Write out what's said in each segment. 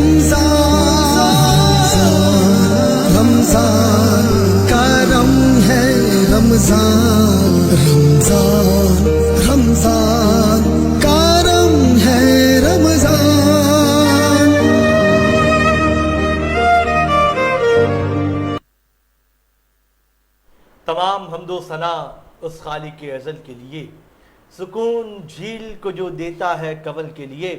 रमजान का रम है रमजान, रमजान रमजान का रम है रमजान। तमाम हम्दो सना उस खालिक के अज़ल के लिए, सुकून झील को जो देता है कवल के लिए,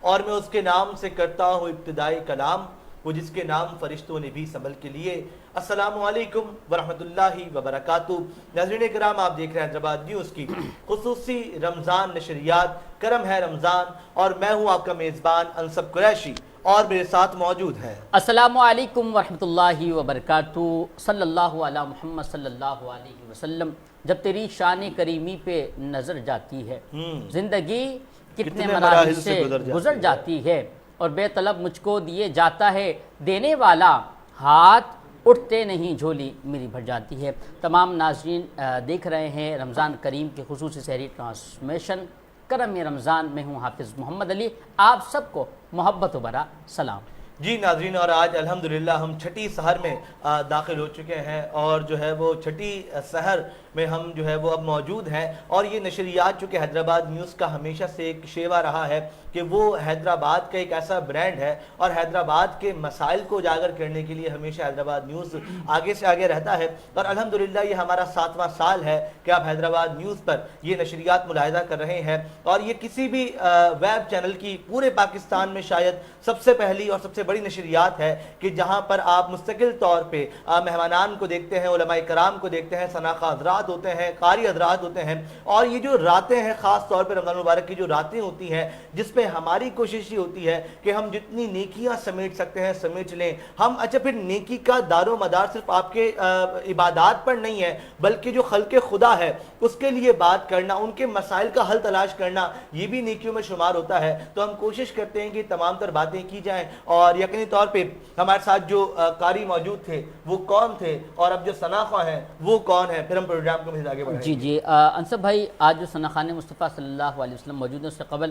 और मैं उसके नाम से करता हूँ इब्तिदाई कलाम, वो जिसके नाम फरिश्तों ने भी संभल के लिए। अस्सलामु अलैकुम वरहमतुल्लाहि वबरकातुहू। नाज़रीन किराम, आप देख रहे हैं हैदराबाद न्यूज़ की खुसूसी रमज़ान नशरियात करम है रमज़ान, और मैं हूँ आपका मेज़बान अंसब कुरैशी, और मेरे साथ मौजूद है अस्सलामु अलैकुम वरहमतुल्लाहि वबरकातुहू। सल्लल्लाहु अला मुहम्मद सल्लल्लाहु अलैहि वसल्लम। जब तेरी शान करीमी पे नज़र जाती है, जिंदगी कितने मराहिल से गुजर जाती है, और बेतलब मुझको दिए जाता है देने वाला, हाथ उठते नहीं झोली मेरी भर जाती है। तमाम नाज़रीन देख रहे हैं रमज़ान करीम के खुसूसी सहरी ट्रांसमिशन करम रमज़ान में हूँ हाफिज़ मोहम्मद अली। आप सबको मोहब्बत भरा सलाम। जी नाज़रीन, और आज अल्हम्दुलिल्लाह हम छठी सहर में दाखिल हो चुके हैं, और जो है वो छठी सहर में हम जो है वो अब मौजूद हैं। और ये नशरियात चूँकि हैदराबाद न्यूज़ का हमेशा से एक शेवा रहा है कि वो हैदराबाद का एक ऐसा ब्रांड है, और हैदराबाद के मसाइल को उजागर करने के लिए हमेशा हैदराबाद न्यूज़ आगे से आगे रहता है। और अल्हम्दुलिल्लाह ये हमारा 7वां साल है कि आप हैदराबाद न्यूज़ पर ये नशरियात मुलाहिज़ा कर रहे हैं, और ये किसी भी वेब चैनल की पूरे पाकिस्तान में शायद सबसे पहली और सबसे बड़ी नशरियात है कि जहाँ पर आप मुस्तकिल तौर पर मेहमानान को देखते हैं, उलमाए कराम को देखते हैं, सनाखा हज़रात होते हैं, कारी हज़रात होते हैं, और ये जो रातें हैं ख़ास तौर पर रमज़ान मुबारक की जो रातें होती हैं, जिसमें हमारी कोशिश ये होती है कि हम जितनी नेकियां समेट सकते हैं समेट लें हम। अच्छा, फिर नेकी का दारो मदार सिर्फ आपके इबादत पर नहीं है, बल्कि जो खल्के खुदा है उसके लिए बात करना, उनके मसाइल का हल तलाश करना, ये भी नेकियों में शुमार होता है। तो हम कोशिश करते हैं कि तमाम तर बातें की जाएं, और यकीनी तौर पे हमारे साथ जो कारी मौजूद थे वो कौन थे, और अब जो सनाखा हैं वो कौन है, फिर हम प्रोग्राम को मज़ीद आगे बढ़ाएंगे। जी जी अंसब भाई, आज जो सनाखान मुस्तफ़ा सल्लल्लाहु अलैहि वसल्लम मौजूद है, उससे कबल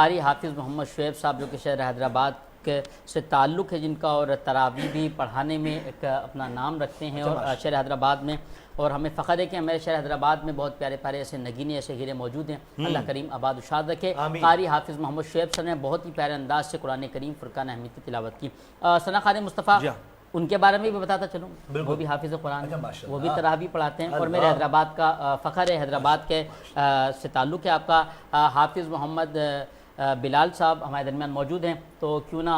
कारी हाफिज़ मोहम्मद शुएब साहब जो कि शहर हैदराबाद के से ताल्लुक़ है जिनका, और तरावी भी पढ़ाने में एक अपना नाम रखते हैं और शहर हैदराबाद में। और हमें फ़ख्र है कि हमारे शहर हैदराबाद में बहुत प्यारे प्यारे ऐसे नगीने ऐसे हीरे मौजूद हैं। अल्लाह करीम आबाद शाद रखे। कारी हाफिज़ मोहम्मद शुएब सर ने बहुत ही प्यारे अंदाज से कुरान करीम फुरकान अहमियत की तिलावत की। सनाखान मुस्तफ़ा, उनके बारे में भी बताता चलूँ, वो भी हाफिज़ कुरान, वो भी तरावी पढ़ाते हैं, और मेरे हैदराबाद का फ़ख्र है, हैदराबाद के से ताल्लुक़ है आपका। हाफिज़ मोहम्मद बिलाल साहब हमारे दरमियान मौजूद हैं, तो क्यों ना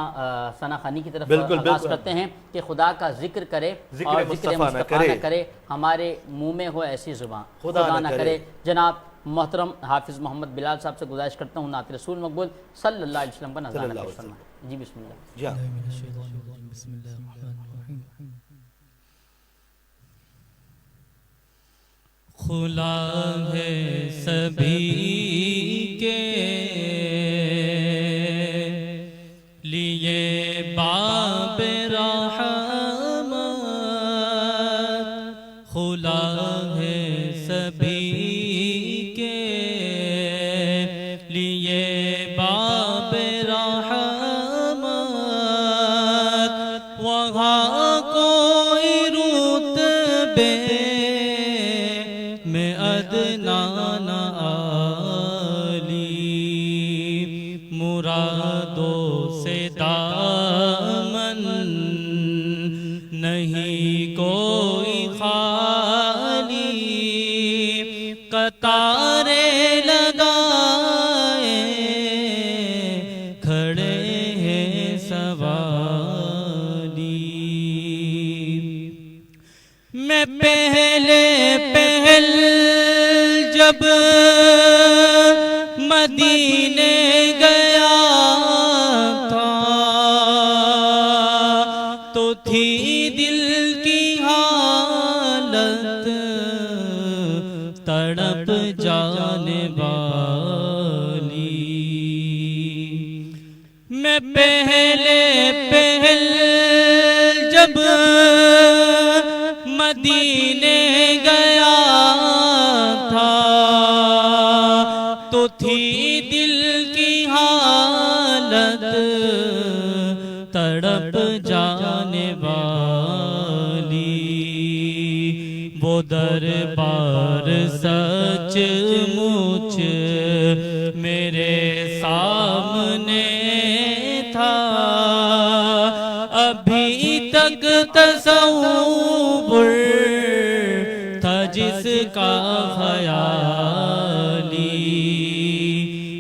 सनाखानी की तरफ आगाज़ करते हैं कि खुदा का जिक्र करे और जिक्र मुस्तफ़ा न करे, हमारे मुँह में हो ऐसी ज़ुबान खुदा ना करे। जनाब मोहतरम हाफिज़ मोहम्मद बिलाल साहब से गुजारिश करता हूँ नात रसूल मकबूल सल्लल्लाहु अलैहि वसल्लम का नज़ारा फरमाएं। जी बिस्मिल्लाह। खुला है सभी के लिए बाब रहमत, खुला है सभी के लिए बाब रहमत, वहाँ कोई रुतबे में अदना न आली, मुरादों से दामन नहीं कोई खाली, कतारे लगाए खड़े हैं सवाली। मैं पहले जब मदीने गया था तो थी दिल की हालत तड़प जाने वाली। मैं पहले जब मदीने गया था तो थी दिल की हालत तड़प जाने वाली। वो दरबार सच मुझ मेरे सामने था, अभी तक तसव्वुर था जिसका ख़याली,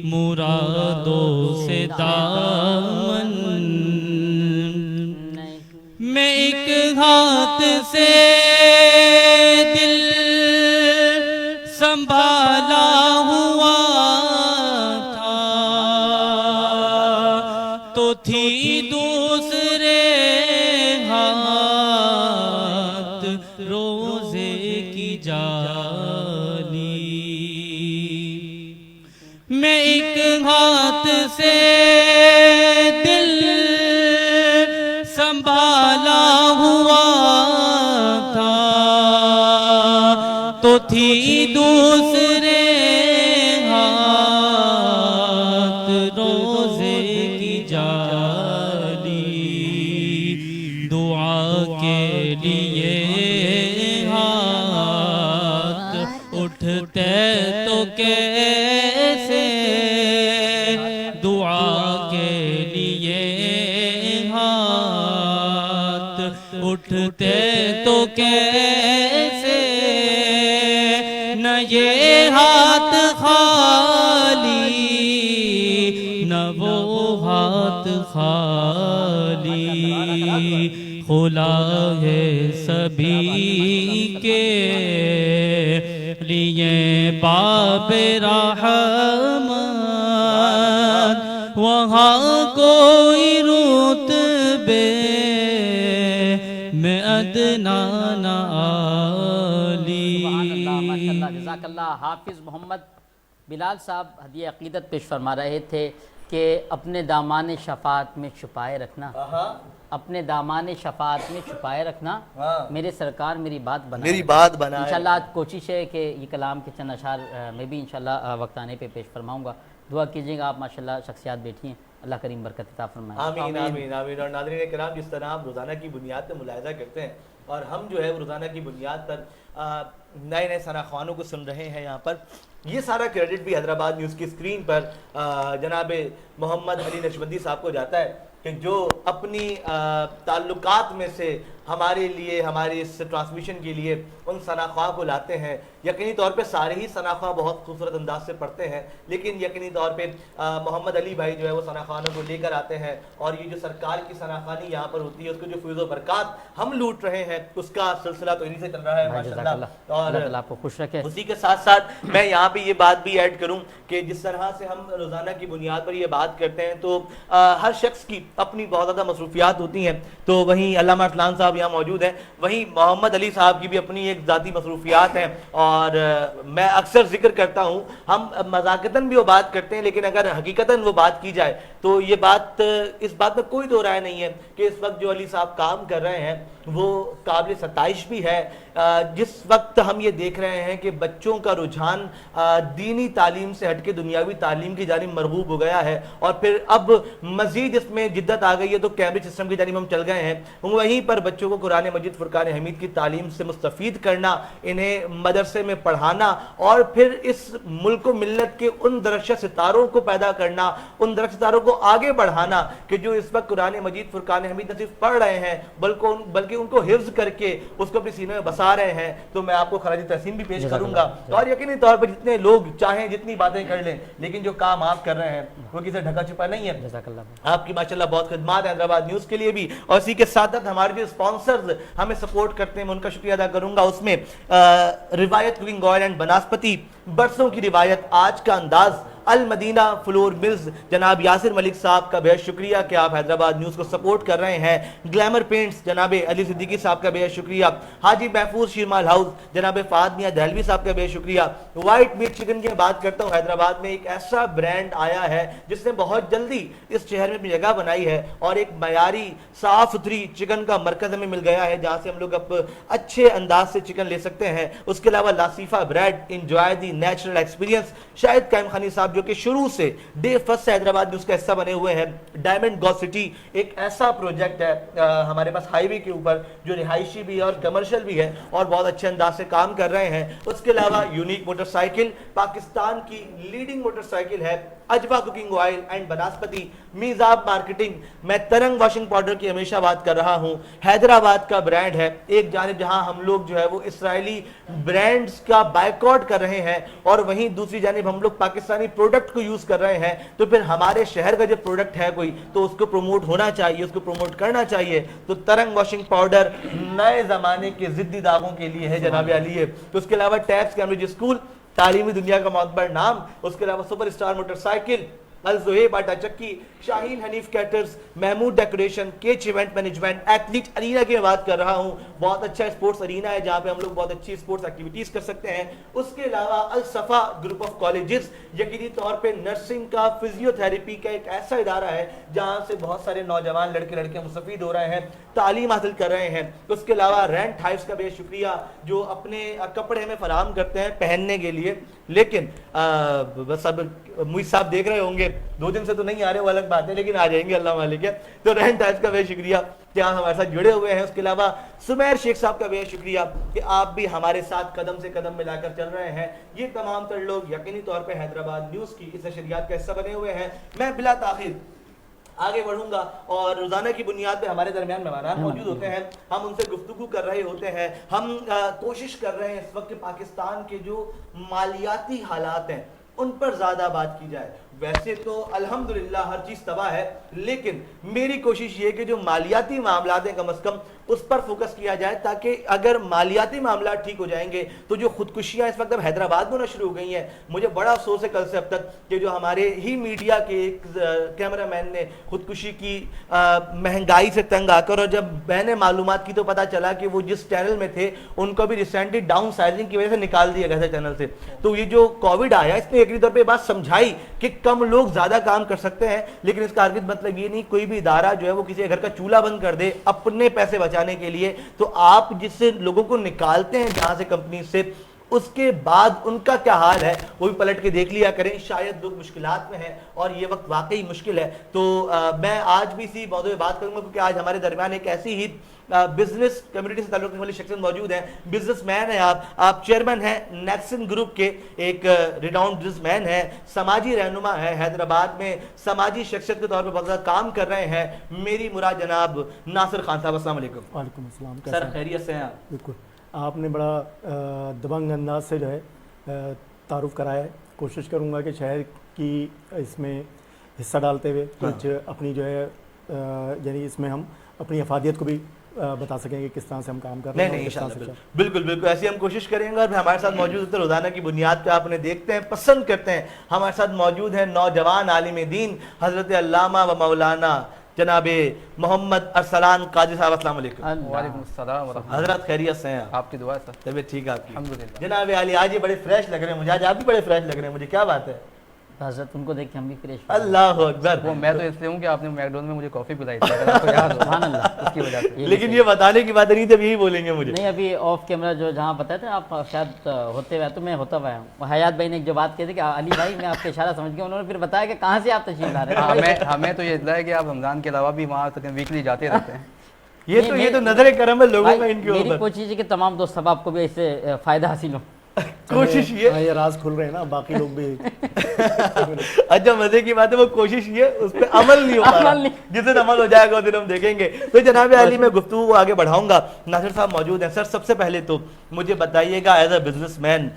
मुरादों से दामन में एक हाथ से दिल संभाला हुआ था, तो थी दूसरे हाथ रोजे की जाली। मैं एक हाथ से दिल संभाला हुआ था, तो थी दूसरे हाथ रोजे की जाली। दुआ के लिए हाथ उठते तो कैसे, दुआ के लिए हाथ उठते तो कैसे, न ये हाथ खाली न वो हाथ खाली, खुला है सभी के लिए बाब रहमत, वहाँ कोई रुतबे में अदना न आली। माशाअल्लाह, जज़ाकल्लाह। हाफिज़ मोहम्मद बिलाल साहब हदिया अक़ीदत पेश फरमा रहे थे कि अपने दामाने शफ़ात में छुपाए रखना, अपने दामाने शफ़ात में छुपाए रखना, मेरे सरकार मेरी बात बना, मेरी बात बना। इंशाल्लाह आज कोशिश है कि ये कलाम के चंद अशार मैं भी इंशाल्लाह वक्त आने पे पेश फरमाऊँगा। दुआ कीजिएगा, आप माशाल्लाह शख्सियात बैठी हैं, अल्लाह करीम बरकत अता फरमाए। आमीन आमीन आमीन। और नाज़रीन किराम, जिस तरह हम रोज़ाना की बुनियाद पर मुलाहिज़ा करते हैं और हम जो है रोज़ाना की बुनियाद पर नए नए सनाख़वानों को सुन रहे हैं, यहाँ पर ये सारा क्रेडिट भी हैदराबाद न्यूज़ की स्क्रीन पर जनाब मोहम्मद अली नशबंदी साहब को जाता है कि जो अपनी ताल्लुकात में से हमारे लिए, हमारी इस ट्रांसमिशन के लिए उन सनाख़्वा को लाते हैं। यकीनी तौर पे सारे ही सनाख़्वा बहुत खूबसूरत अंदाज से पढ़ते हैं, लेकिन यकीनी तौर पे मोहम्मद अली भाई जो है वो सनाख़्वानों को लेकर आते हैं और ये जो सरकार की सनाख़्वानी यहाँ पर होती है उसको जो फ़ैज़ व बरक़ात हम लूट रहे हैं उसका सिलसिला तो इन्हीं से चल रहा है माशाअल्लाह। और आपको खुश रखे। उसी के साथ साथ मैं यहाँ पे ये बात भी ऐड करूँ कि जिस तरह से हम रोज़ाना की बुनियाद पर ये बात करते हैं तो हर शख्स की अपनी बहुत ज़्यादा मसरूफियात होती हैं, तो वहीं अल्लामा अरसलान साहब साहब यहाँ मौजूद हैं, वहीं मोहम्मद अली साहब की भी अपनी एक ज़ाती मसरूफियात हैं। और मैं अक्सर जिक्र करता हूँ, हम मजाकतन भी वो बात करते हैं, लेकिन अगर हकीकतन वो बात की जाए तो ये बात, इस बात में कोई दो राय नहीं है कि इस वक्त जो अली साहब काम कर रहे हैं वो काबिल सताइश भी है। जिस वक्त हम ये देख रहे हैं कि बच्चों का रुझान दीनी तालीम से हटके दुनियावी तालीम की जानिब मरगूब हो गया है, और फिर अब मजीद इसमें जिद्दत आ गई है तो कैम्ब्रिज सिस्टम की जानिब हम चल गए हैं। वहीं पर बच्चों को कुरान मजीद फुरकान हमीद की तालीम से मुस्तफ़ीद करना, इन्हें मदरसे में पढ़ाना, और फिर इस मुल्क मिल्लत के उन दरख्श सितारों को पैदा करना, उन दरख्श सितारों को आगे बढ़ाना कि जो इस वक्त कुरान मजीद फुरकान हमीद न सिर्फ पढ़ रहे हैं बल्कि उनको हिफ्ज करके उसको अपने सीने में बसा रहे हैं। तो मैं आपको खराजी तहसीन भी पेश करूंगा, और यकीनी तौर पर जितने लोग चाहें जितनी बातें कर लें, लेकिन जो काम आप कर रहे हैं वो किसी ढका छिपा नहीं है। आपकी माशाल्लाह बहुत खिदमत है हैदराबाद न्यूज़ के लिए भी, और इसी के साथ साथ हमारे जो स्पॉन्सर्स हमें सपोर्ट करते हैं मैं उनका शुक्रिया अदा करूंगा। उसमें रिवायत कुकिंग ऑयल एंड बनास्पति, बरसों की रिवायत, आज का अंदाज, अल मदीना फ्लोर मिल्स, जनाब यासिर मलिक साहब का बेहद शुक्रिया कि आप हैदराबाद न्यूज़ को सपोर्ट कर रहे हैं। ग्लैमर पेंट्स, जनाब अली सिद्दीकी साहब का बेहद शुक्रिया। हाजी महफूज शीरमाल हाउस, जनाब फाद मियां दहलवी साहब का बेहद शुक्रिया। वाइट मीट चिकन की बात करता हूँ, हैदराबाद में एक ऐसा ब्रांड आया है जिसने बहुत जल्दी इस शहर में अपनी जगह बनाई है, और एक मयारी साफ सुथरी चिकन का मरकज हमें मिल गया है जहाँ से हम लोग अब अच्छे अंदाज से चिकन ले सकते हैं। उसके अलावा Lasifa bread, enjoy the natural experience, Shahid Qaim Khani साहब जो कि शुरू से डे फर्स्ट से हैदराबाद न्यूज़ का हिस्सा बने हुए हैं। डायमंड गॉ सिटी एक ऐसा प्रोजेक्ट है हमारे पास हाईवे के ऊपर जो रिहायशी भी है और कमर्शियल भी है, और बहुत अच्छे अंदाज से काम कर रहे हैं। उसके अलावा यूनिक मोटरसाइकिल, पाकिस्तान की लीडिंग मोटरसाइकिल है। अजवा cooking oil and banaspati, Meezab marketing, मैं तरंग वॉशिंग पाउडर की हमेशा बात कर रहा हूं, हैदराबाद का ब्रांड है। एक जानिब जहां हम लोग जो है वो इसराइली ब्रांड्स का बायकॉट कर रहे हैं, और वहीं दूसरी जानिब हम लोग पाकिस्तानी प्रोडक्ट को यूज कर रहे हैं, तो फिर हमारे शहर का जो प्रोडक्ट है कोई तो उसको प्रमोट होना चाहिए, उसको प्रमोट करना चाहिए। तो तरंग वॉशिंग पाउडर नए जमाने के जिद्दी दागों के लिए है जनाब अली है। तो उसके अलावा टैब्स कैम्ब्रिज स्कूल, तालीमी दुनिया का मोतबर नाम, उसके अलावा सुपर स्टार मोटरसाइकिल, अल ज़ुहैब आटा चक्की, Shaheen Hanif caters, Mahmood decoration, Kech event management, athlete arena की मैं बात कर रहा हूं। बहुत अच्छा स्पोर्ट्स अरीना है जहां पे हम लोग बहुत अच्छी स्पोर्ट्स एक्टिविटीज कर सकते हैं। उसके अलावा अल सफा ग्रुप ऑफ कॉलेजेस, यकीनी तौर पे नर्सिंग का, फिजियोथेरेपी का एक ऐसा इदारा है जहां से बहुत सारे नौजवान लड़के लड़कियां मुस्तफीद हो रहे हैं, तालीम हासिल कर रहे हैं। उसके अलावा रेंट हाउस का बेहद शुक्रिया जो अपने कपड़े हमें फराहम करते हैं पहनने के लिए, लेकिन बस अब मुझे साहब देख रहे होंगे 2 दिन से तो नहीं आ रहे, वो अलग बात है, लेकिन आ जाएंगे अल्लाह मालिक है। तो रेंट हाउस का बेहद शुक्रिया कि आप हमारे साथ जुड़े हुए हैं। उसके अलावा सुमैर शेख साहब का बेहद शुक्रिया कि आप भी हमारे साथ कदम से कदम मिलाकर चल रहे हैं। ये तमाम तर लोग यकीनी तौर पर हैदराबाद न्यूज़ की इस नशरियात का हिस्सा बने हुए हैं। मैं बिला ताखिर आगे बढ़ूंगा, और रोजाना की बुनियाद पे हमारे दरमियान मेहमान मौजूद होते हैं, हम उनसे गुफ्तगू कर रहे होते हैं। हम कोशिश कर रहे हैं इस वक्त पाकिस्तान के जो मालियाती हालात हैं उन पर ज्यादा बात की जाए। वैसे तो अल्हम्दुलिल्लाह हर चीज तबाह है, लेकिन मेरी कोशिश ये कि जो मालियाती मामला हैं कम से कम उस पर फोकस किया जाए, ताकि अगर मालियाती मामला ठीक हो जाएंगे तो जो खुदकुशियां इस वक्त अब हैदराबाद में होना शुरू हो गई हैं, मुझे बड़ा अफसोस है कल से अब तक कि जो हमारे ही मीडिया के एक कैमरामैन ने खुदकुशी की महंगाई से तंग आकर, और जब मैंने मालूमात की तो पता चला कि वो जिस चैनल में थे उनको भी रिसेंटली डाउन साइजिंग की वजह से निकाल दिया गया था चैनल से। तो ये जो कोविड आया इसने यकीनी तौर पर बात समझाई कि कम लोग ज्यादा काम कर सकते हैं, लेकिन इसका अर्थ मतलब ये नहीं कोई भी इदारा जो है वो किसी घर का चूल्हा बंद कर दे अपने पैसे बचाने के लिए। तो आप जिससे लोगों को निकालते हैं जहां से कंपनी से, उसके बाद उनका क्या हाल है वो भी पलट के देख लिया करें। शायद लोग मुश्किलात में हैं और ये वक्त वाकई मुश्किल है। तो मैं आज भी इसी मौजूद में बात करूंगा क्योंकि आज हमारे दरमियान एक ऐसी ही बिजनेस कम्युनिटी से ताल्लुक़ रखने वाली शख्सियत मौजूद हैं। बिजनेसमैन हैं आप चेयरमैन हैं नेक्सन ग्रुप के, एक रिनाउंड बिजनेसमैन हैं, समाजी रहनुमा है, हैदराबाद में समाजी शख्सियत के तौर पर बहुत ज़्यादा काम कर रहे हैं। मेरी मुराद जनाब नासिर खान साहब, अस्सलाम वालेकुम। वालेकुम अस्सलाम। सर खैरियत से हैं आप? बिल्कुल, आपने बड़ा दबंग अंदाज से जो है तारुफ कराया है। कोशिश करूँगा कि शहर की इसमें हिस्सा डालते हुए कुछ अपनी जो है यानी इसमें हम अपनी अफादियत को भी बता सकेंगे किस तरह से हम काम कर रहे हैं। नहीं, बिल्कुल बिल्कुल ऐसी हम कोशिश करेंगे। और हमारे साथ मौजूद होते रोजाना की बुनियाद पे आपने देखते हैं, पसंद करते हैं। हमारे साथ मौजूद हैं नौजवान आलिम दीन हजरत अल्लामा व मौलाना जनाब मोहम्मद अरसलान काजी साहब, अस्सलाम वालेकुम। वालेकुम अस्सलाम व रहमतुल्लाह। हजरत खैरियत से हैं आप? आपकी दुआ है सर। तबीयत ठीक है आपकी? अल्हम्दुलिल्लाह। जनाब अली, आज ये बड़े फ्रेश लग रहे हैं मुझे, आज आप भी बड़े फ्रेश लग रहे हैं मुझे, क्या बात है? हजरत उनको देख के हम भी फ्रेश अल्लाह अकबर। वो मैं तो इसलिए हूँ कि आपने मैकडोनल्ड में मुझे कॉफ़ी पिलाई थी, अगर आपको याद हो। सुभान अल्लाह। उसकी वजह से। लेकिन ये बताने की बात नहीं थी, अब यही बोलेंगे मुझे। नहीं, अभी ऑफ कैमरा जो जहाँ बताए थे आप शायद होते हुए, तो मैं होता हुआ हूँ। हयात भाई ने एक जो बात की थी कि अली भाई मैं आपका इशारा समझ गया, उन्होंने फिर बताया कि कहाँ से आप तशरीफ ला रहे हैं। हमें तो ये इतना है कि आप रमज़ान के अलावा भी वहाँ तक वीकली जाते रहते हैं। ये तो नजर करम है लोगों का इनके मेरी ऊपर। कोशिश है कि तमाम दोस्त सब आपको भी इससे फ़ायदा हासिल हो। कोशिश ये हाँ, ये राज खुल रहे हैं ना, बाकी लोग भी अच्छा मजे की बात है, वो कोशिश ये उस पर अमल नहीं हो पा रहा। जिस दिन अमल हो जाएगा उस दिन हम देखेंगे। तो जनाब अली, मैं गुफ्तगू को आगे बढ़ाऊंगा, नासिर साहब मौजूद हैं। सर, सबसे पहले तो मुझे बताइएगा एज अ बिजनेसमैन,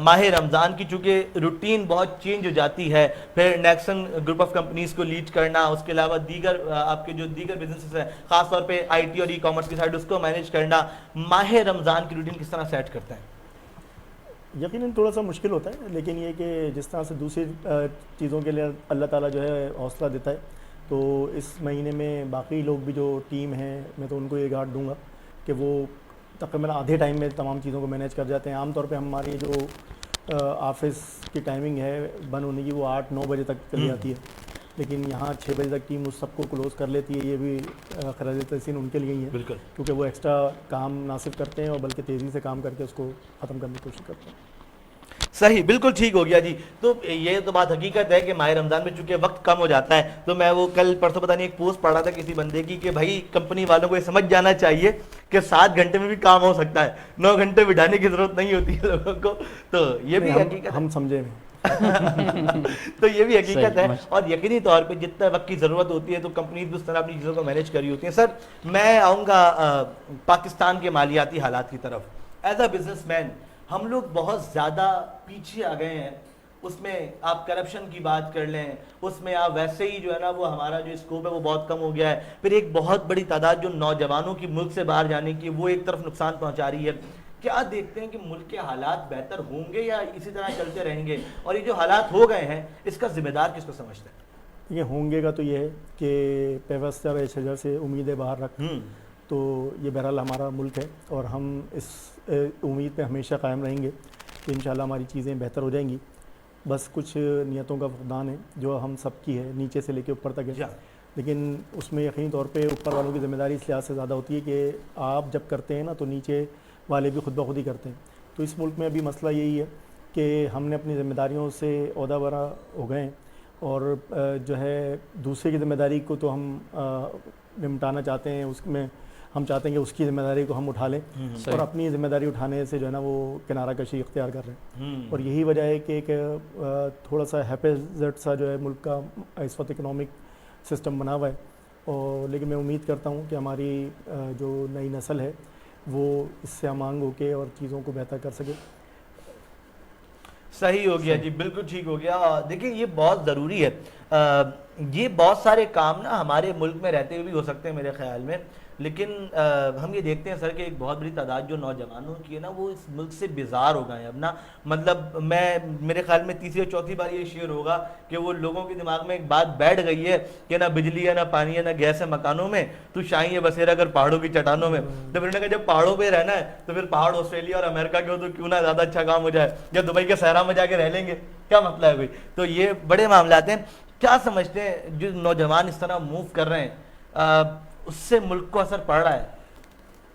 माह रमज़ान की चूँकि रूटीन बहुत चेंज हो जाती है, फिर नेक्सन ग्रुप ऑफ कंपनीज को लीड करना, उसके अलावा दीगर आपके जो दीगर बिजनेसेस हैं, खासतौर पर IT और ई-कॉमर्स की साइड, उसको मैनेज करना, माह रमज़ान की रूटीन किस तरह सेट करते हैं? यकीनन थोड़ा सा मुश्किल होता है, लेकिन ये कि जिस तरह से दूसरी चीज़ों के लिए अल्लाह ताला जो है हौसला देता है, तो इस महीने में बाकी लोग भी जो टीम है, मैं तो उनको ये गार्ड दूंगा कि वो तकरीबन आधे टाइम में तमाम चीज़ों को मैनेज कर जाते हैं। आमतौर पे हमारी जो ऑफिस की टाइमिंग है बंद होने की, वो 8-9 बजे तक चली जाती है, लेकिन यहाँ 6 बजे तक टीम उस सबको क्लोज़ कर लेती है। ये भी खराज तहसीन उनके लिए ही है, बिल्कुल, क्योंकि वो एक्स्ट्रा काम ना सिर्फ करते हैं और बल्कि तेज़ी से काम करके उसको ख़त्म करने की कोशिश करते हैं। सही, बिल्कुल ठीक हो गया जी। तो ये तो बात हकीकत है कि माह रमज़ान में चूंकि वक्त कम हो जाता है, तो मैं वो कल परसों पता नहीं एक पोस्ट पढ़ा था किसी बंदे की कि भाई कंपनी वालों को ये समझ जाना चाहिए कि 7 घंटे में भी काम हो सकता है, 9 घंटे बिठाने की जरूरत नहीं होती है लोगों को। तो ये भी हकीकत हम समझे में तो ये भी हकीकत है, और यकीनी तौर पे जितना वक्त की ज़रूरत होती है तो कंपनी भी उस तरह अपनी चीज़ों को मैनेज करी होती है। सर, मैं आऊँगा पाकिस्तान के मालियाती हालात की तरफ। एज अ बिजनेसमैन हम लोग बहुत ज़्यादा पीछे आ गए हैं, उसमें आप करप्शन की बात कर लें, उसमें आप वैसे ही जो है ना वो हमारा जो स्कोप है वो बहुत कम हो गया है। फिर एक बहुत बड़ी तादाद जो नौजवानों की मुल्क से बाहर जाने की, वो एक तरफ नुकसान पहुंचा रही है। क्या देखते हैं कि मुल्क के हालात बेहतर होंगे या इसी तरह चलते रहेंगे, और ये जो हालात हो गए हैं इसका जिम्मेदार किसको समझते हैं? ये होंगे का तो ये है कि पेवस्ता व शजर से उम्मीदें बाहर रख, तो ये बहरहाल हमारा मुल्क है और हम इस उम्मीद पे हमेशा कायम रहेंगे कि इंशाल्लाह हमारी चीज़ें बेहतर हो जाएंगी। बस कुछ नियतों का फुकदान है जो हम सब की है, नीचे से लेके ऊपर तक है, लेकिन उसमें यकीनी तौर पे ऊपर वालों की ज़िम्मेदारी इस लिहाज से ज़्यादा होती है कि आप जब करते हैं ना तो नीचे वाले भी खुद ब खुद ही करते हैं। तो इस मुल्क में अभी मसला यही है कि हमने अपनी ज़िम्मेदारियों से ओहदा बरा हो गए हैं, और जो है दूसरे की ज़िम्मेदारी को तो हम निपटाना चाहते हैं, उसमें हम चाहते हैं कि उसकी ज़िम्मेदारी को हम उठा लें, और अपनी ज़िम्मेदारी उठाने से जो है ना वो किनारा कशी इख्तियार कर रहे हैं। और यही वजह है कि एक थोड़ा सा हैपेजट सा जो है मुल्क का इस वक्त इकनॉमिक सिस्टम बना हुआ है, और लेकिन मैं उम्मीद करता हूँ कि हमारी जो नई नस्ल है वो इससे आमांग होके और चीज़ों को बेहतर कर सके। सही हो गया जी, बिल्कुल ठीक हो गया। देखिए ये बहुत ज़रूरी है, ये बहुत सारे काम ना हमारे मुल्क में रहते हुए भी हो सकते हैं मेरे ख्याल में, लेकिन हम ये देखते हैं सर कि एक बहुत बड़ी तादाद जो नौजवानों की है ना वो इस मुल्क से बेजार हो गए हैं अब ना। मतलब मेरे ख्याल में तीसरी और चौथी बार ये शेयर होगा कि वो लोगों के दिमाग में एक बात बैठ गई है कि ना बिजली है, ना पानी है, ना गैस है मकानों में, तो शाही है बसेरा कर पहाड़ों की चट्टानों में। तो फिर उन्होंने कहा जब पहाड़ों पर रहना है तो फिर पहाड़ ऑस्ट्रेलिया और अमेरिका के हो तो क्यों ना ज़्यादा अच्छा काम हो जाए, या दुबई के सहरा में जाके रह लेंगे, क्या मतलब है भाई। तो ये बड़े मामलात हैं। क्या समझते हैं जो नौजवान इस तरह मूव कर रहे हैं उससे मुल्क को असर पड़ रहा है?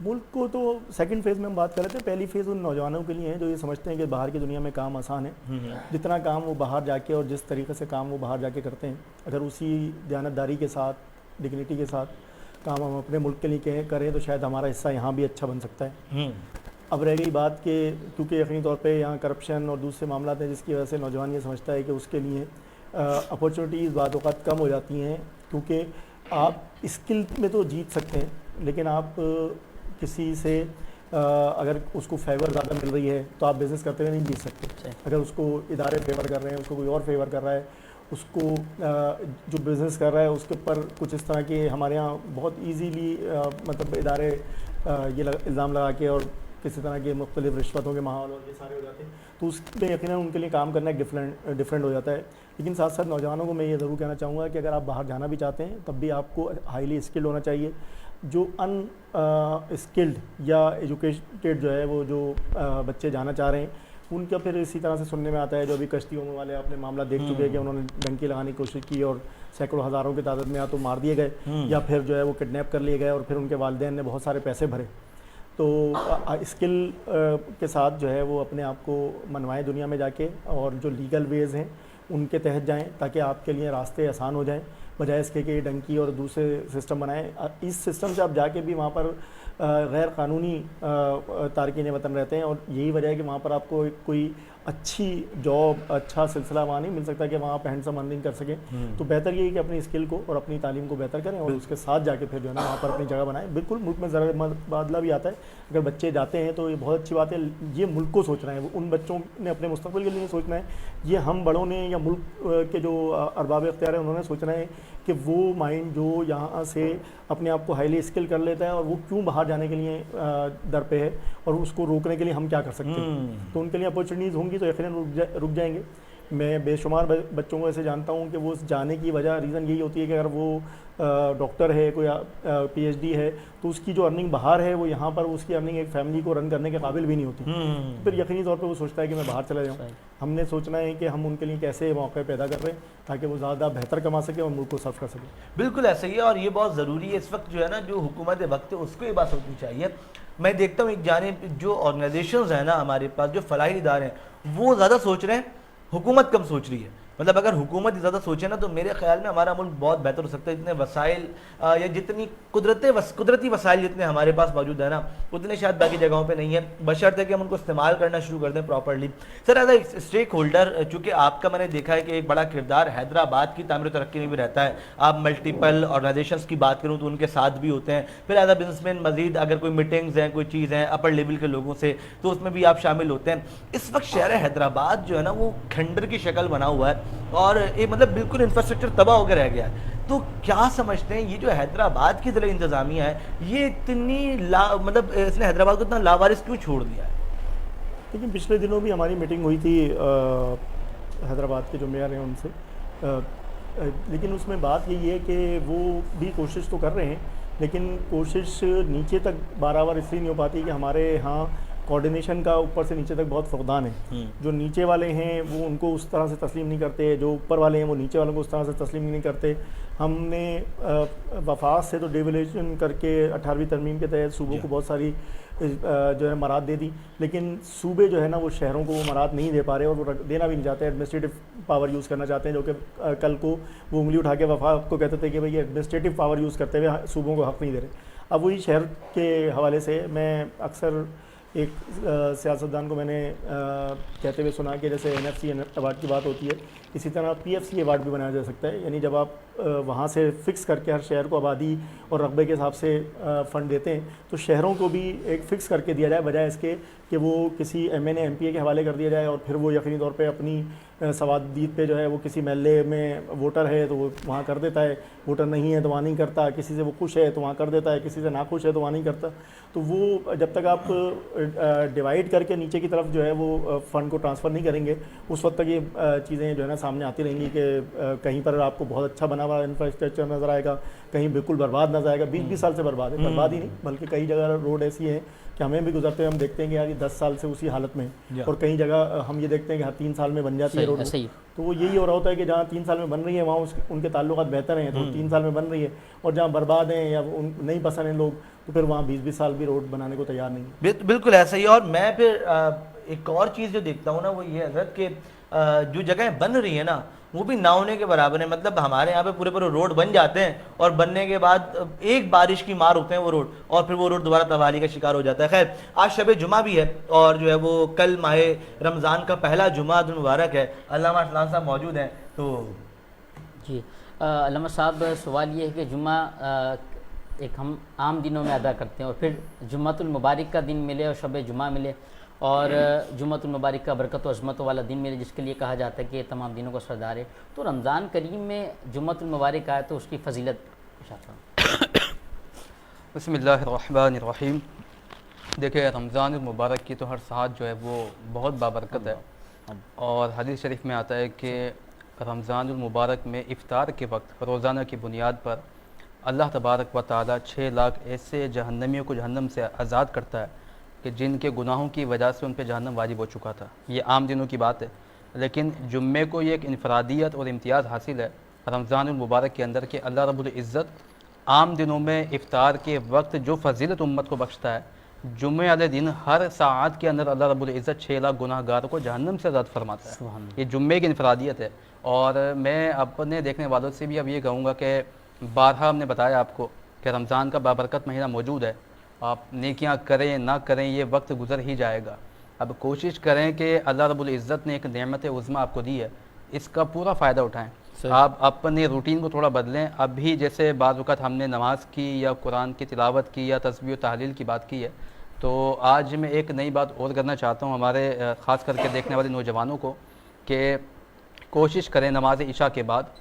मुल्क को तो सेकंड फेज़ में हम बात कर रहे थे, पहली फेज़ उन नौजवानों के लिए है जो ये समझते हैं कि बाहर की दुनिया में काम आसान है, जितना काम वो बाहर जाके और जिस तरीके से काम वो बाहर जाके करते हैं, अगर उसी दयानतदारी के साथ, डिग्निटी के साथ काम हम अपने मुल्क के लिए करें तो शायद हमारा हिस्सा यहाँ भी अच्छा बन सकता है। अब रह गई बात कि क्योंकि यकीनी तौर पे यहाँ करप्शन और दूसरे मामला हैं जिसकी वजह से नौजवान ये समझता है कि उसके लिए अपॉर्चुनिटीज़ बाद वक़्त कम हो जाती हैं, क्योंकि आप स्किल में तो जीत सकते हैं लेकिन आप किसी से अगर उसको फेवर ज़्यादा मिल रही है तो आप बिज़नेस करते हुए नहीं जीत सकते। अगर उसको इदारे फेवर कर रहे हैं, उसको कोई और फेवर कर रहा है, उसको जो बिज़नेस कर रहा है उसके ऊपर कुछ इस तरह के हमारे यहाँ बहुत इजीली मतलब इदारे ये इल्ज़ाम लगा के और किसी तरह के मुख्तलिफ रिश्वतों के माहौल और ये सारे हो जाते हैं, तो उसमें यकीनन उनके लिए काम करना डिफरेंट हो जाता है। लेकिन साथ साथ नौजवानों को मैं ये ज़रूर कहना चाहूँगा कि अगर आप बाहर जाना भी चाहते हैं तब भी आपको हाईली स्किल्ड होना चाहिए। जो स्किल्ड या एजुकेटेड जो है वो जो बच्चे जाना चाह रहे हैं उनका फिर इसी तरह से सुनने में आता है, जो अभी कश्तियों में वाले आपने मामला देख चुके हैं कि उन्होंने डंकी लगाने की कोशिश की और सैकड़ों हज़ारों की तादाद में या तो मार दिए गए या फिर जो है वो किडनैप कर लिए गए और फिर उनके वालिदैन ने बहुत सारे पैसे भरे। तो स्किल के साथ जो है वो अपने आप को मनवाएं दुनिया में जाके, और जो लीगल वेज़ हैं उनके तहत जाएं ताकि आपके लिए रास्ते आसान हो जाएं, बजाय इसके कि डंकी और दूसरे सिस्टम बनाएं। इस सिस्टम से आप जाके भी वहाँ पर गैर कानूनी तारकीन वतन रहते हैं, और यही वजह है कि वहाँ पर आपको कोई अच्छी जॉब, अच्छा सिलसिला वहाँ नहीं मिल सकता कि वहाँ आप हैंडसम अर्निंग कर सकें। तो बेहतर ये है कि अपनी स्किल को और अपनी तालीम को बेहतर करें और उसके साथ जाके फिर जो है ना वहाँ पर अपनी जगह बनाएं। बिल्कुल मुल्क में ज़रा बादला भी आता है, अगर बच्चे जाते हैं तो ये बहुत अच्छी बात है। ये मुल्क को सोचना है, उन बच्चों ने अपने मुस्तक़बिल के लिए सोचना है, ये हम बड़ों ने या मुल्क के जो अरबाब इख्तियार हैं उन्होंने सोचना है कि वो माइंड जो यहाँ से अपने आप को हाईली स्किल कर लेता है और वो क्यों बाहर जाने के लिए दर पे है और उसको रोकने के लिए हम क्या कर सकते हैं। तो उनके लिए अपॉर्चुनिटीज़ होंगी तो यकीनन रुक जाएंगे। मैं बेशुमार बच्चों को ऐसे जानता हूँ कि वो जाने की वजह रीज़न यही होती है कि अगर वो डॉक्टर है, कोई PhD है, तो उसकी जो अर्निंग बाहर है वो यहाँ पर उसकी अर्निंग एक फैमिली को रन करने के काबिल भी नहीं होती। तो फिर यकीनी तौर पे वो सोचता है कि मैं बाहर चला जाऊँ। हमने सोचना है कि हम उनके लिए कैसे मौके पैदा कर रहे हैं ताकि वो ज़्यादा बेहतर कमा सके और मुल्क को सर्व कर सके। बिल्कुल ऐसा ही है, और ये बहुत ज़रूरी है इस वक्त जो है ना, जो हुकूमत वक्त है उसको ये बात सोचनी चाहिए। मैं देखता हूँ एक जानिब जो ऑर्गेनाइजेशंस हैं ना हमारे पास, जो फलाही इदारे हैं वो ज़्यादा सोच रहे हैं, हुकूमत कम सोच रही है। मतलब अगर हुकूमत ज़्यादा सोचे ना तो मेरे ख्याल में हमारा मुल्क बहुत बेहतर हो सकता है। जितने वसाइल या जितनी कुदरती वसाइल जितने हमारे पास मौजूद है ना, उतने शायद बाकी जगहों पे नहीं है, बशर्ते कि हम उनको इस्तेमाल करना शुरू कर दें properly. Sir as a stakeholder, चूँकि आपका मैंने देखा है कि एक बड़ा किरदार हैदराबाद की तामीर तरक्की में भी रहता है। आप मल्टीपल ऑर्गेनाइजेशंस की बात करूँ तो उनके साथ भी होते हैं, फिर एज अ बिजनेसमैन मजीद अगर कोई मीटिंग्स हैं, कोई चीज़ हैं अपर लेवल के लोगों से, तो उसमें भी आप शामिल होते हैं। इस वक्त शहर हैदराबाद जो है ना वो खंडर की शक्ल बना हुआ है और ये मतलब बिल्कुल इंफ्रास्ट्रक्चर तबाह होकर रह गया है। तो क्या समझते हैं ये जो हैदराबाद की ज़िला इंतज़ामिया है ये इतनी मतलब इसने हैदराबाद को इतना लावारिस क्यों छोड़ दिया है? लेकिन पिछले दिनों भी हमारी मीटिंग हुई थी हैदराबाद के जो मेयर हैं उनसे, लेकिन उसमें बात यही है कि वो भी कोशिश तो कर रहे हैं, लेकिन कोशिश नीचे तक बराबर इसलिए नहीं हो पाती कि हमारे यहाँ कोऑर्डिनेशन का ऊपर से नीचे तक बहुत फुकदान है। जो नीचे वाले हैं वो उनको उस तरह से तस्लीम नहीं करते, जो ऊपर वाले हैं वो नीचे वालों को उस तरह से तस्लीम नहीं करते। हमने वफाक से तो डेवल्यूशन करके 18वीं तरमीम के तहत सूबों को बहुत सारी जो है मराद दे दी, लेकिन सूबे जो है ना वो शहरों को वो मराद नहीं दे पा रहे और वो देना भी नहीं चाहते। एडमिनिस्ट्रेटिव पावर यूज़ करना चाहते हैं, जो कि कल को वो उंगली उठा के वफाक को कहते थे कि भाई एडमिनिस्ट्रेटिव पावर यूज़ करते हुए सूबों को हक़ नहीं दे रहे। अब वही शहर के हवाले से मैं अक्सर एक सियासतदान को मैंने कहते हुए सुना कि जैसे NFC अवार्ड की बात होती है, इसी तरह PFC अवार्ड भी बनाया जा सकता है। यानी जब आप वहाँ से फ़िक्स करके हर शहर को आबादी और रकबे के हिसाब से फ़ंड देते हैं, तो शहरों को भी एक फ़िक्स करके दिया जाए, बजाय इसके कि वो किसी MNA MPA के हवाले कर दिया जाए और फिर वो यकीनी तौर पे अपनी सवादीद पे जो है वो किसी महल्ले में वोटर है तो वो वहाँ कर देता है, वोटर नहीं है तो वहाँ नहीं करता, किसी से वो खुश है तो वहाँ कर देता है, किसी से नाखुश है तो वहाँ नहीं करता। तो वो जब तक आप डिवाइड करके नीचे की तरफ जो है वो फ़ंड को ट्रांसफ़र नहीं करेंगे, उस वक्त तक ये चीज़ें जो है ना सामने आती रहेंगी कि कहीं पर आपको बहुत अच्छा बना हुआ इंफ्रास्ट्रक्चर नज़र आएगा, कहीं बिल्कुल बर्बाद नजर आएगा। 20-20 साल से बर्बाद है, बर्बाद ही नहीं बल्कि कई जगह रोड ऐसी है कि हमें भी गुजरते हैं हम देखते हैं कि यार ये 10 साल से उसी हालत में, और कई जगह हम ये देखते हैं कि हर 3 साल में बन जाती है रोड। तो वो यही हो रहा होता है कि जहाँ 3 साल में बन रही है वहाँ उनके ताल्लुकात बेहतर हैं तो 3 साल में बन रही है, और जहाँ बर्बाद हैं या नहीं पसंद हैं लोग तो फिर वहाँ 20-20 साल भी रोड बनाने को तैयार नहीं है। बिल्कुल ऐसा ही। और मैं फिर एक और चीज़ जो देखता हूँ ना वो ये हज़रत कि जो जगहें बन रही है ना वो भी ना होने के बराबर है। मतलब हमारे यहाँ पे पूरे रोड बन जाते हैं और बनने के बाद एक बारिश की मार होते हैं वो रोड, और फिर वो रोड दोबारा तबाही का शिकार हो जाता है। खैर आज शब जुमा भी है और जो है वो कल माह रमज़ान का पहला जुमा दिन मुबारक है। अल्लामा अरसलान साहब मौजूद हैं। तो जी अल्लामा साहब, सवाल ये है कि जुमा एक हम आम दिनों में अदा करते हैं और फिर जुम्मतुल मुबारक का दिन मिले और शब जुमा मिले और जुम्मतुल मुबारक का बरकत व अज़मत वाला दिन मिले, जिसके लिए कहा जाता है कि ये तमाम दिनों का सरदार है। तो रमज़ान करीम में जुम्मतुल मुबारक आए तो उसकी फजीलत बिस्मिल्लाहिर्रहमानिर्रहीम। देखिए रमज़ान मुबारक की तो हर साथ जो है वो बहुत बाबरकत है, और हदीस शरीफ में आता है कि रमज़ान मुबारक में इफ्तार के वक्त रोज़ाना की बुनियाद पर अल्लाह तबारक व तआला 6 लाख ऐसे जहन्नमियों को जहन्नम से आज़ाद करता है कि जिनके गुनाहों की वजह से उन पर जहन्नम वाजिब हो चुका था। ये आम दिनों की बात है, लेकिन जुम्मे को ये एक इनफरादियत और इम्तियाज़ हासिल है रमज़ान मुबारक के अंदर कि अल्लाह रब्बुल इज़्ज़त आम दिनों में इफ्तार के वक्त जो फजीलत उम्मत को बख्शता है, जुम्मे वाले दिन हर सात के अंदर अल्लाह रब्बुल इज़्ज़त 6 लाख गुनाहगारों को जहन्नम से आज़ाद फरमाता है। ये जुम्मे की इनफरादियत है। और मैं अपने देखने वालों से भी अब ये कहूँगा कि बारहा हमने बताया आपको कि रमज़ान का बाबरकत महीना मौजूद है, आप नेकियां करें ना करें ये वक्त गुजर ही जाएगा। अब कोशिश करें कि अल्लाह रब्बुल इज़्ज़त ने एक नेमत उज़्मा आपको दी है, इसका पूरा फ़ायदा उठाएं। आप अपने रूटीन को थोड़ा बदलें। अभी जैसे बाज़ वक़्त हमने नमाज की या कुरान की तिलावत की या तस्बीह तहलील की बात की है, तो आज मैं एक नई बात और करना चाहता हूँ हमारे ख़ास करके देखने वाले नौजवानों को कि कोशिश करें नमाज इशा के बाद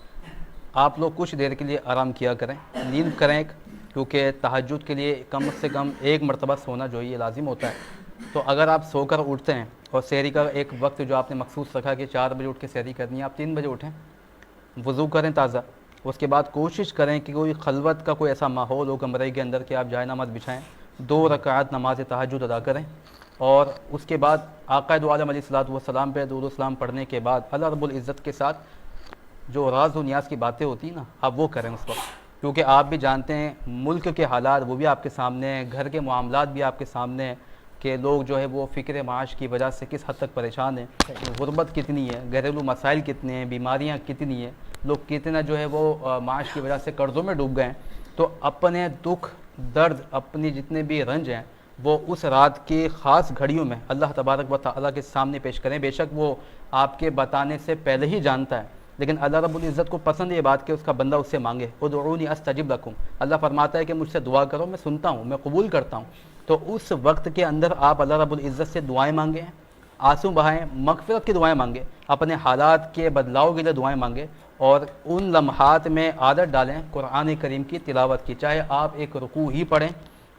आप लोग कुछ देर के लिए आराम किया करें, नींद करें, क्योंकि तहज्जुद के लिए कम से कम एक मरतबा सोना जो ये लाजिम होता है। तो अगर आप सोकर उठते हैं और सहरी का एक वक्त जो आपने मखसूस रखा कि 4 बजे उठ के सहरी करनी है, आप 3 बजे उठें, वज़ू करें ताज़ा, उसके बाद कोशिश करें कि कोई खलवत का कोई ऐसा माहौल हो कमरे के अंदर कि आप जाए नमाज़ बिछाएँ, 2 रकात नमाज तहज्जुद अदा करें, और उसके बाद आक़ा दो आलम अलैहिस्सलातु वस्सलाम पे दुरूद सलाम पढ़ने के बाद अल्लाह रब्बुल इज़्ज़त के साथ जो राज व नियाज़ की बातें होती हैं ना, आप वो करें उस वक्त, क्योंकि आप भी जानते हैं मुल्क के हालात वो भी आपके सामने हैं, घर के मामलात भी आपके सामने हैं कि लोग जो है वो फ़िक्र माश की वजह से किस हद तक परेशान हैं, गुर्बत कितनी है, घरेलू मसाइल कितने हैं, बीमारियाँ कितनी हैं, लोग कितना जो है वो माश की वजह से कर्ज़ों में डूब गए हैं। तो अपने दुख दर्द अपनी जितने भी रंज हैं वो उस रात की ख़ास घड़ियों में अल्लाह तबारक व तआला के सामने पेश करें। बेशक वो आपके बताने से पहले ही जानता है, लेकिन अल्लाह रब्बुल इज़्ज़त को पसंद है ये बात कि उसका बंदा उससे मांगे। उदऊनी अस्तजिब लकुम, अल्लाह फरमाता है कि मुझसे दुआ करो, मैं सुनता हूँ, मैं कबूल करता हूँ। तो उस वक्त के अंदर आप अल्लाह रब्बुल इज़्ज़त से दुआएं मांगें, आंसू बहाएं, मग़फ़िरत की दुआएं मांगें, अपने हालात के बदलाव के लिए दुआएं मांगें, और उन लम्हात में आदत डालें कुरान करीम की तिलावत की। चाहे आप एक रुकू ही पढ़ें,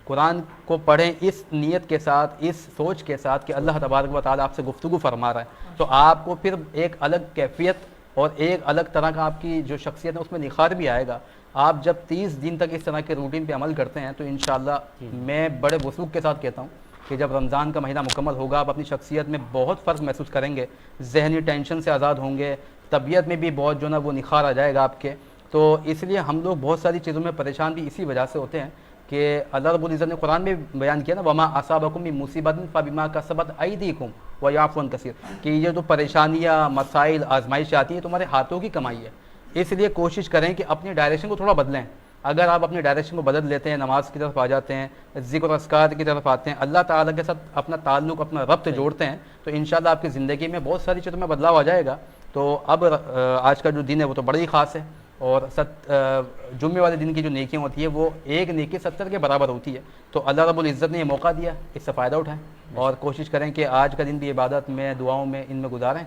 कुरान को पढ़ें इस नीयत के साथ, इस सोच के साथ कि अल्लाह तबारक व तआला आपसे गुफ्तगू फरमा रहा है, तो आपको फिर एक अलग कैफियत और एक अलग तरह का आपकी जो शख्सियत है उसमें निखार भी आएगा। आप जब 30 दिन तक इस तरह के रूटीन पे अमल करते हैं तो इंशाअल्लाह मैं बड़े वसूख के साथ कहता हूँ कि जब रमज़ान का महीना मुकम्मल होगा आप अपनी शख्सियत में बहुत फ़र्क महसूस करेंगे, जहनी टेंशन से आज़ाद होंगे, तबीयत में भी बहुत जो ना वो निखार आ जाएगा आपके। तो इसलिए हम लोग बहुत सारी चीज़ों में परेशान भी इसी वजह से होते हैं कि अल्लाह रब्बुल इज़्ज़त ने कुरान में बयान किया ना, वमा असाबकुम मिन मुसीबतिन फबिमा कसबत अयदीकुम व याफ़ू अन कसीर, कि ये जो परेशानियाँ मसाइल आजमाइश आती हैं तुम्हारे हाथों की कमाई है। इसलिए कोशिश करें कि अपनी डायरेक्शन को थोड़ा बदलें। अगर आप अपनी डायरेक्शन को बदल लेते हैं, नमाज की तरफ आ जाते हैं, ज़िक्र और अस्कार की तरफ आते हैं, अल्लाह ताला के साथ अपना ताल्लुक़ अपना रब्त जोड़ते हैं, तो इंशाअल्लाह आपकी ज़िंदगी में बहुत सारी चीज़ों में बदलाव आ जाएगा। तो अब आज का जो दिन है वो तो बड़ा ही ख़ास है, और जुम्मे वाले दिन की जो नेकियां होती है वो एक नेकी 70 के बराबर होती है। तो अल्लाह रब्बुल इज़्ज़त ने ये मौका दिया, इससे फ़ायदा उठाएं और कोशिश करें कि आज का दिन भी इबादत में, दुआओं में, इनमें गुजारें।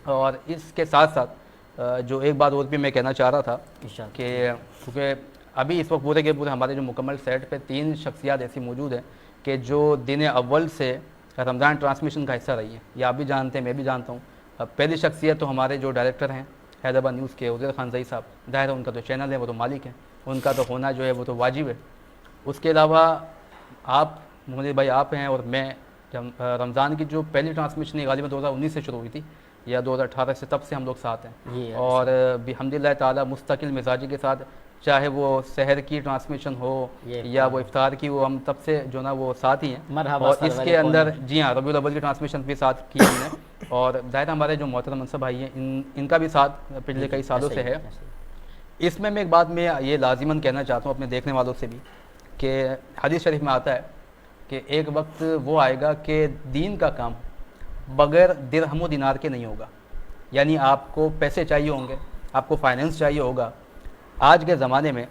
और इसके साथ साथ जो एक बात और भी मैं कहना चाह रहा था कि क्योंकि अभी इस वक्त पूरे के पूरे हमारे जो मुकम्मल सेट पे 3 शख्सियात ऐसी मौजूद हैं कि जो दिन अव्वल से रमज़ान ट्रांसमिशन का हिस्सा रही है, ये आप भी जानते हैं, मैं भी जानता हूँ। पहली शख्सियत तो हमारे जो डायरेक्टर हैं हैदराबाद न्यूज़ के उज़ैर खान ज़ई साहब, ज़ाहिर है उनका तो चैनल है, वो तो मालिक हैं, उनका तो होना जो है वो तो वाजिब है। उसके अलावा आप मोहम्मद भाई आप हैं, और मैं जब रमज़ान की जो पहली ट्रांसमिशन गालिबा 2019 से शुरू हुई थी या 2018 से, तब से हम लोग साथ हैं। और बिहम्दिल्लाह ताला मुस्तकिल मिजाजी के साथ, चाहे वो सहर की ट्रांसमिशन हो या वो इफ्तार की, वो हम तब से जो ना वो साथ ही हैं। और इसके अंदर जी हाँ, रबीउल अव्वल की ट्रांसमिशन भी साथ की हमने, और ज़ाहिर हमारे जो मोहतरम मनसब भाई हैं इनका भी साथ पिछले कई सालों से है। इसमें मैं एक बात मैं ये लाजिमन कहना चाहता हूँ अपने देखने वालों से भी कि हदीस शरीफ में आता है कि एक वक्त वो आएगा कि दीन का काम बग़ैर दिरहम व दिनार के नहीं होगा, यानी आपको पैसे चाहिए होंगे, आपको फाइनेंस चाहिए होगा। आज के ज़माने में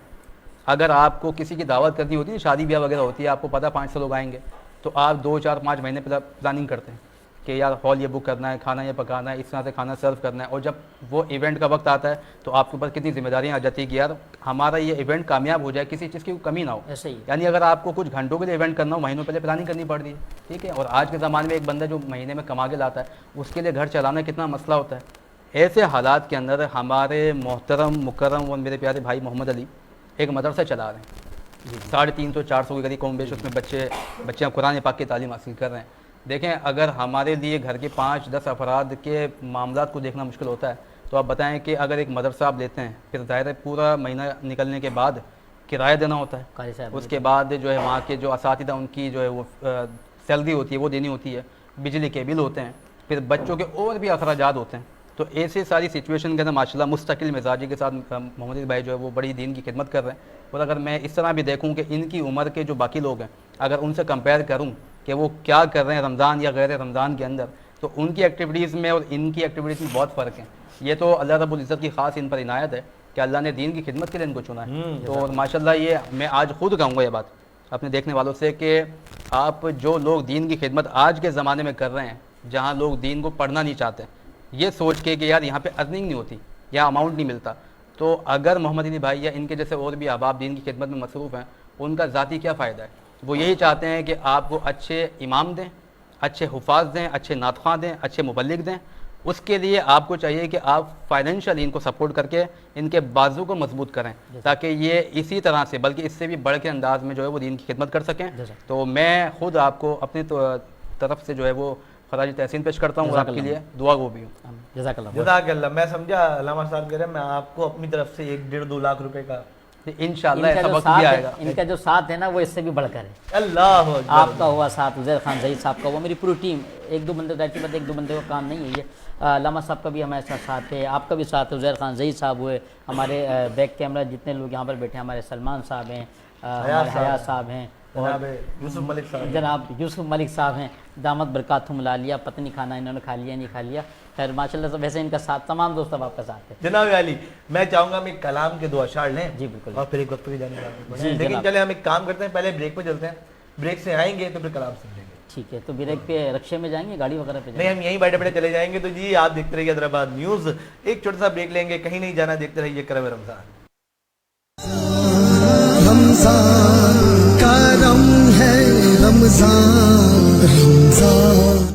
अगर आपको किसी की दावत करनी होती है, शादी ब्याह वगैरह होती है, आपको पता 500 लोग आएंगे, तो आप 2, 4, 5 महीने प्लानिंग करते हैं कि यार हॉल ये बुक करना है, खाना ये पकाना है, इस तरह से खाना सर्व करना है, और जब वो इवेंट का वक्त आता है तो आपके ऊपर कितनी जिम्मेदारियां आ जाती है कि यार हमारा ये इवेंट कामयाब हो जाए, किसी चीज़ की कमी ना हो। ऐसे ही यानी अगर आपको कुछ घंटों के लिए इवेंट करना हो, महीनों पहले प्लानिंग करनी पड़ रही है, ठीक है। और आज के ज़माने में एक बंदा जो महीने में कमा के लाता है, उसके लिए घर चलाना कितना मसला होता है। ऐसे हालात के अंदर हमारे मोहतरम मुकर्रम और मेरे प्यारे भाई मोहम्मद अली एक मदरसा चला रहे हैं, 350-400 के करीब कम बेश उसमें बच्चे कुरान पाक की तालीम हासिल कर रहे हैं। देखें, अगर हमारे लिए घर के 5-10 अफराद के मामलात को देखना मुश्किल होता है, तो आप बताएं कि अगर एक मदरसा आप लेते हैं, फिर ज़ाहिर है पूरा महीना निकलने के बाद किराया देना होता है, कारी साहब उसके बाद जो है वहाँ के जो असातिज़ा उनकी जो है वो सैलरी होती है वो देनी होती है, बिजली के बिल होते हैं, फिर बच्चों के और भी अखराजात होते हैं। तो ऐसे सारी सिचुएशन के अंदर माशाल्लाह मुस्तकिल मिजाजी के साथ मोहम्मद अली भाई जो है वो बड़ी दीन की खिदमत कर रहे हैं। और अगर मैं इस तरह भी देखूं कि इनकी उम्र के जो बाकी लोग हैं, अगर उनसे कंपेयर करूं कि वो क्या कर रहे हैं रमज़ान या गैर रमज़ान के अंदर, तो उनकी एक्टिविटीज़ में और इनकी एक्टिविटीज़ में बहुत फ़र्क है। ये तो अल्लाह रब्बुल इज़्ज़त की ख़ास इन पर इनायत है कि अल्लाह ने दीन की खिदमत के लिए इनको चुना है। तो माशाल्लाह ये मैं आज खुद कहूँगा ये बात अपने देखने वालों से कि आप जो लोग दीन की खिदमत आज के ज़माने में कर रहे हैं, जहाँ लोग दीन को पढ़ना नहीं चाहते, ये सोच के कि यार यहाँ पे अर्निंग नहीं होती या अमाउंट नहीं मिलता, तो अगर मोहम्मद अली भाई या इनके जैसे और भी अहबाब दीन की खिदमत में मसरूफ़ हैं, उनका ज़ाती क्या फ़ायदा है। वो यही चाहते हैं कि आपको अच्छे इमाम दें, अच्छे हुफ़ाज़ दें, अच्छे नातख़्वां दें, अच्छे मुबल्लिग दें। उसके लिए आपको चाहिए कि आप फाइनेंशियली इनको सपोर्ट करके इनके बाजू को मजबूत करें, ताकि ये इसी तरह से बल्कि इससे भी बढ़ के अंदाज में जो है वो दीन की खिदमत कर सकें। तो मैं ख़ुद आपको अपनी तरफ से जो है वो खराज तहसीन पेश करता हूँ और आपके लिए दुआ गो भी हूँ। जज़ाकल्लाह। मैं समझा अल्लामा साहब कह रहे हैं मैं आपको अपनी तरफ से 1-1.5-2 लाख रुपए का इंशाअल्लाह ऐसा वक्त भी आएगा। इनका जो साथ है ना वो इससे भी बढ़कर है। अल्लाह आपका हुआ साथ, उज़ैर खान ज़हीद साहब का हुआ, मेरी पूरी टीम, 1-2 बंदे रहती बात 1-2 बंदे का काम नहीं है ये। अल्लामा साहब का भी हमारे साथ है, आपका भी साथ है, उज़ैर खान ज़हीद साहब हुए, हमारे बैक कैमरा जितने लोग यहाँ पर बैठे हैं, हमारे सलमान साहब हैं, हया साहब हैं, जनाब यूसुफ मलिक साहब हैं, दामद बरकातुहुम ला लिया, पता नहीं खाना इन्होंने खा लिया नहीं खा लिया, खैर माशाल्लाह से वैसे इनका साथ तमाम दोस्त अब आपका साथ है। जनाब अली, मैं चाहूँगा हम एक कलाम के 2 अशार लें जी बिल्कुल, और फिर एक वक्त की जाने, लेकिन चले हम एक काम करते हैं, पहले ब्रेक पे चलते हैं, ब्रेक से आएंगे तो फिर कलाम सुनेंगे। ठीक है, तो ब्रेक पे रक्शे में जाएंगे, गाड़ी वगैरह पे नहीं, हम यहीं बैठे बैठे चले जाएंगे। तो जी आप देखते रहिए हैदराबाद न्यूज़, एक छोटा सा ब्रेक लेंगे, कहीं नहीं जाना, देखते रहिए करम रमज़ान। रमजान करम है, रमजान रमजान।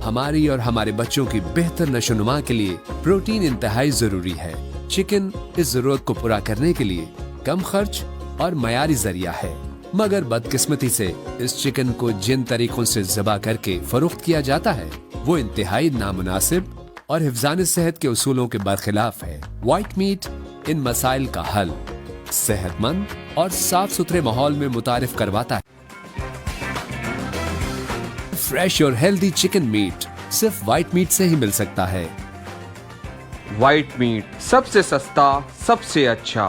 हमारी और हमारे बच्चों की बेहतर नशोनुमा के लिए प्रोटीन इंतहाई जरूरी है। चिकन इस जरूरत को पूरा करने के लिए कम खर्च और मयारी जरिया है, मगर बदकिस्मती से इस चिकन को जिन तरीकों से ज़बा करके फरोख्त किया जाता है वो इंतहाई नामुनासिब और हिफ्ज़ान सेहत के उसूलों के बरखिलाफ है। व्हाइट मीट इन मसाइल का हल सेहतमंद और साफ सुथरे माहौल में मुतारिफ करवाता है। फ्रेश और हेल्दी चिकन मीट सिर्फ व्हाइट मीट से ही मिल सकता है। व्हाइट मीट सबसे सस्ता, सबसे अच्छा।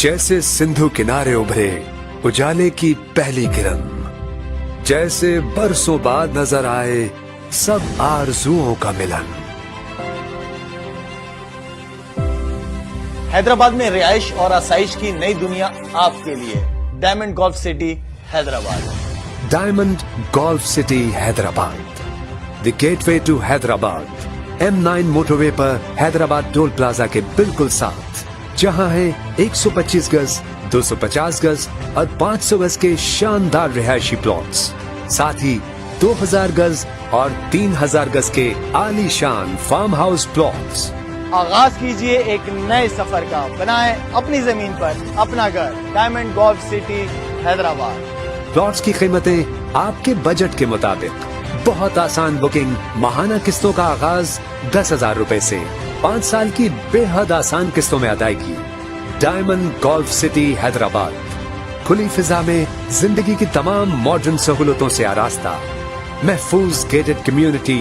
जैसे सिंधु किनारे उभरे उजाले की पहली किरण, जैसे बरसों बाद नजर आए सब आरजुओं का मिलन। हैदराबाद में रिहाइश और आसाइश की नई दुनिया आपके लिए। Diamond golf city Hyderabad. Diamond golf city Hyderabad, the gateway to Hyderabad. M9 motorway पर हैदराबाद टोल प्लाजा के बिल्कुल साथ, जहां है 125 गज 250 गज और 500 गज के शानदार रिहायशी प्लॉट्स, साथ ही 2000 गज और 3000 गज के आलीशान फार्म हाउस प्लॉट्स। आगाज कीजिए एक नए सफर का, बनाएं अपनी जमीन पर अपना घर। Diamond golf city Hyderabad. Plots की कीमतें आपके बजट के मुताबिक। बहुत आसान बुकिंग, माहाना किस्तों का आगाज 10,000 रुपए से, 5 साल की बेहद आसान किस्तों में अदायगी। डायमंड गोल्फ सिटी हैदराबाद, खुली फिजा में जिंदगी की तमाम मॉडर्न सहूलतों से आरास्ता, महफूज गेटेड कम्युनिटी,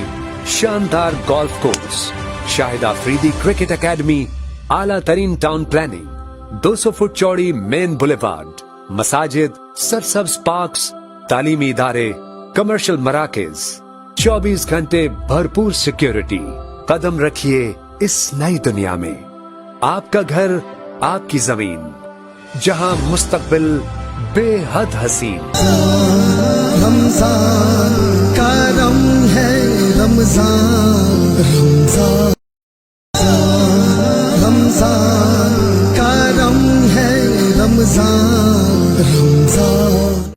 शानदार golf course, Shahid Afridi cricket academy, आला तरीन टाउन प्लानिंग, 200 फुट चौड़ी मेन बुलेवार्ड, मसाजिद, सरसब्ज पार्क्स, तालीमी इदारे, कमर्शियल मराकज, 24 घंटे भरपूर सिक्योरिटी। कदम रखिए इस नई दुनिया में। आपका घर, आपकी जमीन, जहां मुस्तकबिल बेहद हसीन। रमजान करम है रमजान, रमजान रमजान करम है रमजान, रमजान।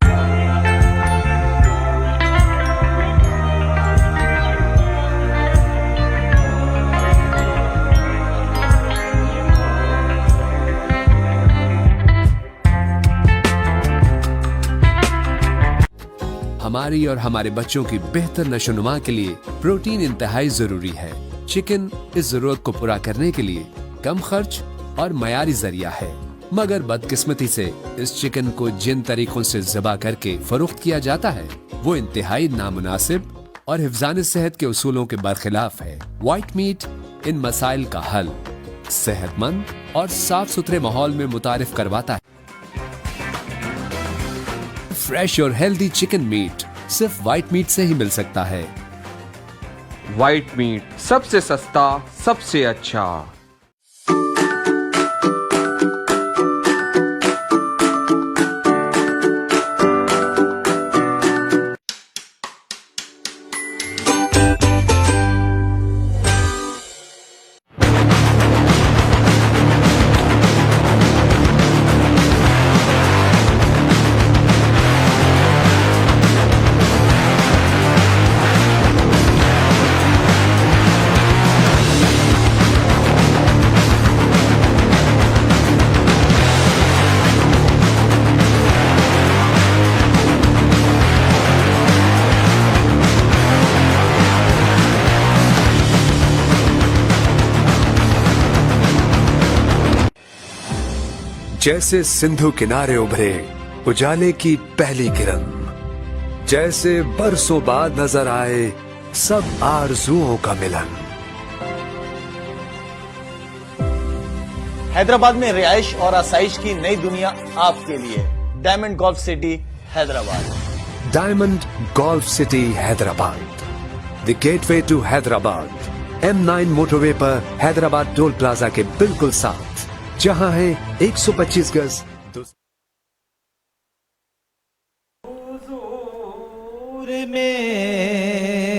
हमारी और हमारे बच्चों की बेहतर नशोनुमा के लिए प्रोटीन इंतहाई जरूरी है। चिकन इस जरूरत को पूरा करने के लिए कम खर्च और मयारी जरिया है, मगर बदकिस्मती से इस चिकन को जिन तरीकों से ज़बा करके फरोख्त किया जाता है वो इंतहाई नामुनासिब और हिफ्ज़ान सेहत के उसूलों के बरखिलाफ है। व्हाइट मीट इन मसाइल का हल सेहतमंद और साफ सुथरे माहौल में मुतारिफ करवाता है। फ्रेश और हेल्दी चिकन मीट सिर्फ व्हाइट मीट से ही मिल सकता है। व्हाइट मीट सबसे सस्ता, सबसे अच्छा। जैसे सिंधु किनारे उभरे उजाले की पहली किरण, जैसे बरसों बाद नजर आए सब आरजुओं का मिलन। हैदराबाद में रिहाइश और आसाइश की नई दुनिया आपके लिए। Diamond golf city Hyderabad. Diamond golf city Hyderabad, the gateway to Hyderabad. M9 motorway पर हैदराबाद टोल प्लाजा के बिल्कुल साथ, जहां है 125 गज। हुजूर मेरी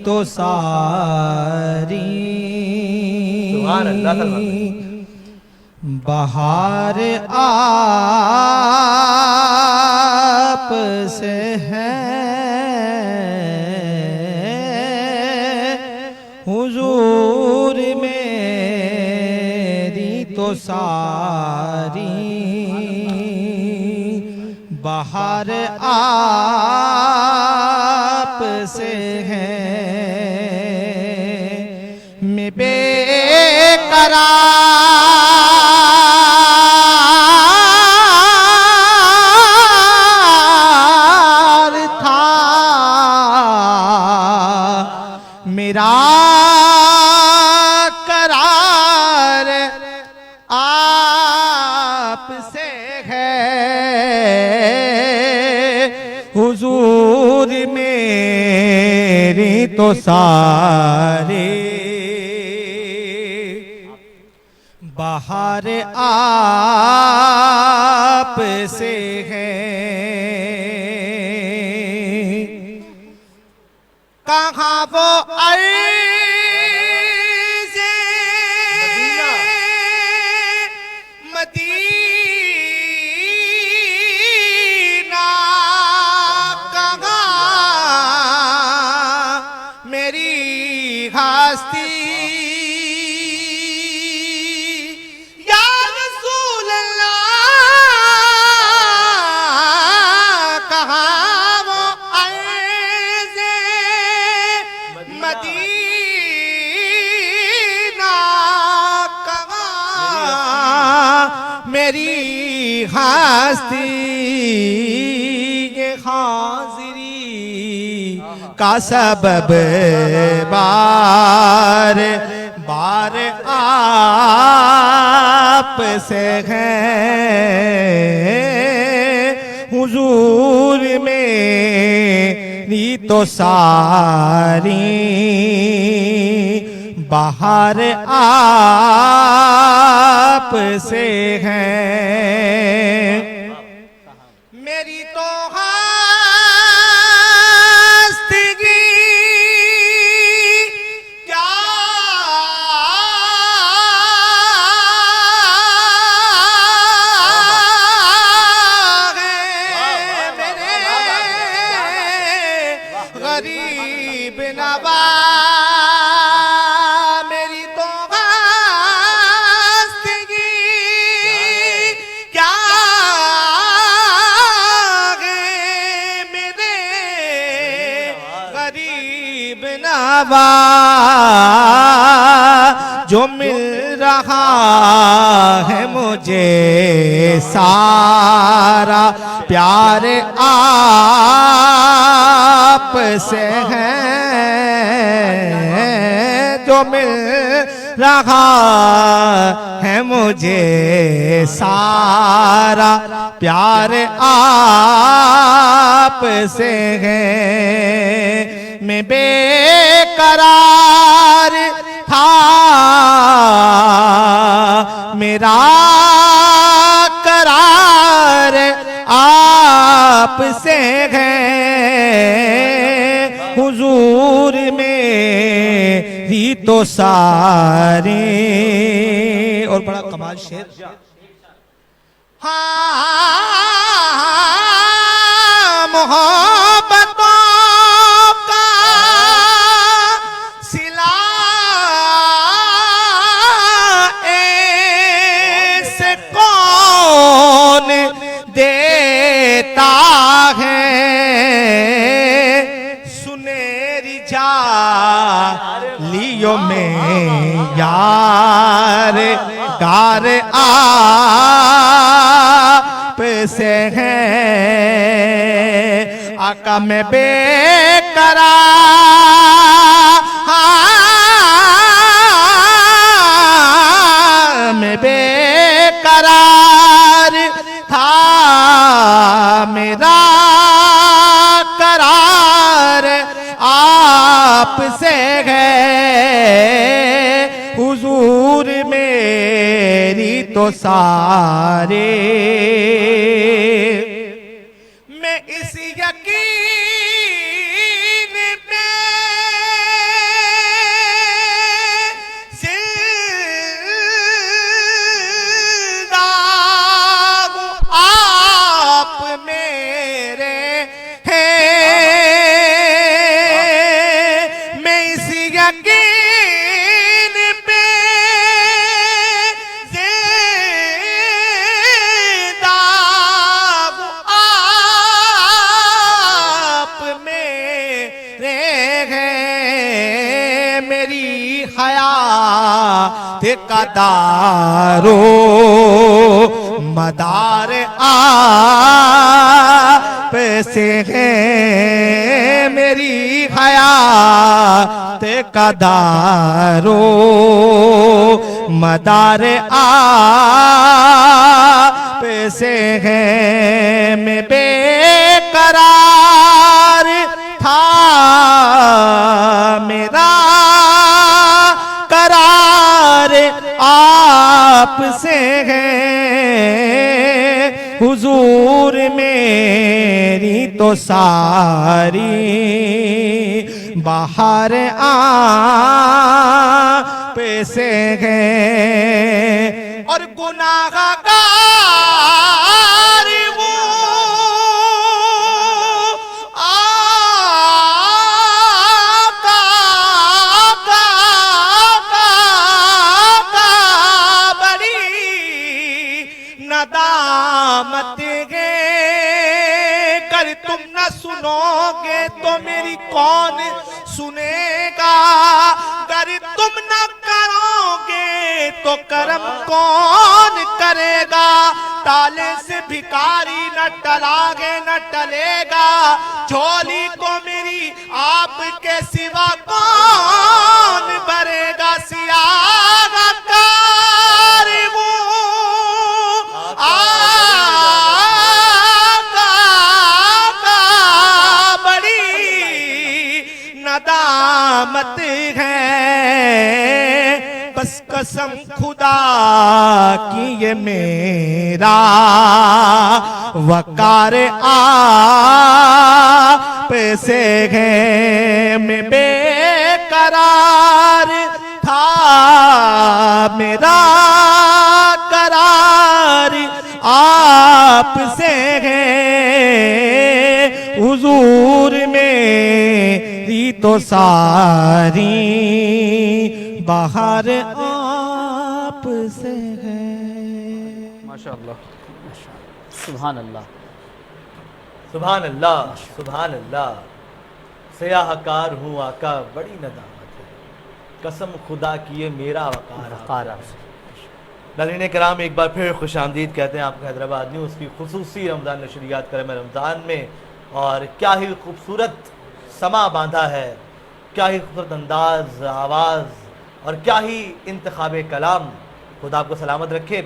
तो सारी सुभान अल्लाह। बहार आप से है, हुजूर मेरी तो सारी बहार आप से है। मैं बेकरार था, मेरा करार आपसे है। हुजूर मेरी तो सारे बहार आप से है। कहाँ वो अर्ज़े मदीना मेरी हस्ती या रसूल अल्लाह कहाँ वो अर्ज़े मदीना कहाँ मेरी हस्ती ये हाज़िरी का सबब बार बार आप से है हुजूर मेरी तो सारी बाहर आप से है मेरी तो गरीब नवा मेरी तो हस्ती क्या है मेरे गरीब नवा जो मिल रहा है मुझे सारा प्यार आप से है जो मिल रहा है मुझे सारा प्यार आप से है मैं बेकरार था मेरा करार आप से है हुजूर मेरी तो सारे और बड़ा कमाल शेर हाँ मोहब्बतों का सिला ऐसे कौन देता है सुनेरी जालियों में यार गार आप से है आका में बेकरार में बेकरार था मेरा करार आप से है हुजूर मेरी तो सारे मैं इस यकीन पे जिंदा हूँ आप मेरे हैं मैं इस यकीन पे जिंदा हूँ आप मेरे हैं मेरी हयात का दारो मदार आप से है मेरी हयात का दारो मदार आप से है मैं बेकरार था मेरा करार आप से है हुजूर मेरी तो सारी बाहर आप से है और गुनाहगार हूँ आका तो मेरी कौन सुनेगा, अगर तुम न करोगे तो करम कौन करेगा, ताले से भिखारी न टलागे न टलेगा, झोली को मेरी आपके सिवा कौन भरेगा, सियारा कारवू नदामत है, बस कसम खुदा की ये मेरा वकार आप से है, मैं बेकरार था मेरा करार आप से है, हुजूर मेरी तो सारी बाहर आप से है। माशाअल्लाह। सुभान अल्लाह। सुभान अल्लाह, सुभान अल्लाह। सयाहकार हूँ आका बड़ी नदामत है, कसम खुदा की ये मेरा वकार आप से। नाज़रीन कराम, एक बार फिर खुशामदीद कहते हैं आपको हैदराबाद न्यूज़ की खुसूसी रमज़ान नशरियात करम रमज़ान में। और क्या ही खूबसूरत समा बांधा है, क्या ही खूबसूरत अंदाज, आवाज़ और क्या ही इंतखाब कलाम। खुदा आपको सलामत रखे।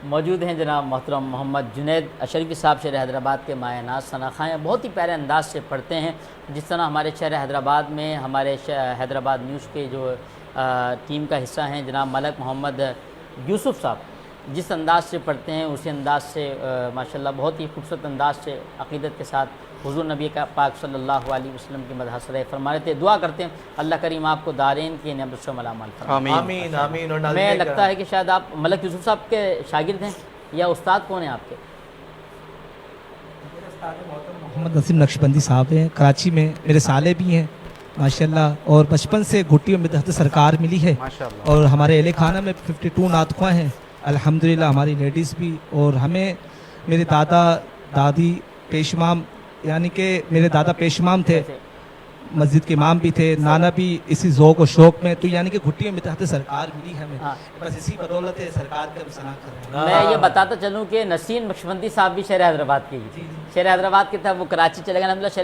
मौजूद हैं जनाब मोहतरम मोहम्मद जुनैद अशरफी साहब, शहर हैदराबाद के मायनाज सनाखाएँ बहुत ही प्यारे अंदाज से पढ़ते हैं। जिस तरह हमारे शहर हैदराबाद में हमारे हैदराबाद न्यूज़ के जो टीम का हिस्सा हैं जनाब मलक मोहम्मद यूसुफ साहब, जिस अंदाज से पढ़ते हैं उसी अंदाज से माशाल्लाह बहुत ही खूबसूरत अंदाज से अक़ीदत के साथ हुज़ूर नबी का पाक सल्लल्लाहु अलैहि वसल्लम की मदह सराह फरमा रहे थे। दुआ करते हैं अल्लाह करीम आपको दारेन की नेमत शमल अमल फरमाए। आमीन आमीन। और मैं लगता है कि शायद आप मलक यूसुफ साहब के शागिर्द हैं या उस्ताद कौन है आपके? मोहम्मद नसीम नक्शबंदी साहब हैं, कराची में मेरे साले भी हैं माशाल्लाह, और बचपन से घुट्टी में मिदहत सरकार मिली है माशाल्लाह। और हमारे अहले खाना में 52 नातख़्वां हैं अल्हम्दुलिल्लाह, हमारी लेडीज़ भी। और हमें मेरे दादा दादी पेशमाम, यानी कि मेरे दादा पेशमाम थे, मस्जिद के इमाम भी थे, नाना भी इसी ज़ौक़ और शौक़ में, तो यानी कि घुट्टी में मिदहत सरकार मिली हमें। हाँ। बस इसी बदौलत सरकार का भी सना कर रहे हैं। मैं ये बताता चलूँ कि नसीम नक्शबंदी साहब भी शहर हैदराबाद के ही, शहर हैदराबाद के था, वो कराची चले गए। अल्हम्दुलिल्लाह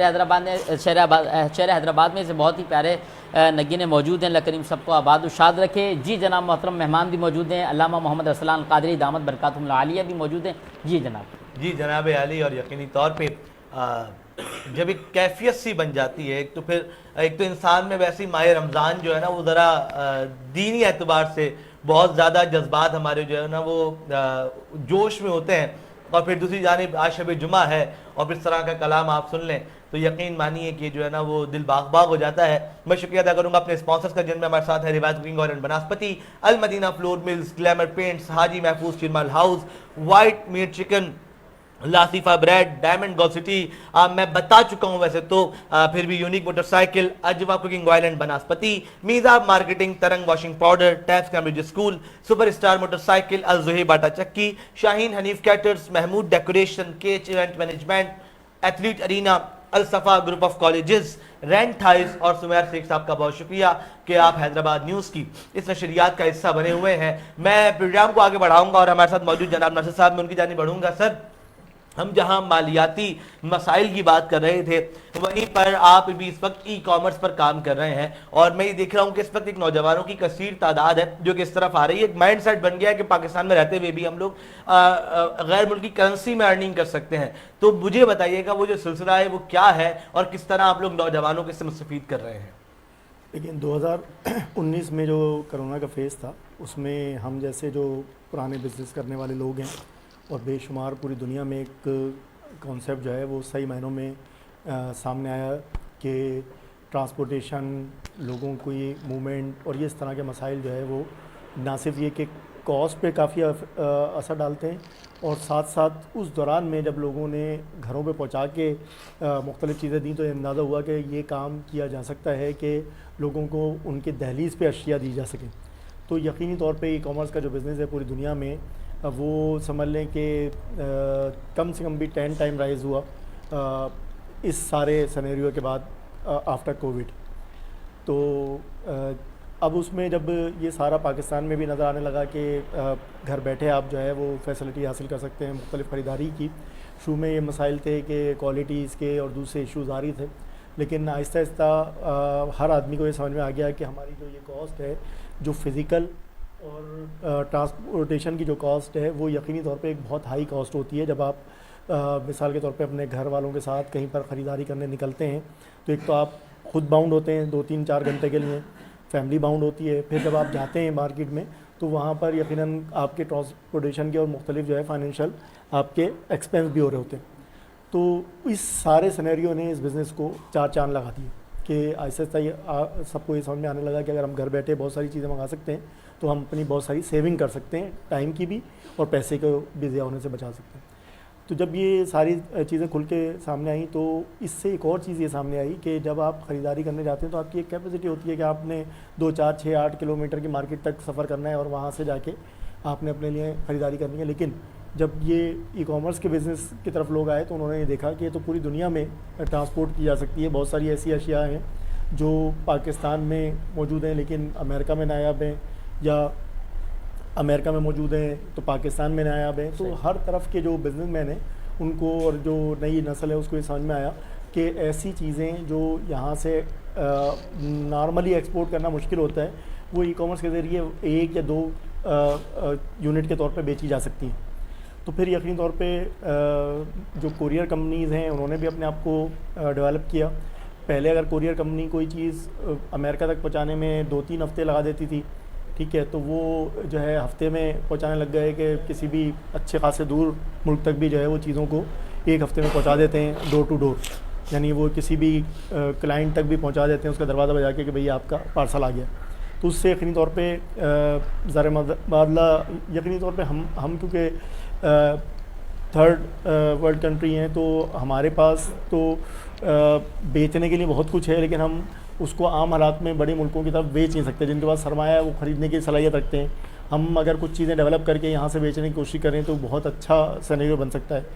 शहर हैदराबाद में से बहुत ही प्यारे नगीने मौजूद हैं। अल्लाह करीम सबको आबाद और शाद रखे। जी जनाब मोहतरम मेहमान भी मौजूद हैं, अल्लामा मोहम्मद रसलान कादरी दामद बरकातुहुल आलिया भी मौजूद हैं। जी जनाब। जी जनाब आली। और यकीनी तौर पर जब एक कैफियत सी बन जाती है, तो फिर एक तो इंसान में वैसे माह रमज़ान जो है ना वो ज़रा दीनी एतबार से बहुत ज़्यादा जज्बात हमारे जो है ना वो जोश में होते हैं, और फिर दूसरी जानिब आज शब जुमा है और फिर इस तरह का कलाम आप सुन लें तो यकीन मानिए कि जो है ना वो दिल बाग बाग हो जाता है। मैं शुक्रिया अदा करूँगा अपने स्पॉन्सर्स का, जिनमें हमारे साथ है Riwaj cooking oil and banaspati, Al Madina flour mills, glamour paints, Haji Mahfooz Chirmal house, white meat chicken, Lasifa bread, diamond golf city. मैं बता चुका हूं वैसे तो, फिर भी unique motorcycle, Ajwa cooking oil and banaspati, Meeza marketing, Tarang washing powder, Tabs Cambridge school, super star motorcycle, Al Zuhair बाटा चक्की, Shaheen Hanif caters, Mahmood decoration, Kech event management, athlete arena, Al Safa group of colleges, rent house और सुमैर शेख साहब का बहुत शुक्रिया कि आप हैदराबाद न्यूज़ की इस नशरियात का हिस्सा बने हुए हैं। मैं प्रोग्राम को आगे बढ़ाऊंगा और हमारे साथ मौजूद जनाब नासिर साहब, मैं उनकी जानिब बढ़ूंगा। सर, हम जहां मालियाती मसाइल की बात कर रहे थे, वहीं पर आप भी इस वक्त ई कॉमर्स पर काम कर रहे हैं, और मैं ये देख रहा हूं कि इस वक्त एक नौजवानों की कसीर तादाद है जो कि इस तरफ आ रही है। एक माइंड सेट बन गया है कि पाकिस्तान में रहते हुए भी हम लोग गैर मुल्की करेंसी में अर्निंग कर सकते हैं। तो मुझे बताइएगा वो जो सिलसिला है वो क्या है और किस तरह आप लोग नौजवानों को इससे मुस्तफीद कर रहे हैं? लेकिन 2019 में जो कोरोना का फेज़ था, उसमें हम जैसे जो पुराने बिजनेस करने वाले लोग हैं और बेशुमार पूरी दुनिया में एक कॉन्सेप्ट जो है वो सही मायनों में सामने आया कि ट्रांसपोर्टेशन, लोगों को ये मूवमेंट और ये इस तरह के मसाइल जो है वो ना सिर्फ ये कि कॉस्ट पे काफ़ी असर डालते हैं, और साथ साथ उस दौरान में जब लोगों ने घरों पे पहुंचा के मुख्तलिफ़ चीज़ें दी तो ये अंदाज़ा हुआ कि ये काम किया जा सकता है कि लोगों को उनके दहलीज़ पे अशिया दी जा सकें। तो यकीनी तौर पे ई कॉमर्स का जो बिज़नेस है पूरी दुनिया में, वो समझ लें कि कम से कम भी 10 टाइम राइज़ हुआ। इस सारे सिनेरियो के बाद आफ्टर कोविड। तो अब उसमें जब ये सारा पाकिस्तान में भी नज़र आने लगा कि घर बैठे आप जो है वो फैसिलिटी हासिल कर सकते हैं मुख्तलिफ़ ख़रीदारी की। शुरू में ये मसाइल थे कि क्वालिटीज़ के और दूसरे इश्यूज़ आ रही थे, लेकिन आहिस्ता आहिस्ता हर आदमी को ये समझ में आ गया कि हमारी जो ये कॉस्ट है, जो फ़िज़िकल और ट्रांसपोर्टेशन की जो कॉस्ट है, वो यकीनी तौर पे एक बहुत हाई कॉस्ट होती है। जब आप मिसाल के तौर पे अपने घर वालों के साथ कहीं पर ख़रीदारी करने निकलते हैं तो एक तो आप ख़ुद बाउंड होते हैं 2-3-4 घंटे के लिए, फैमिली बाउंड होती है। फिर जब आप जाते हैं मार्केट में तो वहाँ पर यकीनन आपके ट्रांसपोर्टेशन के और मुख्तलिफ जो है फाइनेंशियल आपके एक्सपेंस भी हो रहे होते हैं। तो इस सारे सिनेरियो ने इस बिज़नेस को 4 चांद लगा दिए कि आहिस्ता आहिस्ता ये सबको ये समझ में आने लगा कि अगर हम घर बैठे बहुत सारी चीज़ें मंगा सकते हैं तो हम अपनी बहुत सारी सेविंग कर सकते हैं, टाइम की भी और पैसे को भी ज़िया होने से बचा सकते हैं। तो जब ये सारी चीज़ें खुल के सामने आई तो इससे एक और चीज़ ये सामने आई कि जब आप ख़रीदारी करने जाते हैं तो आपकी एक कैपेसिटी होती है कि आपने 2, 4, 6, 8 किलोमीटर की मार्केट तक सफ़र करना है और वहाँ से जाके आपने अपने लिए ख़रीदारी करनी है। लेकिन जब ये ई-कॉमर्स के बिज़नेस की तरफ लोग आए तो उन्होंने ये देखा कि ये तो पूरी दुनिया में ट्रांसपोर्ट की जा सकती है। बहुत सारी ऐसी अशिया हैं जो पाकिस्तान में मौजूद हैं लेकिन अमेरिका में नायाब हैं, या अमेरिका में मौजूद हैं तो पाकिस्तान में नायाब हैं। तो हर तरफ के जो बिजनेसमैन हैं उनको और जो नई नस्ल है उसको ये समझ में आया कि ऐसी चीज़ें जो यहाँ से नॉर्मली एक्सपोर्ट करना मुश्किल होता है वो ई-कॉमर्स के ज़रिए 1 या 2 यूनिट के तौर पे बेची जा सकती हैं। तो फिर यकीनी तौर पे जो कुरियर कंपनीज़ हैं उन्होंने भी अपने आप को डेवलप किया। पहले अगर कुरियर कंपनी कोई चीज़ अमेरिका तक पहुँचाने में 2-3 हफ़्ते लगा देती थी, ठीक है, तो वो जो है हफ्ते में पहुंचाने लग गए कि किसी भी अच्छे खासे दूर मुल्क तक भी जो है वो चीज़ों को 1 हफ्ते में पहुंचा देते हैं, डोर टू डोर। यानी वो किसी भी क्लाइंट तक भी पहुंचा देते हैं, उसका दरवाज़ा बजा के कि भैया आपका पार्सल आ गया। तो उससे यकीनी तौर पे ज़र मुबादला यकीनी तौर पे हम क्योंकि थर्ड वर्ल्ड कंट्री हैं तो हमारे पास तो बेचने के लिए बहुत कुछ है, लेकिन हम उसको आम हालात में बड़े मुल्कों की तरफ बेच नहीं सकते। जिनके पास सरमाया है वो ख़रीदने की सलाहियत रखते हैं। हम अगर कुछ चीज़ें डेवलप करके यहाँ से बेचने की कोशिश करें तो बहुत अच्छा सिनेरियो बन सकता है।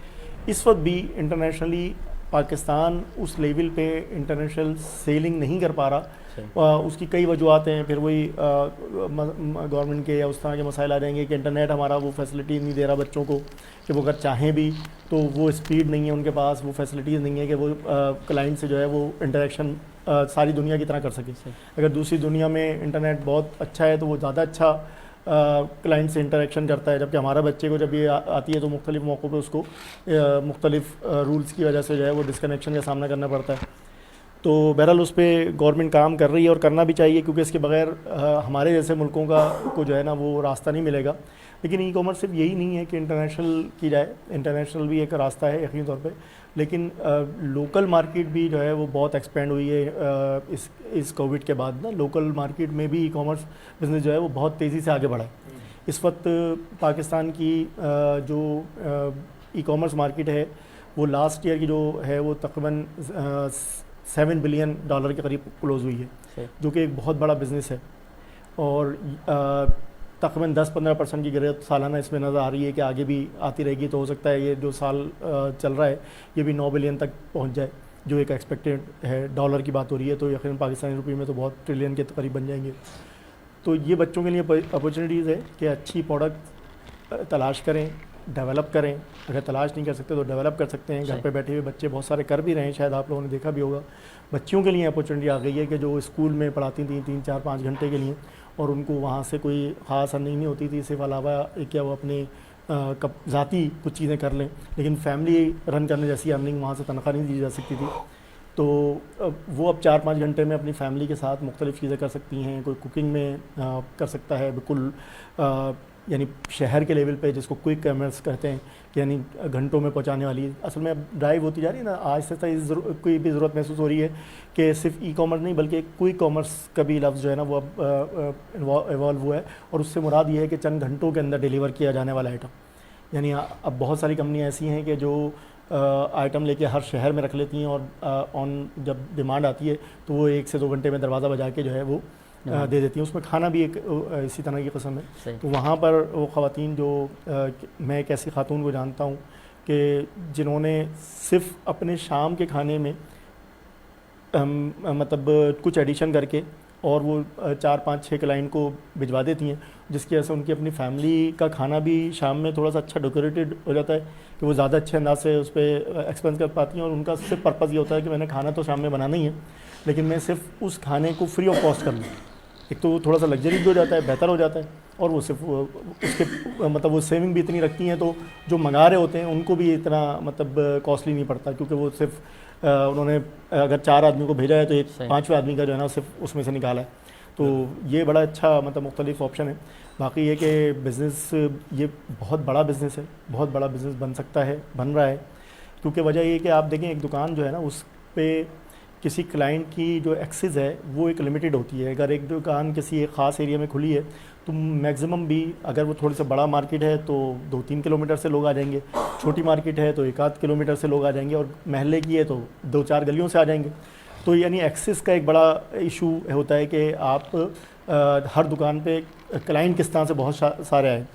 इस वक्त भी इंटरनेशनली पाकिस्तान उस लेवल पे इंटरनेशनल सेलिंग नहीं कर पा रहा। उसकी कई वजूहत हैं, फिर वही गवर्नमेंट के या उस तरह के मसाइल आ जाएंगे कि इंटरनेट हमारा वो फैसिलिटी नहीं दे रहा बच्चों को कि वो अगर चाहें भी तो वो स्पीड नहीं है उनके पास, वो फैसिलिटीज़ नहीं है कि वो क्लाइंट से जो है वो इंटरेक्शन सारी दुनिया की तरह कर सके। अगर दूसरी दुनिया में इंटरनेट बहुत अच्छा है तो वो ज़्यादा अच्छा क्लाइंट से इंटरेक्शन करता है, जबकि हमारा बच्चे को जब ये आती है तो मुख्तलिफ़ मौक़ों पे उसको मुख्तलिफ़ रूल्स की वजह से जो है वो डिस्कनेक्शन का सामना करना पड़ता है। तो बहरहाल उस पर गवर्नमेंट काम कर रही है और करना भी चाहिए, क्योंकि इसके बगैर हमारे जैसे मुल्कों को जो है ना वो रास्ता नहीं मिलेगा। लेकिन ई-कॉमर्स सिर्फ यही नहीं है कि इंटरनेशनल की जाए, इंटरनेशनल भी एक रास्ता है यकीनी तौर पे, लेकिन लोकल मार्केट भी जो है वो बहुत एक्सपेंड हुई है इस कोविड के बाद ना। लोकल मार्केट में भी ई-कॉमर्स बिज़नेस जो है वो बहुत तेज़ी से आगे बढ़ा है। इस वक्त पाकिस्तान की जो ई-कॉमर्स मार्केट है वो लास्ट ईयर की जो है वो तकरीबन $7 बिलियन के करीब क्लोज़ हुई है, जो कि एक बहुत बड़ा बिज़नेस है। और तकरीबन 10-15% की गिरत सालाना इसमें नज़र आ रही है कि आगे भी आती रहेगी। तो हो सकता है ये जो साल चल रहा है ये भी 9 बिलियन तक पहुंच जाए, जो एक एक्सपेक्टेड है। डॉलर की बात हो रही है तो यकीनन पाकिस्तानी रुपये में तो बहुत ट्रिलियन के करीब बन जाएंगे। तो ये बच्चों के लिए अपॉर्चुनिटीज़ है कि अच्छी प्रोडक्ट तलाश करें, डेवलप करें। अगर तलाश नहीं कर सकते तो डेवलप कर सकते हैं। घर पे बैठे हुए बच्चे बहुत सारे कर भी रहे हैं, शायद आप लोगों ने देखा भी होगा। बच्चियों के लिए अपॉर्चुनिटी आ गई है कि जो स्कूल में पढ़ाती थी 3-4-5 घंटे के लिए और उनको वहाँ से कोई ख़ास अर्निंग नहीं होती थी, सिर्फ अलावा क्या वो अपने ज़ाती कुछ चीज़ें कर लें, लेकिन फैमिली रन करने जैसी अर्निंग वहाँ से तनख्वाह नहीं दी जा सकती थी। तो वो अब 4-5 घंटे में अपनी फैमिली के साथ मुख्तलिफ़ चीज़ें कर सकती हैं। कोई कुकिंग में कर सकता है, बिल्कुल यानी शहर के लेवल पे जिसको क्विक कॉमर्स कहते हैं, कि यानी घंटों में पहुंचाने वाली। असल में अब ड्राइव होती जा रही है ना, आज से कोई भी ज़रूरत महसूस हो रही है कि सिर्फ ई कॉमर्स नहीं बल्कि क्विक कॉमर्स का भी लफ्ज़ जो है ना वो अब इवॉल्व हुआ है। और उससे मुराद ये है कि चंद घंटों के अंदर डिलीवर किया जाने वाला आइटम। यानी अब बहुत सारी कंपनियाँ ऐसी हैं कि जो आइटम लेके हर शहर में रख लेती हैं और ऑन जब डिमांड आती है तो वो 1 से 2 घंटे में दरवाज़ा बजा के जो है वो दे देती हैं। उसमें खाना भी एक इसी तरह की किस्म है। तो वहाँ पर वो ख़वातीन जो मैं एक ऐसी खातून को जानता हूँ कि जिन्होंने सिर्फ अपने शाम के खाने में मतलब कुछ एडिशन करके और वो 4-5-6 क्लाइंट को भिजवा देती हैं, जिसकी वजह से उनकी अपनी फैमिली का खाना भी शाम में थोड़ा सा अच्छा डेकोरेटेड हो जाता है कि वो ज़्यादा अच्छे अंदाज से उस पर एक्सपेंस कर पाती हैं। और उनका सिर्फ पर्पज़ ये होता है कि मैंने खाना तो शाम में बनाना ही है, लेकिन मैं सिर्फ उस खाने को फ्री ऑफ कॉस्ट कर लूँ। एक तो थोड़ा सा लग्जरी भी हो जाता है, बेहतर हो जाता है, और वो सिर्फ उसके मतलब वो सेविंग भी इतनी रखती हैं, तो जो मंगा रहे होते हैं उनको भी इतना मतलब कॉस्टली नहीं पड़ता, क्योंकि वो सिर्फ उन्होंने अगर 4 आदमी को भेजा है तो एक 5वें आदमी का जो है ना सिर्फ उसमें से निकाला है। तो ये बड़ा अच्छा मतलब मुख्तलिफ ऑप्शन है। बाकी ये कि बिज़नेस ये बहुत बड़ा बिज़नेस है, बहुत बड़ा बिज़नेस बन सकता है, बन रहा है, क्योंकि वजह ये कि आप देखें एक दुकान जो है ना उस पर किसी क्लाइंट की जो एक्सेस है वो एक लिमिटेड होती है। अगर एक दुकान किसी एक ख़ास एरिया में खुली है तो मैक्सिमम भी अगर वो थोड़ी सा बड़ा मार्केट है तो 2-3 किलोमीटर से लोग आ जाएंगे, छोटी मार्केट है तो 1-8 किलोमीटर से लोग आ जाएंगे, और महल्ले की है तो 2-4 गलियों से आ जाएंगे। तो यानी एक्सेस का एक बड़ा इशू होता है कि आप हर दुकान पे क्लाइंट किस तरह से बहुत सारे आए।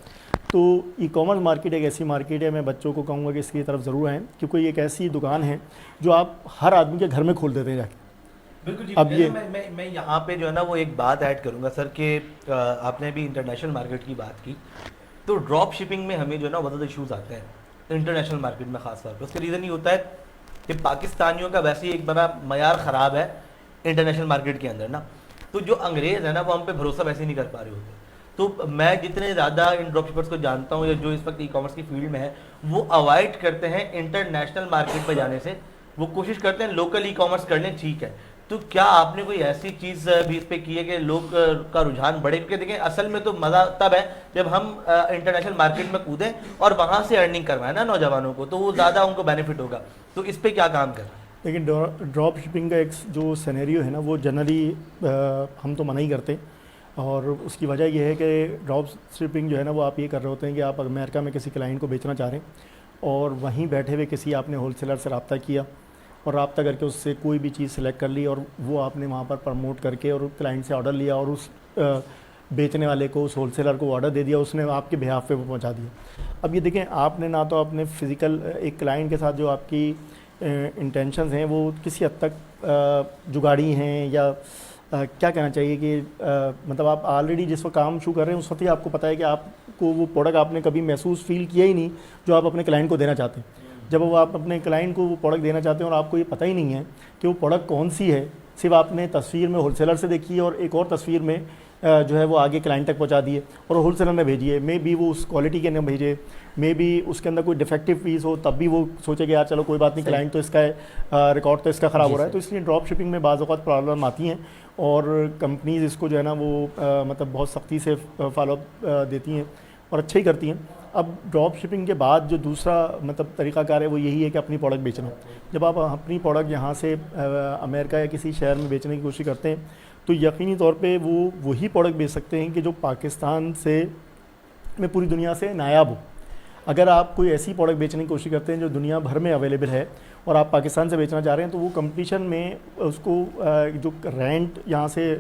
तो ई कॉमर्स मार्केट एक ऐसी मार्केट है, मैं बच्चों को कहूँगा कि इसकी तरफ ज़रूर आएँ, क्योंकि ये एक ऐसी दुकान है जो आप हर आदमी के घर में खोल देते हैं जाके। बिल्कुल जी। अब ये मैं यहाँ पे जो है ना वो एक बात ऐड करूँगा सर कि आपने भी इंटरनेशनल मार्केट की बात की, तो ड्रॉप शिपिंग में हमें जो है ना बहुत ज़्यादा इशूज़ आते हैं इंटरनेशनल मार्केट में ख़ास तौर पर। उसका रीज़न ये होता है कि पाकिस्तानियों का वैसे ही एक बड़ा मयार ख़राब है इंटरनेशनल मार्केट के अंदर ना, तो जो अंग्रेज़ है ना वो हम पे भरोसा वैसे ही नहीं कर पा रहे होते। तो मैं जितने ज़्यादा इन ड्रॉप शिपर्स को जानता हूँ या जो इस वक्त ई कॉमर्स की फील्ड में है, वो अवॉइड करते हैं इंटरनेशनल मार्केट पर जाने से, वो कोशिश करते हैं लोकल ई कॉमर्स कर लें, ठीक है। तो क्या आपने कोई ऐसी चीज़ भी इस पर की है कि लोग का रुझान बढ़े? क्योंकि देखें असल में तो मज़ा तब है जब हम इंटरनेशनल मार्केट में कूदें और वहाँ से अर्निंग करवाएं ना नौजवानों को, तो वो ज़्यादा उनको बेनिफिट होगा। तो इस पर क्या काम करें? लेकिन ड्रॉप शिपिंग का एक जो सिनेरियो है ना वो जनरली हम तो मना ही करते, और उसकी वजह यह है कि ड्रॉप शिपिंग जो है ना वो आप ये कर रहे होते हैं कि आप अमेरिका में किसी क्लाइंट को बेचना चाह रहे हैं और वहीं बैठे हुए किसी आपने होलसेलर से रब्ता किया और रब्ता करके उससे कोई भी चीज़ सेलेक्ट कर ली और वो आपने वहाँ पर प्रमोट करके और क्लाइंट से ऑर्डर लिया और उस बेचने वाले को, उस होलसेलर को ऑर्डर दे दिया, उसने आपके बिहाफ पे वो पहुँचा दिया। अब ये देखें, आपने ना तो अपने फ़िज़िकल एक क्लाइंट के साथ जो आपकी इंटेंशंस हैं वो किसी हद तक जुगाड़ी हैं या क्या कहना चाहिए कि मतलब आप ऑलरेडी जिस वक्त काम शुरू कर रहे हैं उस वक्त ही आपको पता है कि आपको वो प्रोडक्ट आपने कभी महसूस फील किया ही नहीं जो आप अपने क्लाइंट को देना चाहते हैं। जब वो आप अपने क्लाइंट को वो प्रोडक्ट देना चाहते हैं और आपको ये पता ही नहीं है कि वो प्रोडक्ट कौन सी है, सिर्फ आपने तस्वीर में होलसेलर से देखी है और एक और तस्वीर में जो है वो आगे क्लाइंट तक पहुंचा दिए और होलसेलर ने भेजी है, मे बी वो उस क्वालिटी के न भेजे, मे बी उसके अंदर कोई डिफेक्टिव पीस हो, तब भी वो सोचे कि यार चलो कोई बात नहीं, क्लाइंट तो इसका है, रिकॉर्ड तो इसका ख़राब हो रहा है। तो इसलिए ड्रॉप शिपिंग में बाज़ औक़ात प्रॉब्लम आती हैं और कंपनीज़ इसको जो है ना वो मतलब बहुत सख्ती से फॉलोअप देती हैं और अच्छा ही करती हैं। अब ड्रॉप शिपिंग के बाद जो दूसरा मतलब तरीक़ाकार है वो यही है कि अपनी प्रोडक्ट बेचना। जब आप अपनी प्रोडक्ट यहाँ से अमेरिका या किसी शहर में बेचने की कोशिश करते हैं तो यकीनी तौर पे वो वही प्रोडक्ट बेच सकते हैं कि जो पाकिस्तान से में पूरी दुनिया से नायाब हो। अगर आप कोई ऐसी प्रोडक्ट बेचने की कोशिश करते हैं जो दुनिया भर में अवेलेबल है और आप पाकिस्तान से बेचना चाह रहे हैं तो वो कंपटीशन में उसको जो रेंट यहाँ से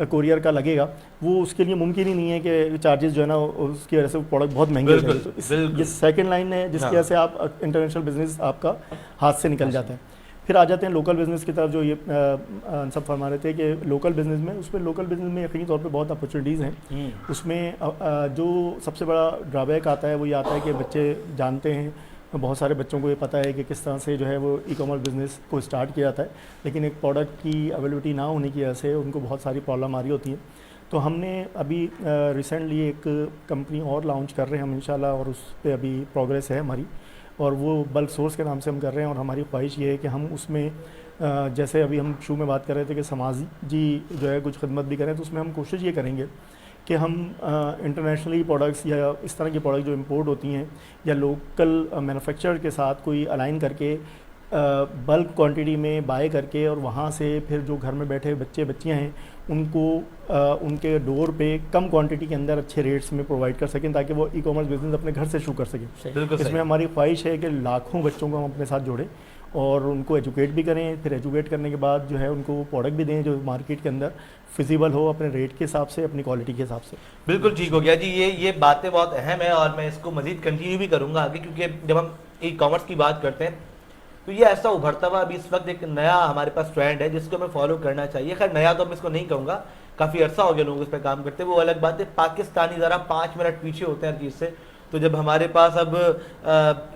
कोरियर का लगेगा वो उसके लिए मुमकिन ही नहीं है कि चार्जेस जो है ना उसकी वजह से वो प्रोडक्ट बहुत महंगे हो जाएंगे। तो ये सेकंड लाइन है जिसकी वजह से आप इंटरनेशनल बिजनेस आपका हाथ से निकल जाता है। फिर आ जाते हैं लोकल बिज़नेस की तरफ, जो ये सब फरमा रहे थे कि लोकल बिज़नेस में, उसमें लोकल बिज़नेस में यकीनी तौर पे बहुत अपॉर्चुनिटीज़ हैं। उसमें जो सबसे बड़ा ड्रॉबैक आता है वो ये आता है कि बच्चे जानते हैं, बहुत सारे बच्चों को ये पता है कि किस तरह से जो है वो ई कॉमर्स बिज़नेस को स्टार्ट किया जाता है, लेकिन एक प्रोडक्ट की अवेलेबिलिटी ना होने की वजह से उनको बहुत सारी प्रॉब्लम आ रही होती है। तो हमने अभी रिसेंटली एक कंपनी और लॉन्च कर रहे हैं हम इंशाल्लाह, और उस पर अभी प्रोग्रेस है हमारी, और वो बल्क सोर्स के नाम से हम कर रहे हैं। और हमारी ख्वाहिश ये है कि हम उसमें जैसे अभी हम शुरू में बात कर रहे थे कि समाजी जो है कुछ खिदमत भी करें, तो उसमें हम कोशिश ये करेंगे कि हम इंटरनेशनली प्रोडक्ट्स या इस तरह की प्रोडक्ट जो इंपोर्ट होती हैं या लोकल मैन्युफैक्चरर के साथ कोई अलाइन करके बल्क क्वांटिटी में बाय करके और वहाँ से फिर जो घर में बैठे बच्चे बच्चियाँ हैं उनको उनके डोर पे कम क्वांटिटी के अंदर अच्छे रेट्स में प्रोवाइड कर सकें ताकि वो ई कॉमर्स बिजनेस अपने घर से शुरू कर सकें। इसमें हमारी ख्वाहिश है कि लाखों बच्चों को हम अपने साथ जोड़ें और उनको एजुकेट भी करें, फिर एजुकेट करने के बाद जो है उनको वो प्रोडक्ट भी दें जो मार्केट के अंदर फिजिबल हो अपने रेट के हिसाब से, अपनी क्वालिटी के हिसाब से। बिल्कुल ठीक हो गया जी, ये बातें बहुत अहम है और मैं इसको मज़ीद कंटिन्यू भी करूँगा आगे, क्योंकि जब हम ई कॉमर्स की बात करते हैं तो ये ऐसा उभरता हुआ अभी इस वक्त एक नया हमारे पास ट्रेंड है जिसको हमें फॉलो करना चाहिए। खैर नया तो मैं इसको नहीं कहूँगा, काफ़ी अर्सा हो गया लोगों इस पर काम करते, वो अलग बात है। पाकिस्तानी ज़रा 5 मिनट पीछे होते हैं हर चीज़ से, तो जब हमारे पास अब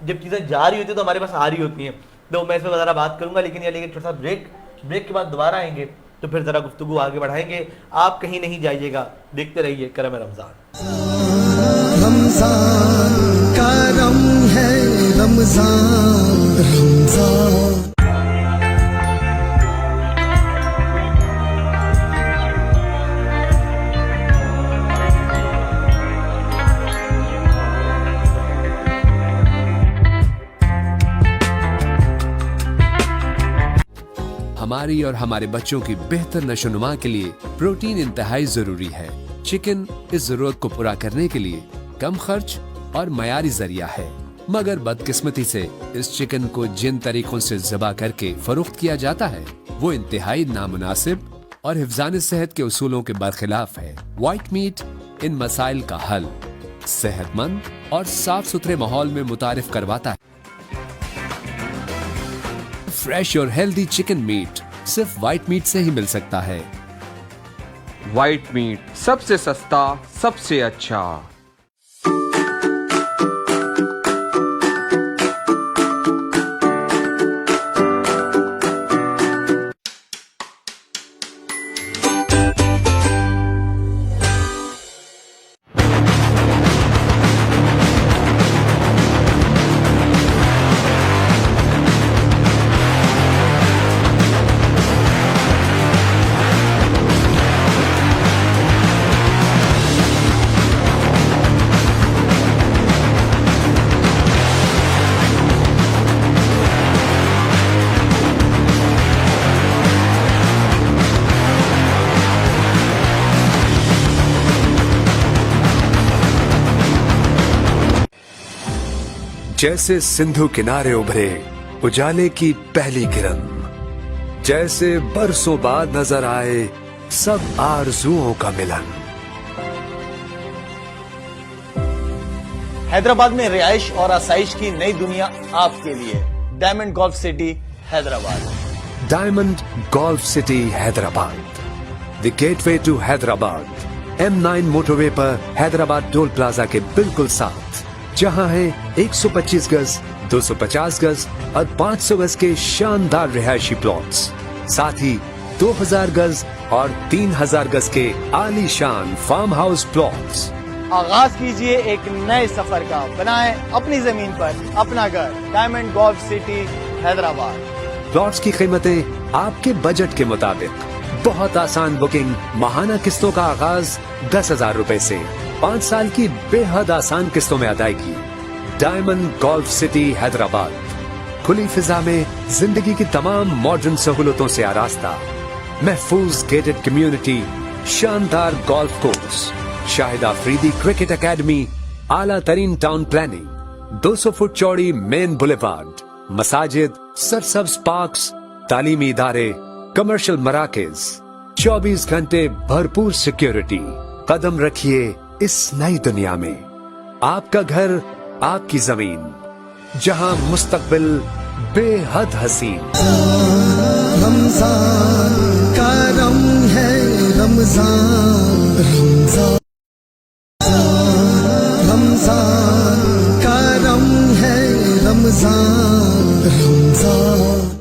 जब चीज़ें जा रही होती है तो हमारे पास आ रही होती हैं। तो मैं इस पर ज़रा बात करूँगा, लेकिन ये लेकिन थोड़ा सा ब्रेक के बाद दोबारा आएंगे तो फिर ज़रा गुफ्तगू आगे बढ़ाएंगे। आप कहीं नहीं जाइएगा, देखते रहिए करम रमज़ान। रमजान करम है रमजान रमजान। हमारी और हमारे बच्चों की बेहतर नशोनुमा के लिए प्रोटीन इंतहाई जरूरी है। चिकन इस जरूरत को पूरा करने के लिए कम खर्च और मयारी जरिया है, मगर बदकिस्मती से इस चिकन को जिन तरीकों से ज़बा करके फरोख्त किया जाता है वो इंतहाई नामुनासिब और हिफ्ज़ान सेहत के उसूलों के बरखिलाफ है। व्हाइट मीट इन मसाइल का हल सेहतमंद और साफ सुथरे माहौल में मुतारिफ करवाता है। फ्रेश और हेल्दी चिकन मीट सिर्फ व्हाइट मीट से ही मिल सकता है। व्हाइट मीट सबसे सस्ता, सबसे अच्छा। जैसे सिंधु किनारे उभरे उजाले की पहली किरण, जैसे बरसों बाद नजर आए सब आरजुओं का मिलन। हैदराबाद में रिहाइश और आसाइश की नई दुनिया आपके लिए। Diamond golf city Hyderabad. Diamond golf city Hyderabad, the gateway to Hyderabad. M9 motorway पर हैदराबाद टोल प्लाजा के बिल्कुल साथ, जहां है 125 गज, 250 गज और 500 गज के शानदार रिहायशी प्लॉट्स, साथ ही 2000 गज और 3000 गज के आलीशान फार्म हाउस प्लॉट्स। आगाज कीजिए एक नए सफर का, बनाएं अपनी जमीन पर अपना घर। Diamond golf city Hyderabad. Plots की कीमतें आपके बजट के मुताबिक। बहुत आसान बुकिंग, माहाना किस्तों का आगाज 10,000 रुपए से, 5 साल की बेहद आसान किस्तों में अदायगी। डायमंड गोल्फ सिटी हैदराबाद, खुली फिजा में जिंदगी की तमाम मॉडर्न सहूलतों से आरास्ता। महफूज गेटेड कम्युनिटी, शानदार golf course, Shahid Afridi cricket academy, आला तरीन टाउन प्लानिंग, 200 फुट चौड़ी मेन बुलेवार्ड, मसाजिद, सरसब्ज पार्क्स, तालीमी इदारे, कमर्शियल मराकज, 24 घंटे भरपूर सिक्योरिटी। कदम रखिए इस नई दुनिया में। आपका घर, आपकी जमीन, जहां मुस्तकबिल बेहद हसीन। रमजान करम है रमजान रमजान। रमजान करम है रमजान रमजान।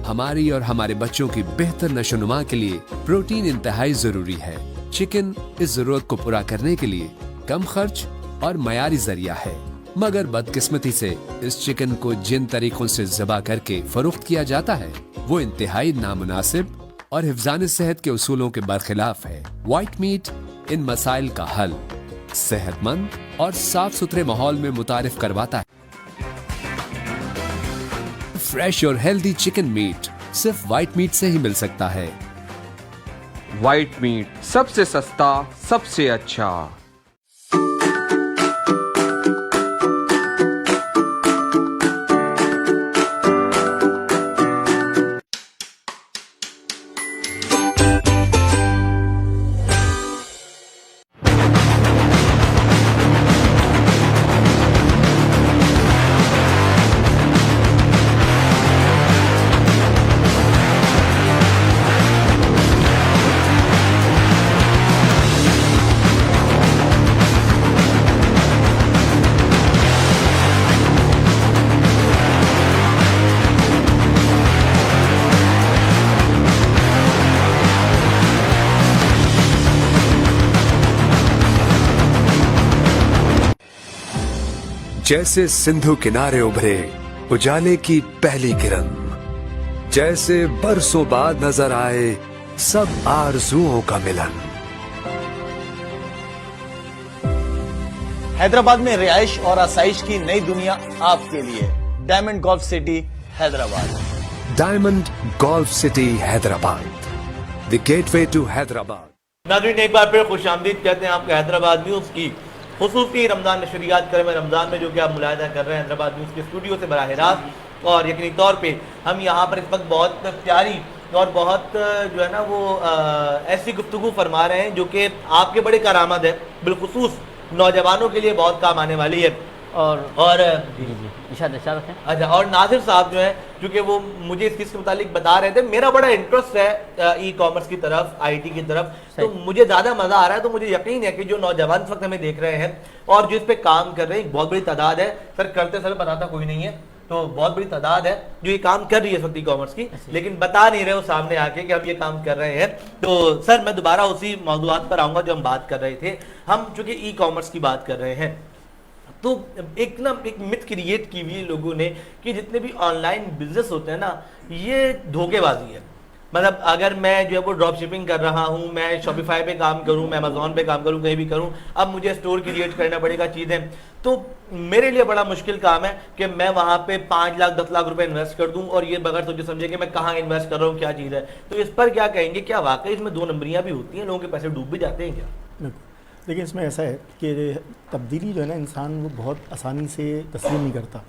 हमारी और हमारे बच्चों की बेहतर नशोनुमा के लिए प्रोटीन इंतहाई जरूरी है। चिकन इस जरूरत को पूरा करने के लिए कम खर्च और मयारी जरिया है, मगर बदकिस्मती से इस चिकन को जिन तरीकों से ज़बा करके फरोख्त किया जाता है वो इंतहाई नामुनासिब और हिफ्ज़ान सेहत के उसूलों के बरखिलाफ है। व्हाइट मीट इन मसाइल का हल सेहतमंद और साफ सुथरे माहौल में मुतारिफ करवाता है। फ्रेश और हेल्दी चिकन मीट सिर्फ व्हाइट मीट से ही मिल सकता है। व्हाइट मीट सबसे सस्ता, सबसे अच्छा। जैसे सिंधु किनारे उभरे उजाले की पहली किरण, जैसे बरसों बाद नजर आए सब आरजुओं का मिलन। हैदराबाद में रिहाइश और आसाइश की नई दुनिया आपके लिए। Diamond golf city Hyderabad. Diamond golf city Hyderabad, the gateway to Hyderabad. नाज़रीन, एक बार फिर खुश आमदीद कहते हैं आपके हैदराबाद न्यूज़ की खुसूसी रमज़ान नशरियात करें रमज़ान में, जो कि आप मुलाहिदा कर रहे हैं हैदराबाद न्यूज़ के स्टूडियो से बराह रास्त। और यकीनी तौर पे हम यहाँ पर इस वक्त बहुत प्यारी और बहुत जो है ना वो ऐसी गुफ्तगू फरमा रहे हैं जो कि आपके बड़े करामत है, बिलखुसूस नौजवानों के लिए बहुत काम आने वाली है। और जी इशाद रखें। अच्छा, और नासिर साहब जो है, क्योंकि वो मुझे इस चीज़ के मुतालिक बता रहे थे, मेरा बड़ा इंटरेस्ट है ई कॉमर्स की तरफ, IT की तरफ, तो मुझे ज़्यादा मज़ा आ रहा है। तो मुझे यकीन है कि जो नौजवान इस वक्त हमें देख रहे हैं और जो इस पर काम कर रहे हैं, बहुत बड़ी तादाद है। सर करते सर बताता कोई नहीं है, तो बहुत बड़ी तादाद है जो ये काम कर रही है इस वक्त ई कॉमर्स की, लेकिन बता नहीं रहे हो सामने आके कि हम ये काम कर रहे हैं। तो सर मैं दोबारा उसी मौजूदात पर आऊँगा जो हम बात कर रहे थे। हम चूँकि ई कॉमर्स की बात कर रहे हैं, तो एक मिथ क्रिएट की हुई है लोगों ने कि जितने भी ऑनलाइन बिजनेस होते हैं ना, ये धोखेबाजी है। मतलब अगर मैं जो है वो ड्रॉप शिपिंग कर रहा हूँ, मैं शॉपिफाई पे काम करूँ, मैं अमेजोन पे काम करूँ, कहीं भी करूँ, अब मुझे स्टोर क्रिएट करना पड़ेगा चीज़ें, तो मेरे लिए बड़ा मुश्किल काम है कि मैं वहाँ पे 5 लाख 10 लाख रुपए इन्वेस्ट कर दूँ और ये बगैर सोचे समझे कि मैं कहाँ इन्वेस्ट कर रहा हूँ, क्या चीज़ है। तो इस पर क्या कहेंगे, क्या वाकई इसमें 2 नंबरियाँ भी होती हैं, लोगों के पैसे डूब भी जाते हैं क्या? देखिए, इसमें ऐसा है कि तब्दीली जो है ना, इंसान वो बहुत आसानी से तस्लीम नहीं करता,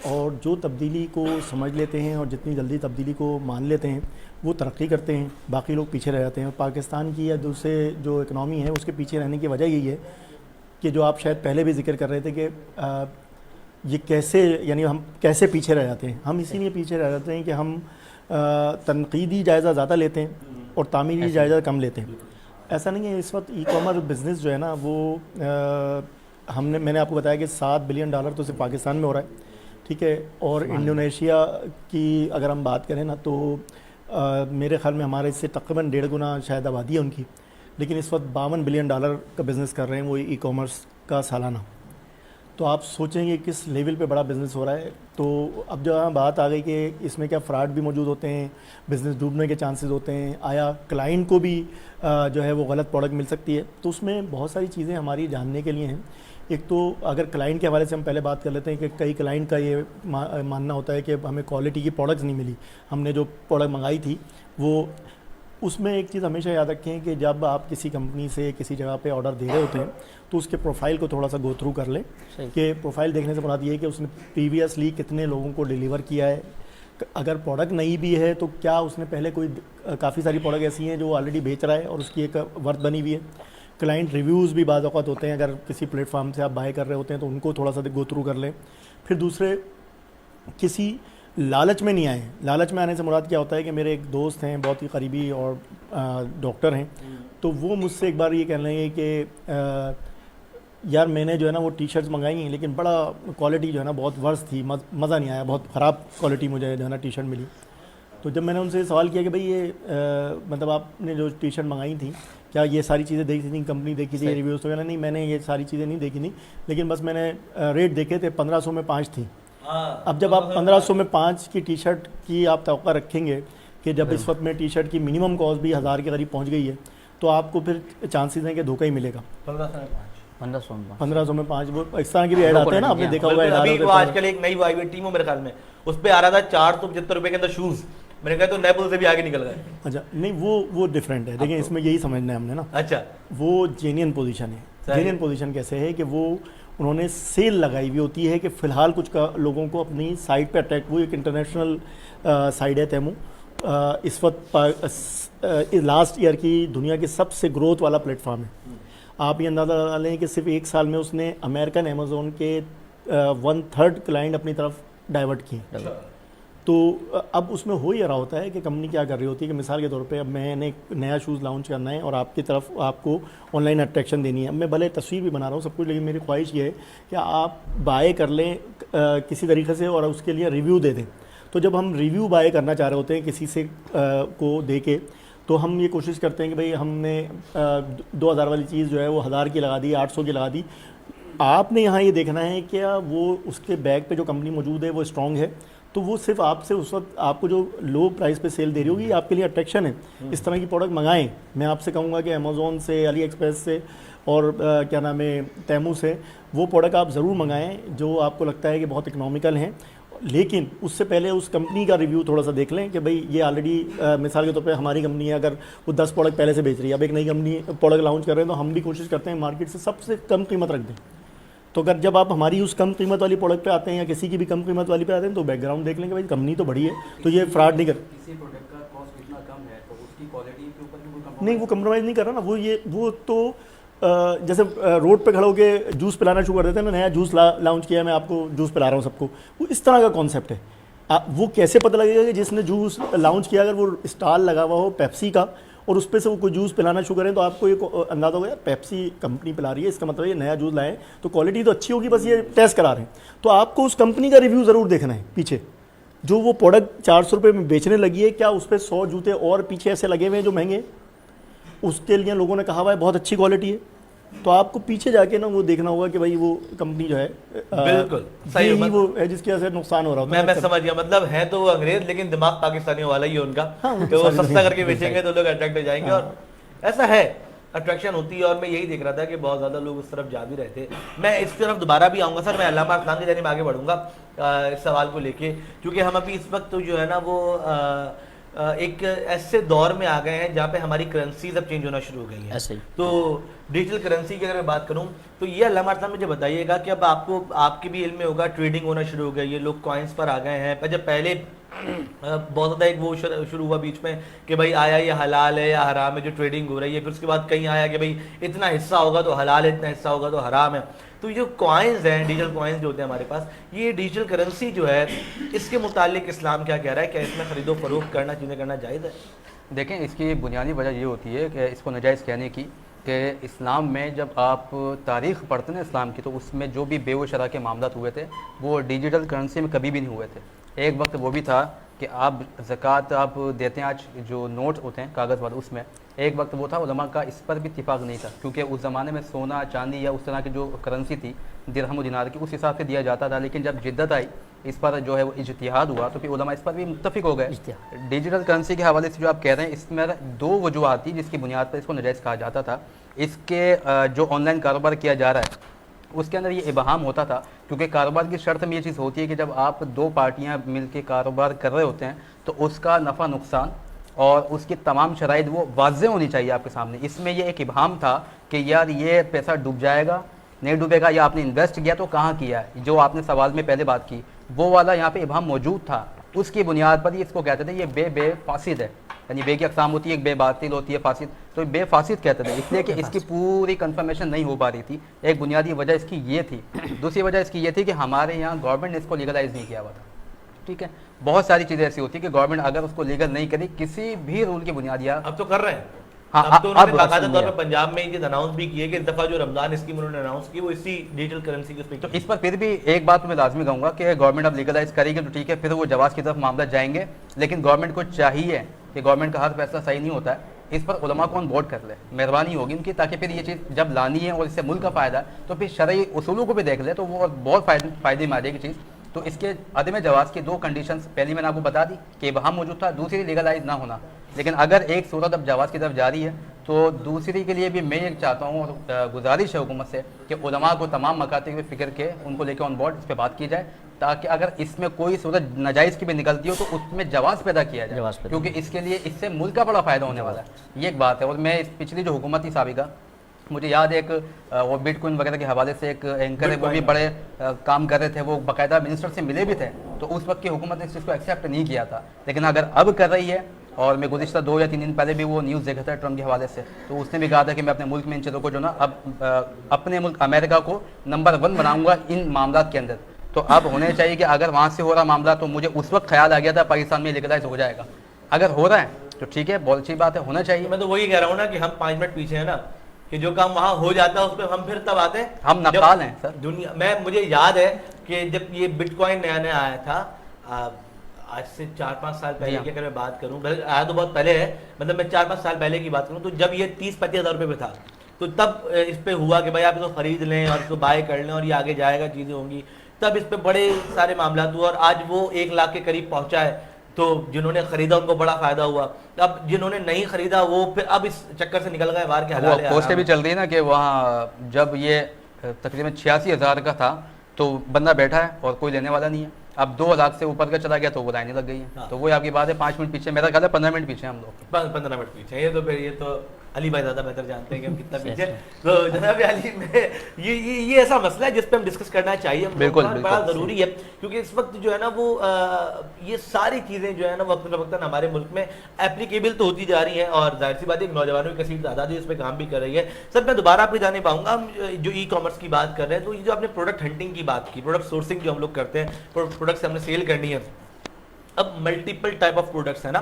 और जो तब्दीली को समझ लेते हैं और जितनी जल्दी तब्दीली को मान लेते हैं वो तरक्की करते हैं, बाकी लोग पीछे रह जाते हैं। पाकिस्तान की या दूसरे जो इकनॉमी है उसके पीछे रहने की वजह यही है कि जो आप शायद पहले भी जिक्र कर रहे थे कि ये कैसे, यानी हम कैसे पीछे रह जाते हैं। हम इसीलिए पीछे रह जाते हैं कि हम तनकीदी जायज़ा ज़्यादा लेते हैं और तामीरी जायज़ा कम लेते हैं। ऐसा नहीं है। इस वक्त ई कॉमर्स बिज़नेस जो है ना वो मैंने आपको बताया कि $7 बिलियन तो सिर्फ पाकिस्तान में हो रहा है, ठीक है। और इंडोनेशिया की अगर हम बात करें ना तो मेरे ख्याल में हमारे इससे तकरीबन 1.5 गुना शायद आबादी है उनकी, लेकिन इस वक्त $52 बिलियन का बिज़नेस कर रहे हैं वो ई कॉमर्स का सालाना। तो आप सोचेंगे किस लेवल पे बड़ा बिज़नेस हो रहा है। तो अब जो बात आ गई कि इसमें क्या फ़्रॉड भी मौजूद होते हैं, बिज़नेस डूबने के चांसेस होते हैं, आया क्लाइंट को भी जो है वो गलत प्रोडक्ट मिल सकती है, तो उसमें बहुत सारी चीज़ें हमारी जानने के लिए हैं। एक तो अगर क्लाइंट के हवाले से हम पहले बात कर लेते हैं कि कई क्लाइंट का ये मानना होता है कि हमें क्वालिटी की प्रोडक्ट्स नहीं मिली, हमने जो प्रोडक्ट मंगाई थी वो। उसमें एक चीज़ हमेशा याद रखें कि जब आप किसी कंपनी से किसी जगह पे ऑर्डर दे रहे होते हैं तो उसके प्रोफाइल को थोड़ा सा गो थ्रू कर लें कि प्रोफाइल देखने से मुराद ये है कि उसने प्रीवियसली कितने लोगों को डिलीवर किया है। अगर प्रोडक्ट नई भी है तो क्या उसने पहले कोई, काफ़ी सारी प्रोडक्ट ऐसी हैं जो ऑलरेडी बेच रहा है और उसकी एक वर्थ बनी हुई है। क्लाइंट रिव्यूज़ भी बाज़ औक़ात होते हैं, अगर किसी प्लेटफॉर्म से आप बाय कर रहे होते हैं तो उनको थोड़ा सा गो थ्रू कर लें। फिर दूसरे, किसी लालच में नहीं आए। लालच में आने से मुराद क्या होता है कि मेरे एक दोस्त हैं बहुत ही करीबी और डॉक्टर हैं, तो वो मुझसे एक बार ये कह रहे हैं कि यार मैंने जो है ना वो टी-शर्ट्स मंगाई हैं लेकिन बड़ा क्वालिटी जो है ना बहुत वर्स्ट थी, मज़ा नहीं आया, बहुत ख़राब क्वालिटी मुझे जो है ना टी-शर्ट मिली। तो जब मैंने उनसे सवाल किया कि भाई ये मतलब आपने जो टी-शर्ट मंगाई थी क्या ये सारी चीज़ें देखी थी, कंपनी देखी थी, रिव्यूज़ वगैरह? नहीं, मैंने ये सारी चीज़ें नहीं देखी थी, लेकिन बस मैंने रेट देखे थे, 1500 में 5 थी। अब जब आप 1500 में 5 की टी-शर्ट की आप तवक्का रखेंगे कि जब इस वक्त में टी-शर्ट की मिनिमम कॉस्ट भी 1000 के करीब पहुंच गई है, तो आपको फिर चांसेस हैं कि धोखा ही मिलेगा। 1500 में 5 वो इस तरह की भी ऐड आते हैं ना, आपने देखा होगा। आजकल एक नई वाई टीम हो मेरे ख्याल में, उस पर आ रहा था 475 रुपये के अंदर शूज़। मैंने कहा तो नेपल से भी आगे निकल गए। अच्छा, नहीं वो डिफरेंट है। देखिए इसमें यही समझना है हमने ना। अच्छा, वो जेन्युइन पोजीशन है। जेन्युइन पोजीशन कैसे है कि वो उन्होंने सेल लगाई हुई होती है कि फ़िलहाल कुछ लोगों को अपनी साइट पे अट्रैक्ट, वो एक इंटरनेशनल साइट है तैमू, इस वक्त लास्ट ईयर की दुनिया की सबसे ग्रोथ वाला प्लेटफॉर्म है। आप ये अंदाज़ा लगा लें कि सिर्फ 1 साल में उसने अमेरिकन अमेज़ोन के 1/3 क्लाइंट अपनी तरफ डाइवर्ट किए। तो अब उसमें हो ही रहा होता है कि कंपनी क्या कर रही होती है कि मिसाल के तौर पे अब मैंने एक नया शूज़ लॉन्च करना है और आपकी तरफ आपको ऑनलाइन अट्रैक्शन देनी है। मैं भले तस्वीर भी बना रहा हूँ सब कुछ, लेकिन मेरी ख्वाहिश ये है कि आप बाय कर लें किसी तरीके से और उसके लिए रिव्यू दे दें। तो जब हम रिव्यू बाय करना चाह रहे होते हैं किसी से को दे के, तो हम ये कोशिश करते हैं कि भाई हमने 2000 वाली चीज़ जो है वो 1000 की लगा दी, 800 की लगा दी, आपने यहाँ ये देखना है क्या वो उसके बैग पे जो कंपनी मौजूद है वो स्ट्रांग है, तो वो सिर्फ आपसे उस वक्त आपको जो लो प्राइस पे सेल दे रही होगी, ये आपके लिए अट्रैक्शन है। इस तरह की प्रोडक्ट मंगाएं। मैं आपसे कहूँगा कि अमेज़ोन से, अली एक्सप्रेस से और क्या नाम है तैमू से वो प्रोडक्ट आप ज़रूर मंगाएं जो आपको लगता है कि बहुत इकनॉमिकल हैं। लेकिन उससे पहले उस कंपनी का रिव्यू थोड़ा सा देख लें कि भाई ये ऑलरेडी मिसाल के तौर पे हमारी कंपनी है, अगर वो 10 प्रोडक्ट पहले से बेच रही है, अब एक नई कंपनी प्रोडक्ट लॉन्च कर रहे हैं तो हम भी कोशिश करते हैं मार्केट से सबसे कम कीमत रख दें। तो अगर जब आप हमारी उस कम कीमत वाली प्रोडक्ट पे आते हैं या किसी की भी कम कीमत वाली पे आते हैं तो बैकग्राउंड देख लेंगे भाई कंपनी तो बड़ी है, तो ये फ्रॉड नहीं कर, किसी प्रोडक्ट का कॉस्ट कितना कम है तो उसकी क्वालिटी के ऊपर भी कोई नहीं वो कंप्रोमाइज़ नहीं कर रहा ना। वो तो जैसे रोड पे खड़े होकर जूस पिलाना शुरू कर देते हैं ना, नया जूस लॉन्च किया, मैं आपको जूस पिला रहा हूँ सबको, वो इस तरह का कॉन्सेप्ट है। वो कैसे पता लगेगा कि जिसने जूस लॉन्च किया अगर वो स्टॉल लगा हुआ हो पेप्सी का और उस पर से वो कोई जूस पिलाना शुरू करें तो आपको एक अंदाज़ा होगा यार पेप्सी कंपनी पिला रही है, इसका मतलब ये नया जूस लाए तो क्वालिटी तो अच्छी होगी, बस ये टेस्ट करा रहे हैं। तो आपको उस कंपनी का रिव्यू ज़रूर देखना है पीछे, जो वो प्रोडक्ट 400 रुपये में बेचने लगी है, क्या उस पर 100 जूते और पीछे ऐसे लगे हुए हैं जो महंगे, उसके लिए लोगों ने कहा हुआ है बहुत अच्छी क्वालिटी है। तो आपको पीछे जाके ना वो देखना होगा कि भाई वो कंपनी जो है बिल्कुल सही वो है जिसकी वजह से नुकसान हो रहा होता है। मैं समझ गया, मतलब है तो वो अंग्रेज लेकिन दिमाग पाकिस्तानियों वाला ही है उनका। तो वो सस्ता करके बेचेंगे तो लोग अट्रैक्ट हो जाएंगे और ऐसा है, अट्रैक्शन होती है। और मैं यही देख रहा था कि बहुत ज़्यादा लोग उस तरफ जा भी रहे थे। मैं इस तरफ दोबारा भी आऊँगा सर, मैं अल्लामा अरसलान की जानिब आगे बढ़ूंगा इस सवाल को लेके, क्योंकि हम अभी इस वक्त जो है ना वो एक ऐसे दौर में आ गए हैं जहाँ पे हमारी करेंसीज अब चेंज होना शुरू हो गई है। तो डिजिटल करेंसी की अगर मैं बात करूँ तो ये अल्लामा अरसलान मुझे बताइएगा कि अब आपको आपके भी इल्म में होगा ट्रेडिंग होना शुरू हो गई है, लोग कॉइन्स पर आ गए हैं। पर जब पहले बहुत ज़्यादा एक वो शुरू हुआ बीच में कि भाई आया ये हलाल है या हराम है जो ट्रेडिंग हो रही है, फिर उसके बाद कहीं आया कि भाई इतना हिस्सा होगा तो हलाल है, इतना हिस्सा होगा तो हराम है। तो ये जो कॉइन्स हैं, डिजिटल कॉइन्स जो होते हैं हमारे पास, ये डिजिटल करेंसी जो है इसके मुतालिक इस्लाम क्या कह रहा है, क्या इसमें खरीदो फरोख्त करना, चीज़ें करना जायज़ है? देखें, इसकी बुनियादी वजह ये होती है कि इसको नाजायज़ कहने की कि इस्लाम में जब आप तारीख़ पढ़ते हैं इस्लाम की तो उसमें जो भी बेव शरा के मामलात हुए थे वो डिजिटल करेंसी में कभी भी नहीं हुए थे। एक वक्त वो भी था कि आप ज़कात आप देते हैं आज जो नोट होते हैं कागज़ वाले, उसमें एक वक्त वो था उलमा का इस पर भी इत्तिफाक नहीं था, क्योंकि उस ज़माने में सोना चांदी या उस तरह की जो करेंसी थी दिरहम व दिनार की उस हिसाब से दिया जाता था। लेकिन जब जिद्दत आई इस पर जो है वो इज्तिहाद हुआ तो फिर उलमा इस पर भी मुत्तफ़िक हो गए। डिजिटल करेंसी के हवाले से जो आप कह रहे हैं इसमें 2 वजूहात थी जिसकी बुनियाद पर इसको नाजायज़ कहा जाता था। इसके जो ऑनलाइन कारोबार किया जा रहा है उसके अंदर ये इबाहम होता था, क्योंकि कारोबार की शर्त में ये चीज़ होती है कि जब आप 2 पार्टियां मिलकर कारोबार कर रहे होते हैं तो उसका नफ़ा नुकसान और उसकी तमाम शराइत वो वाज़े होनी चाहिए आपके सामने। इसमें ये एक इबाहम था कि यार ये पैसा डूब जाएगा, नहीं डूबेगा, या आपने इन्वेस्ट किया तो कहाँ किया है, जो आपने सवाल में पहले बात की वो वाला यहाँ पे इबाहम मौजूद था। उसकी बुनियाद पर ही इसको कहते थे ये बे फासिद है, यानी बे की अक़साम होती है, एक बे बातिल होती है, फासिद, तो बे फासिद कहते थे, इसलिए कि इसकी पूरी कंफर्मेशन नहीं हो पा रही थी। एक बुनियादी वजह इसकी ये थी। दूसरी वजह इसकी ये थी कि हमारे यहाँ गवर्नमेंट ने इसको लीगलाइज नहीं किया हुआ था। ठीक है, बहुत सारी चीज़ें ऐसी होती है कि गवर्नमेंट अगर उसको लीगल नहीं करी किसी भी रूल की बुनियाद या अब तो कर रहे हैं। हाँ, अब तो उन्होंने अब बाकायदा तौर पर पंजाब में ये अनाउंस भी किए कि इस दफ़ा जो रमज़ान स्कीम उन्होंने अनाउंस की वो इसी डिजिटल करेंसी के तो इस पर फिर भी एक बात मैं लाजमी कहूँगा कि गवर्नमेंट अब लीगलाइज करेगी तो ठीक है, फिर वो जवाज़ की तरफ मामला जाएंगे। लेकिन गवर्नमेंट को चाहिए कि गवर्नमेंट का हर फैसला सही नहीं होता है, इस पर उलमा को ऑन बोर्ड कर ले, मेहरबानी होगी उनकी, ताकि फिर ये चीज़ जब लानी है और इससे मुल्क का फ़ायदा है तो फिर शरई उसूलों को भी देख ले तो वो बहुत फ़ायदे में आ जाएगी चीज़। तो इसके अदम जवाज़ की 2 कंडीशंस पहली मैंने आपको बता दी कि वहाँ मौजूद था, दूसरी लीगलाइज ना होना। लेकिन अगर एक सूरत अब जवाज़ की तरफ जारी है तो दूसरी के लिए भी मैं ये चाहता हूँ और गुजारिश है हुकूमत से कि उलमा को तमाम मकातिब में फ़िक्र के उनको लेकर ऑन बोर्ड इस पर बात की जाए, ताकि अगर इसमें कोई सूरत नाजायज़ की भी निकलती हो तो उसमें जवाज़ पैदा किया जाए, क्योंकि इसके लिए इससे मुल्क का बड़ा फ़ायदा होने वाला है। ये एक बात है। और मैं इस पिछली जो हुकूमत थी साबिका, मुझे याद है एक वो बिटकॉइन वगैरह के हवाले से एक एंकर है वो भी बड़े काम कर रहे थे, वो बाकायदा मिनिस्टर से मिले भी थे, तो उस वक्त की हुकूमत ने इस चीज़ को एक्सेप्ट नहीं किया था। लेकिन अगर अब कर रही है, और मैं गुज़िश्ता 2 या 3 दिन पहले भी वो न्यूज़ देखा था ट्रम्प के हवाले से, तो उसने भी कहा था कि मैं अपने मुल्क में इन चीज़ों को जो ना अब अपने मुल्क अमेरिका को नंबर 1 बनाऊंगा इन मामला के अंदर। तो अब होने चाहिए कि अगर वहाँ से हो रहा मामला तो मुझे उस वक्त ख्याल आ गया था पाकिस्तान में लीगलाइज हो जाएगा, अगर हो रहा है तो ठीक है, बहुत अच्छी बात है, होना चाहिए। मैं तो वही कह रहा हूँ ना कि हम 5 मिनट पीछे हैं ना, कि जो काम वहाँ हो जाता है उस पर हम फिर तब आते हैं, हम नकाल हैं सर दुनिया में। मुझे याद है कि जब ये बिटकॉइन नया आया था, आज से 4-5 साल पहले की अगर मैं बात करूं, आया तो बहुत पहले है, मतलब मैं 4-5 साल पहले की बात करूं, तो जब ये 30-35 हज़ार रुपये पे था तो तब इस पे हुआ कि भाई आप इसको खरीद लें और इसको बाय कर लें और ये आगे जाएगा, चीज़ें होंगी, तब इस पे बड़े सारे मामला हुआ और आज वो 1 लाख के करीब पहुंचा है। तो जिन्होंने खरीदा उनको बड़ा फायदा हुआ, अब जिन्होंने नहीं खरीदा वो फिर अब इस चक्कर से निकल गए बाहर के हालात। पोस्टें भी चल रही है ना कि वहाँ जब ये तकरीबन 86,000 का था तो बंदा बैठा है और कोई लेने वाला नहीं है, अब 2 लाख से ऊपर का चला गया तो वो लाइनें लग गई हैं। तो वो आपकी बात है 5 मिनट पीछे, मेरा ख्याल है 15 मिनट पीछे हम लोग, 15 मिनट पीछे। ये तो फिर ये तो अली भाई ज़्यादा बेहतर जानते हैं कि हम कितना पीछे। तो जनाब अली में ये ऐसा मसला है जिस पे हम डिस्कस करना चाहिए, बिल्कुल बड़ा ज़रूरी है, क्योंकि इस वक्त जो है ना वो ये सारी चीज़ें जो है ना वक्त वक्तन हमारे मुल्क में एप्लीकेबल तो होती जा रही हैं और जाहिर सी बात है नौजवानों की कसीर तादाद इस पर काम भी कर रही है। सर मैं दोबारा आपको जाने पाऊंगा, हम जो ई कॉमर्स की बात कर रहे हैं, तो ये जो आपने प्रोडक्ट हंटिंग की बात की, प्रोडक्ट सोर्सिंग जो हम लोग करते हैं, प्रोडक्ट से हमने सेल करनी है, अब मल्टीपल टाइप ऑफ प्रोडक्ट्स है ना,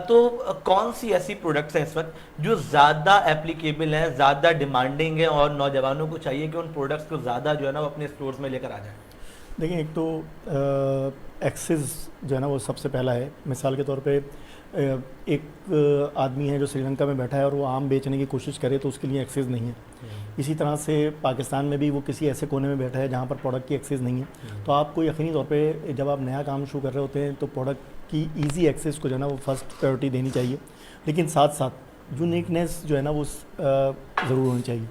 तो कौन सी ऐसी प्रोडक्ट्स हैं इस वक्त जो ज़्यादा एप्लीकेबल हैं, ज़्यादा डिमांडिंग है और नौजवानों को चाहिए कि उन प्रोडक्ट्स को ज़्यादा जो है ना वो अपने स्टोर्स में लेकर आ जाए? देखिए, एक तो एक्सेस जो है ना वो सबसे पहला है। मिसाल के तौर पे एक आदमी है जो श्रीलंका में बैठा है और वो आम बेचने की कोशिश करे तो उसके लिए एक्सेस नहीं है। इसी तरह से पाकिस्तान में भी वो किसी ऐसे कोने में बैठा है जहाँ पर प्रोडक्ट की एक्सेस नहीं है। तो आपको यकीनी तौर पे जब आप नया काम शुरू कर रहे होते हैं तो प्रोडक्ट की ईजी एक्सेस को जो है ना वो फर्स्ट प्रायोरिटी देनी चाहिए, लेकिन साथ साथ यूनिकनेस जो है ना वो ज़रूर होनी चाहिए।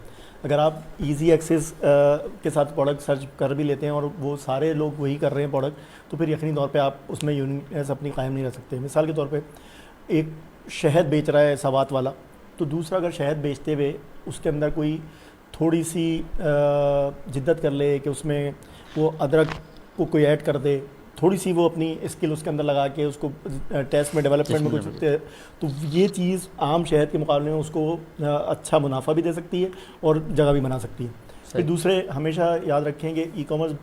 अगर आप इजी एक्सेस के साथ प्रोडक्ट सर्च कर भी लेते हैं और वो सारे लोग वही कर रहे हैं प्रोडक्ट, तो फिर यकीनी तौर पे आप उसमें यूनिकनेस अपनी कायम नहीं रख सकते। मिसाल के तौर पे एक शहद बेच रहा है सवात वाला, तो दूसरा अगर शहद बेचते हुए उसके अंदर कोई थोड़ी सी जिद्दत कर ले कि उसमें वो अदरक को कोई ऐड कर दे, थोड़ी सी वो अपनी स्किल उसके अंदर लगा के उसको टेस्ट में डेवलपमेंट में कुछ, तो ये चीज़ आम शहद के मुकाबले में उसको अच्छा मुनाफा भी दे सकती है और जगह भी बना सकती है। फिर दूसरे हमेशा याद रखें कि ई कॉमर्स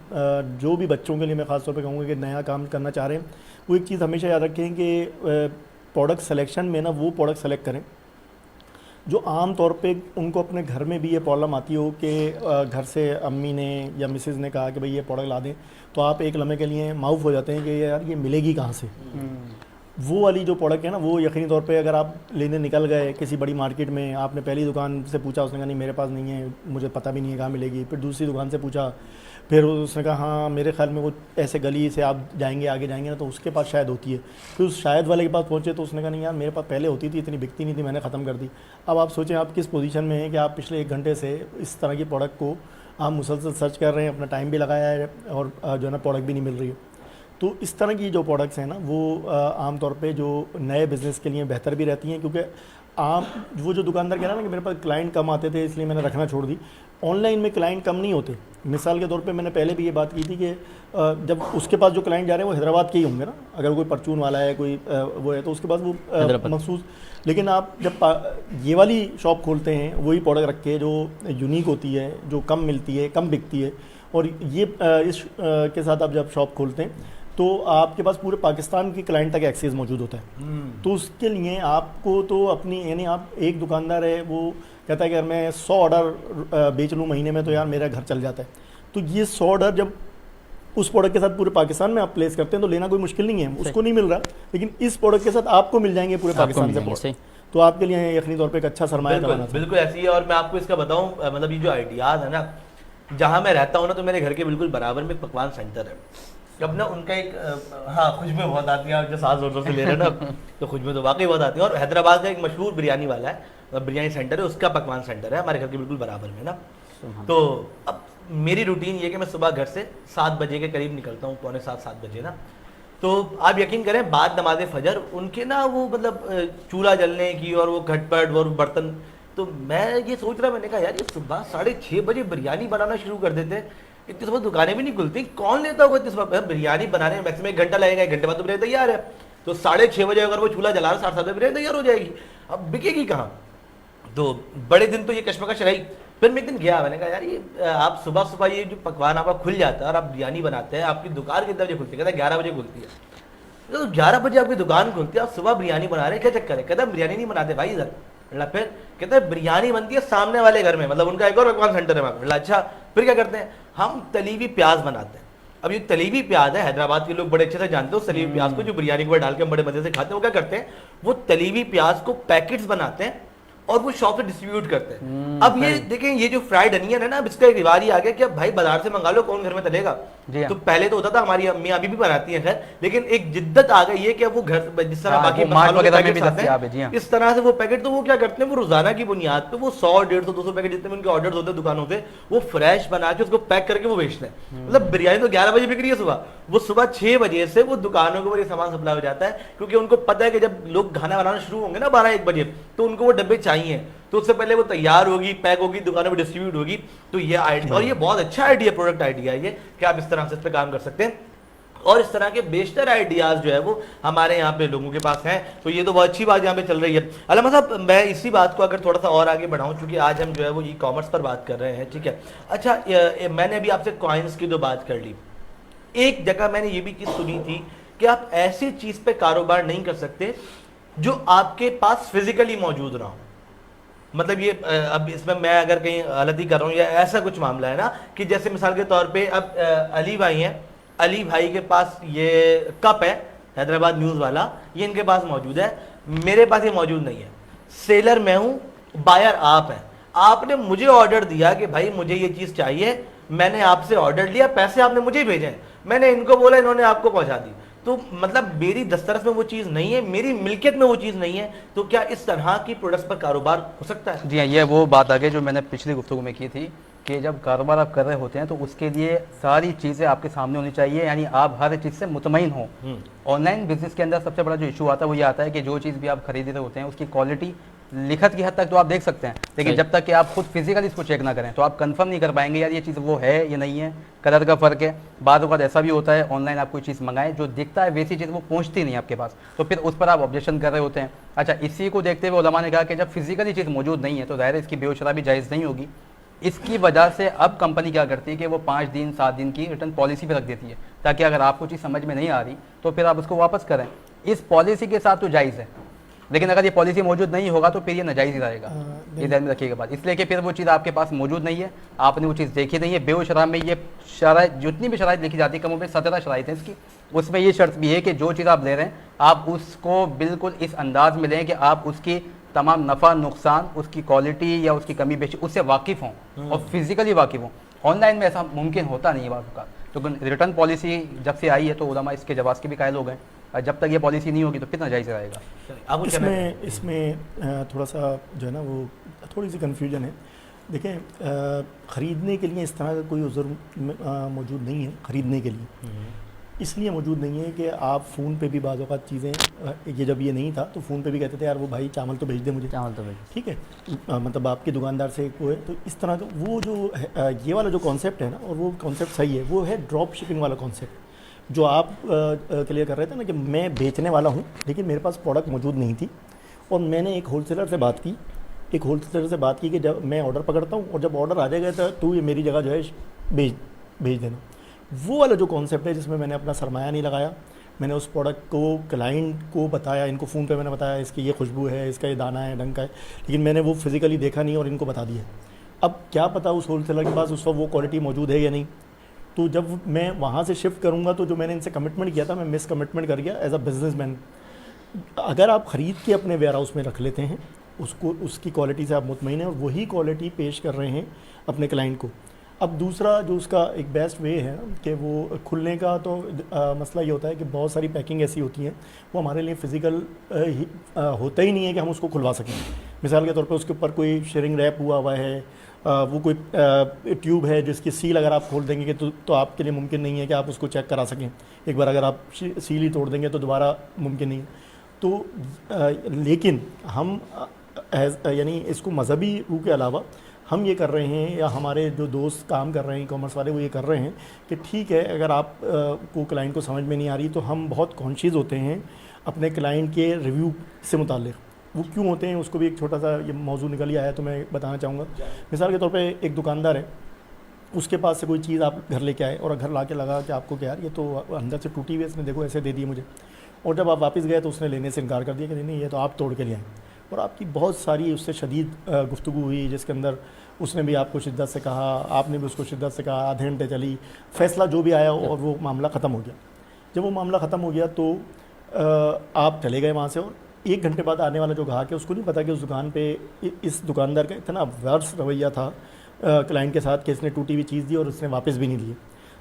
जो भी बच्चों के लिए मैं ख़ास तौर पे कहूँगा कि नया काम करना चाह रहे हैं, वो एक चीज़ हमेशा याद रखें कि प्रोडक्ट सिलेक्शन में ना वो प्रोडक्ट सेलेक्ट करें जो आम तौर पे उनको अपने घर में भी ये प्रॉब्लम आती हो कि घर से अम्मी ने या मिसेज़ ने कहा कि भाई ये प्रोडक्ट ला दें, तो आप एक लम्हे के लिए माउफ हो जाते हैं कि यार ये मिलेगी कहाँ से। वो वाली जो प्रोडक्ट है ना, वो यकीनी तौर पे अगर आप लेने निकल गए किसी बड़ी मार्केट में, आपने पहली दुकान से पूछा, उसने कहा नहीं मेरे पास नहीं है, मुझे पता भी नहीं है कहाँ मिलेगी। फिर दूसरी दुकान से पूछा, फिर उसने कहा हाँ मेरे ख्याल में वो ऐसे गली से आप जाएंगे आगे जाएंगे ना तो उसके पास शायद होती है। फिर उस शायद वाले के पास पहुँचे तो उसने कहा नहीं यार मेरे पास पहले होती थी, इतनी बिकती नहीं थी, मैंने ख़त्म कर दी। अब आप सोचें आप किस पोजीशन में हैं कि आप पिछले 1 घंटे से इस तरह की प्रोडक्ट को आप मुसलसल सर्च कर रहे हैं, अपना टाइम भी लगाया है और जो है ना प्रोडक्ट भी नहीं मिल रही है। तो इस तरह की जो प्रोडक्ट्स हैं ना वो आम तौर पे जो नए बिज़नेस के लिए बेहतर भी रहती हैं, क्योंकि वो जो दुकानदार कह रहा है ना कि मेरे पास क्लाइंट कम आते थे इसलिए मैंने रखना छोड़ दी, ऑनलाइन में क्लाइंट कम नहीं होते। मिसाल के तौर पे मैंने पहले भी ये बात की थी कि जब उसके पास जो क्लाइंट जा रहे हैं वो हैदराबाद के ही होंगे ना, अगर कोई परचून वाला है कोई वो है तो उसके पास वो मखसूस, लेकिन आप जब ये वाली शॉप खोलते हैं वही प्रोडक्ट रख के जो यूनिक होती है, जो कम मिलती है, कम बिकती है, और ये इस के साथ आप जब शॉप खोलते हैं तो आपके पास पूरे पाकिस्तान की क्लाइंट तक एक्सेस मौजूद होता है। तो उसके लिए आपको तो अपनी यानी आप एक दुकानदार है वो कहता है कि अगर मैं 100 ऑर्डर बेच लूँ महीने में तो यार मेरा घर चल जाता है। तो ये 100 ऑर्डर जब उस प्रोडक्ट के साथ पूरे पाकिस्तान में आप प्लेस करते हैं तो लेना कोई मुश्किल नहीं है, उसको नहीं मिल रहा, लेकिन इस प्रोडक्ट के साथ आपको मिल जाएंगे पूरे पाकिस्तान से, तो आपके लिए यकीनी तौर पर एक अच्छा सरमाया करवाना। बिल्कुल ऐसी है। और मैं आपको इसका बताऊँ, मतलब ये जो आइडियाज़ है ना, जहाँ मैं रहता हूँ ना तो मेरे घर के बिल्कुल बराबर में पकवान सेंटर है। अब ना उनका एक हाँ खुशबू बहुत आती है, जो सास जोर से ले रहे हैं ना तो खुशबू तो वाकई बहुत आती है। और हैदराबाद का एक मशहूर बिरयानी वाला है, बिरयानी सेंटर है, उसका पकवान सेंटर है हमारे घर के बिल्कुल बराबर में ना। तो अब मेरी रूटीन ये कि मैं सुबह घर से 7 बजे के करीब निकलता हूँ, 6:45-7 बजे ना। तो आप यकीन करें बाद नमाज फजर उनके ना वो मतलब चूल्हा जलने की और वो खटपट और बर्तन, तो मैं ये सोच रहा, मैंने कहा यार ये सुबह 6:30 बजे बिरयानी बनाना शुरू कर देते हैं, इतनी सुबह दुकानें भी नहीं खुलती, कौन लेता होगा इतनी सुबह बिरयानी बनाने में? मैक्सिमम 1 घंटा लगेगा, 1 घंटे बाद तो बिरयानी तैयार है। तो 6:30 बजे अगर वो चूल्हा जला रहा 7:30 बजे बिरयानी तैयार हो जाएगी, अब बिकेगी कहाँ? तो बड़े दिन तो ये कश्मकश रही। फिर मैं एक दिन गया, मैंने कहा यार ये आप सुबह सुबह ये जो पकवान आपका खुल जाता है और आप बिरयानी बनाते हैं, आपकी दुकान कितने बजे खुलती है? कहता है 11 बजे खुलती है। तो 11 बजे आपकी दुकान खुलती है, आप सुबह बिरयानी बना रहे हैं, क्या चक्कर है? कहता है बिरयानी नहीं बनाते भाई इधर। फिर कहते हैं बिरयानी बनती है सामने वाले घर में, मतलब उनका एक और पकवान सेंटर है वहाँ। अच्छा फिर क्या करते हैं? हम तली हुई प्याज बनाते हैं। अब ये तली हुई प्याज है, हैदराबाद के लोग बड़े अच्छे से जानते हो तली हुई प्याज को, जो बिरयानी को डाल के बड़े मजे से खाते हैं। वो क्या करते हैं? वो तली हुई प्याज को पैकेट्स बनाते हैं और वो शॉप से डिस्ट्रीब्यूट करते हैं। अब ये देखें, ये जो फ्राइड अनियन है ना, अब इसका एक रिवाज ही आ गया कि अब भाई बाजार से मंगा लो, कौन घर में तलेगा। तो पहले तो होता था, हमारी अम्मी अभी भी बनाती हैं खैर, लेकिन एक जिद्दत आ गई है कि अब वो घर जिस तरह बाकी मसालों के पैकेट आते हैं इस तरह से वो पैकेट, तो वो क्या करते हैं, वो रोजाना की बुनियाद पे वो 100, 150, 200 पैकेट जितने उनके ऑर्डर होते हैं दुकानों से, वो फ्रेश बना के उसको पैक करके वो बेचते हैं। मतलब बिरयानी तो 11 बजे बिक रही है सुबह, वो सुबह 6 बजे से वो दुकानों के ऊपर ये सामान सप्लाई हो जाता है, क्योंकि उनको पता है कि जब लोग खाना बनाना शुरू होंगे ना 12-1 बजे, तो उनको वो डब्बे चाहिए, तो उससे पहले वो तैयार होगी, पैक होगी, दुकानों में डिस्ट्रीब्यूट होगी। तो ये आइडिया, और ये बहुत अच्छा आइडिया, प्रोडक्ट आइडिया है ये, कि आप इस तरह से इस पर काम कर सकते हैं। और इस तरह के बेशतर आइडियाज जो है वो हमारे यहाँ पे लोगों के पास हैं, तो ये तो बहुत अच्छी बात यहाँ पे चल रही है। अल्लामा साहब, मैं इसी बात को अगर थोड़ा सा और आगे बढ़ाऊं, क्योंकि आज हम जो है वो ई कॉमर्स पर बात कर रहे हैं, ठीक है। अच्छा, मैंने अभी आपसे कॉइन्स की तो बात कर ली, एक जगह मैंने ये भी चीज़ सुनी थी कि आप ऐसी चीज़ पे कारोबार नहीं कर सकते जो आपके पास फिजिकली मौजूद ना हो। मतलब ये अब इसमें मैं अगर कहीं गलती कर रहा हूँ या ऐसा कुछ मामला है ना, कि जैसे मिसाल के तौर पे अब अली भाई हैं, अली भाई के पास ये कप है हैदराबाद न्यूज़ वाला, ये इनके पास मौजूद है, मेरे पास ये मौजूद नहीं है। सेलर मैं हूँ, बायर आप हैं, आपने मुझे ऑर्डर दिया कि भाई मुझे ये चीज़ चाहिए, मैंने आपसे ऑर्डर लिया, पैसे आपने मुझे भेजे, मैंने इनको बोला, इन्होंने आपको पहुँचा दी, तो मतलब मेरी दस्तरस में वो चीज़ नहीं है, मेरी मिल्कियत में वो चीज़ नहीं है, तो क्या इस तरह की प्रोडक्ट्स पर कारोबार हो सकता है? जी हाँ, ये वो बात आ गई जो मैंने पिछली गुफ्तगू में की थी कि जब कारोबार आप कर रहे होते हैं तो उसके लिए सारी चीज़ें आपके सामने होनी चाहिए, यानी आप हर चीज़ से मुतमईन हो। ऑनलाइन बिजनेस के अंदर सबसे बड़ा जो इशू आता है वो ये आता है कि जो चीज़ भी आप खरीद रहे होते हैं उसकी क्वालिटी लिखत की हद तक तो आप देख सकते हैं, लेकिन जब तक कि आप खुद फिजिकली इसको चेक ना करें तो आप कंफर्म नहीं कर पाएंगे यार ये चीज़ वो है या नहीं है, कलर का फ़र्क है। बाद वक्त ऐसा भी होता है ऑनलाइन आप कोई चीज़ मंगाएं, जो दिखता है वैसी चीज़ वो पहुंचती नहीं आपके पास, तो फिर उस पर आप ऑब्जेक्शन कर रहे होते हैं। अच्छा, इसी को देखते हुए उलमा ने कहा कि जब फिजिकली चीज़ मौजूद नहीं है तो ज़ाहिर है इसकी बेउशरा भी जायज़ नहीं होगी। इसकी वजह से अब कंपनी क्या करती है कि वो 5 दिन 7 दिन की रिटर्न पॉलिसी पे रख देती है, ताकि अगर आपको चीज़ समझ में नहीं आ रही तो फिर आप उसको वापस करें। इस पॉलिसी के साथ तो जायज़ है, लेकिन अगर ये पॉलिसी मौजूद नहीं होगा तो फिर ये नाजायज़ ही रहेगा। ये ध्यान में रखिएगा बात, इसलिए कि फिर वो चीज़ आपके पास मौजूद नहीं है, आपने वो चीज़ देखी नहीं है। बेउशरा में ये शराइत, जितनी भी शराइत लिखी जाती है, कम पे 17 शराइत हैं इसकी, उसमें ये शर्त भी है कि जो चीज़ आप ले रहे हैं आप उसको बिल्कुल इस अंदाज में लें कि आप उसकी तमाम नफ़ा नुकसान, उसकी क्वालिटी या उसकी कमी बेशी उससे वाकिफ़ हों और फिजिकली वाकिफ़ हों। ऑनलाइन में ऐसा मुमकिन होता नहीं है बात का, तो रिटर्न पॉलिसी जब से आई है तो उलमा इसके जवाब के भी कायल हो गए, जब तक ये पॉलिसी नहीं होगी तो कितना जायज़ रहेगा। इसमें थोड़ा सा जो है ना वो थोड़ी सी कन्फ्यूजन है। देखें, ख़रीदने के लिए इस तरह का कोई उज़र मौजूद नहीं है, ख़रीदने के लिए इसलिए मौजूद नहीं है कि आप फ़ोन पे भी बाज़ औक़ात चीज़ें, ये जब ये नहीं था तो फ़ोन पे भी कहते थे यार वो भाई चावल तो भेज दे मुझे, चावल तो भेज, ठीक है, मतलब आपके दुकानदार से वो है, तो इस तरह का वो जो है, ये वाला जो कॉन्सेप्ट है ना, और वो कॉन्सेप्ट सही है, वो है ड्रॉप शिपिंग वाला कॉन्सेप्ट जो आप क्लियर कर रहे थे ना, कि मैं बेचने वाला हूँ लेकिन मेरे पास प्रोडक्ट मौजूद नहीं थी, और मैंने एक होलसेलर से बात की, कि जब मैं ऑर्डर पकड़ता हूँ और जब ऑर्डर आ जाएगा तो ये मेरी जगह जो है भेज देना। वो वाला जो कॉन्सेप्ट है जिसमें मैंने अपना सरमाया नहीं लगाया, मैंने उस प्रोडक्ट को क्लाइंट को बताया, इनको फ़ोन पे मैंने बताया इसकी ये खुशबू है, इसका ये दाना है, ढंग का है, लेकिन मैंने वो फिज़िकली देखा नहीं और इनको बता दिया। अब क्या पता उस होलसेलर के पास उस वक्त वो क्वालिटी मौजूद है या नहीं, तो जब मैं वहाँ से शिफ्ट करूँगा तो जो मैंने इनसे कमिटमेंट किया था मैं मिस कमिटमेंट कर गया एज अ बिजनेसमैन। अगर आप ख़रीद के अपने वेयर हाउस में रख लेते हैं उसको, उसकी क्वालिटी से आप मुतमईन हैं और वही क्वालिटी पेश कर रहे हैं अपने क्लाइंट को। अब दूसरा जो उसका एक बेस्ट वे है कि वो खुलने का, तो मसला ये होता है कि बहुत सारी पैकिंग ऐसी होती हैं वो हमारे लिए फ़िज़िकल होता ही नहीं है कि हम उसको खुलवा सकें। मिसाल के तौर पे उसके ऊपर कोई शेयरिंग रैप हुआ है, वो कोई ट्यूब है जिसकी सील अगर आप खोल देंगे कि तो आपके लिए मुमकिन नहीं है कि आप उसको चेक करा सकें। एक बार अगर आप सील ही तोड़ देंगे तो दोबारा मुमकिन नहीं है। तो लेकिन हम यानी इसको मजहबी रूह के अलावा हम ये कर रहे हैं, या हमारे जो दोस्त काम कर रहे हैं कॉमर्स वाले वो ये कर रहे हैं कि ठीक है, अगर आप को क्लाइंट को समझ में नहीं आ रही तो हम बहुत कॉन्शियस होते हैं अपने क्लाइंट के रिव्यू से मुताल्लिक़। वो क्यों होते हैं उसको भी एक छोटा सा ये मौजू निकल ही आया तो मैं बताना चाहूँगा। मिसाल के तौर पे एक दुकानदार है, उसके पास से कोई चीज़ आप घर लेके आए और घर ला के लगा कि आपको क्या यार ये तो अंदर से टूटी हुई है, इसने देखो ऐसे दे दी मुझे, और जब आप वापस गए तो उसने लेने से इनकार कर दिया कि नहीं ये तो आप तोड़ के ले आए, और आपकी बहुत सारी उससे शदीद गुफ्तगू हुई जिसके अंदर उसने भी आपको शिद्दत से कहा, आपने भी उसको शिद्दत से कहा, आधे घंटे चली, फ़ैसला जो भी आया और वो मामला ख़त्म हो गया। जब वो मामला ख़त्म हो गया तो आप चले गए वहाँ से और 1 घंटे बाद आने वाला जो ग्राहक है उसको नहीं पता कि उस दुकान पे इस दुकानदार का इतना वर्ष रवैया था क्लाइंट के साथ कि इसने टूटी हुई चीज़ दी और उसने वापस भी नहीं दी,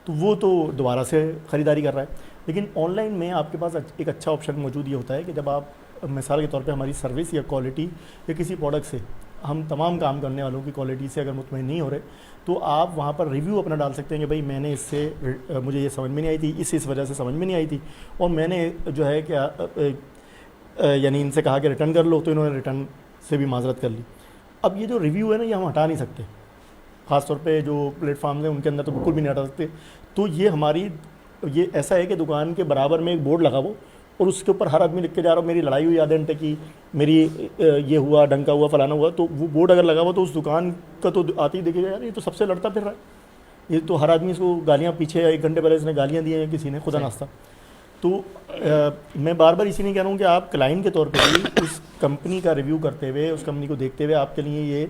तो वो तो दोबारा से ख़रीदारी कर रहा है। लेकिन ऑनलाइन में आपके पास एक अच्छा ऑप्शन मौजूद ये होता है कि जब आप मिसाल के तौर पे हमारी सर्विस या क्वालिटी या किसी प्रोडक्ट से, हम तमाम काम करने वालों की क्वालिटी से अगर मुतमईन नहीं हो रहे तो आप वहाँ पर रिव्यू अपना डाल सकते हैं कि भाई मैंने इससे मुझे ये समझ में नहीं आई थी, इस वजह से समझ में नहीं आई थी और मैंने जो है क्या यानी इनसे कहा कि रिटर्न कर लो, तो इन्होंने रिटर्न से भी माजरत कर ली। अब ये जो रिव्यू है ना, ये हम हटा नहीं सकते, ख़ासतौर पे जो प्लेटफॉर्म हैं उनके अंदर तो बिल्कुल भी नहीं हटा सकते। तो ये ऐसा है कि दुकान के बराबर में एक बोर्ड लगाओ और उसके ऊपर हर आदमी लिख के जा रहा हो मेरी लड़ाई हुई आधे घंटे की, मेरी ये हुआ, डंका हुआ, फलाना हुआ, तो वो बोर्ड अगर लगा हुआ तो उस दुकान का तो आते ही देखेगा यार ये तो सबसे लड़ता फिर रहा है, ये तो हर आदमी इसको गालियाँ, पीछे 1 घंटे पहले इसने गालियाँ दी हैं किसी ने खुदा नाश्ता। तो मैं बार बार इसीलिए कह रहा हूँ कि आप क्लाइंट के तौर पे भी उस कंपनी का रिव्यू करते हुए, उस कंपनी को देखते हुए आपके लिए ये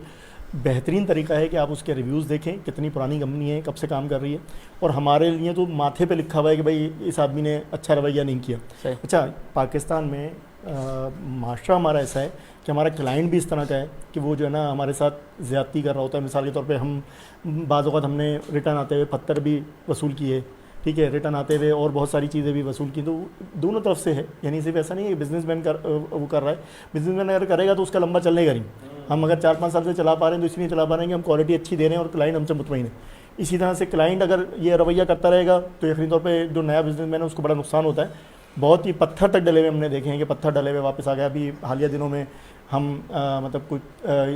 बेहतरीन तरीका है कि आप उसके रिव्यूज़ देखें, कितनी पुरानी कंपनी है, कब से काम कर रही है। और हमारे लिए तो माथे पे लिखा हुआ है कि भाई इस आदमी ने अच्छा रवैया नहीं किया। अच्छा, पाकिस्तान में माशरा हमारा ऐसा है कि हमारा क्लाइंट भी इस तरह का है कि वो जो है ना हमारे साथ ज़्यादती कर रहा होता है। मिसाल के तौर पे हम बाज़ औक़ात हमने रिटर्न आते हुए पत्थर भी वसूल किए, ठीक है, रिटर्न आते हुए और बहुत सारी चीज़ें भी वसूल की, तो दोनों तरफ से है, यानी सिर्फ ऐसा नहीं है कि बिजनेसमैन वो कर रहा है। बिजनेसमैन अगर करेगा तो उसका लंबा चलेगा नहीं। हम अगर 4-5 साल से चला पा रहे हैं तो इसलिए चला पा रहे हैं कि हम क्वालिटी अच्छी दे रहे हैं और क्लाइंट हमसे मुतमईन है। इसी तरह से क्लाइंट अगर ये रवैया करता रहेगा तो यकीनी तौर पे जो नया बिजनेसमैन है उसको बड़ा नुकसान होता है। बहुत ही पत्थर तक डले हुए हमने देखे हैं कि पत्थर डले हुए वापस आ गया। अभी हालिया दिनों में हम मतलब कुछ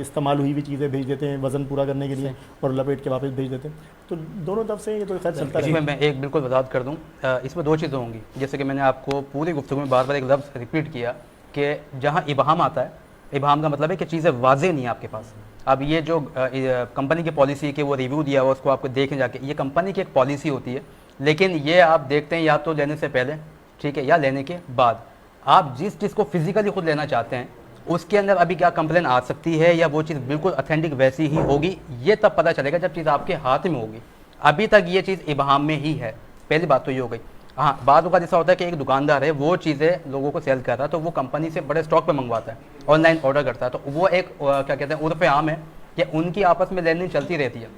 इस्तेमाल हुई हुई चीज़ें भेज देते हैं वज़न पूरा करने के लिए और लपेट के वापस भेज देते हैं, तो दोनों तरफ से ये तो खैर चलता है। मैं एक बिल्कुल वजाहत कर दूँ, इसमें 2 चीज़ें होंगी। जैसे कि मैंने आपको पूरी गुफ्तगू में बार बार एक लफ्ज़ रिपीट किया कि जहाँ इबहाम आता है, इबहाम का मतलब है कि चीज़ें वाज़ेह नहीं है आपके पास। अब ये जो कंपनी की पॉलिसी है कि वो रिव्यू दिया हुआ उसको आपको देखें जाके, ये कंपनी की एक पॉलिसी होती है, लेकिन ये आप देखते हैं या तो लेने से पहले, ठीक है, या लेने के बाद। आप जिस चीज़ को फिज़िकली खुद लेना चाहते हैं उसके अंदर अभी क्या कंप्लेन आ सकती है या वो चीज़ बिल्कुल ऑथेंटिक वैसी ही होगी, ये तब पता चलेगा जब चीज़ आपके हाथ में होगी। अभी तक ये चीज़ इबहाम में ही है। पहली बात तो ये हो गई। हाँ, बाद का जैसा होता है कि एक दुकानदार है, वो चीज़ें लोगों को सेल कर रहा है तो वो कंपनी से बड़े स्टॉक पे मंगवाता है, ऑनलाइन ऑर्डर करता है, तो वो एक क्या कहते हैं उर्फ़ आम है कि उनकी आपस में लेन देन चलती रहती है।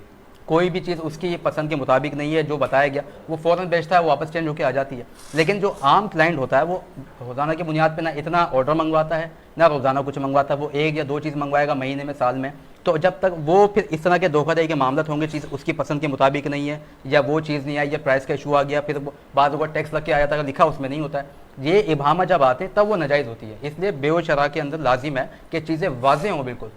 कोई भी चीज़ उसकी पसंद के मुताबिक नहीं है, जो बताया गया वो फ़ौरन बेचता है, वो वापस चेंज होकर आ जाती है। लेकिन जो आम क्लाइंट होता है वो रोज़ाना की बुनियाद पे ना इतना ऑर्डर मंगवाता है, ना रोज़ाना कुछ मंगवाता है, वो 1 या 2 चीज़ मंगवाएगा महीने में, साल में। तो जब तक वो फिर इस तरह के धोखाधड़ी के मामला होंगे, चीज़ उसकी पसंद के मुताबिक नहीं है या वो चीज़ नहीं आई या प्राइस का इशू आ गया, फिर बाद में टैक्स लग के आया था, लिखा उसमें नहीं होता है, ये इबामा जब आते हैं तब वो नाजायज़ होती है। इसलिए बेओशरा के अंदर लाजिम है कि चीज़ें वाज़ेह हों बिल्कुल।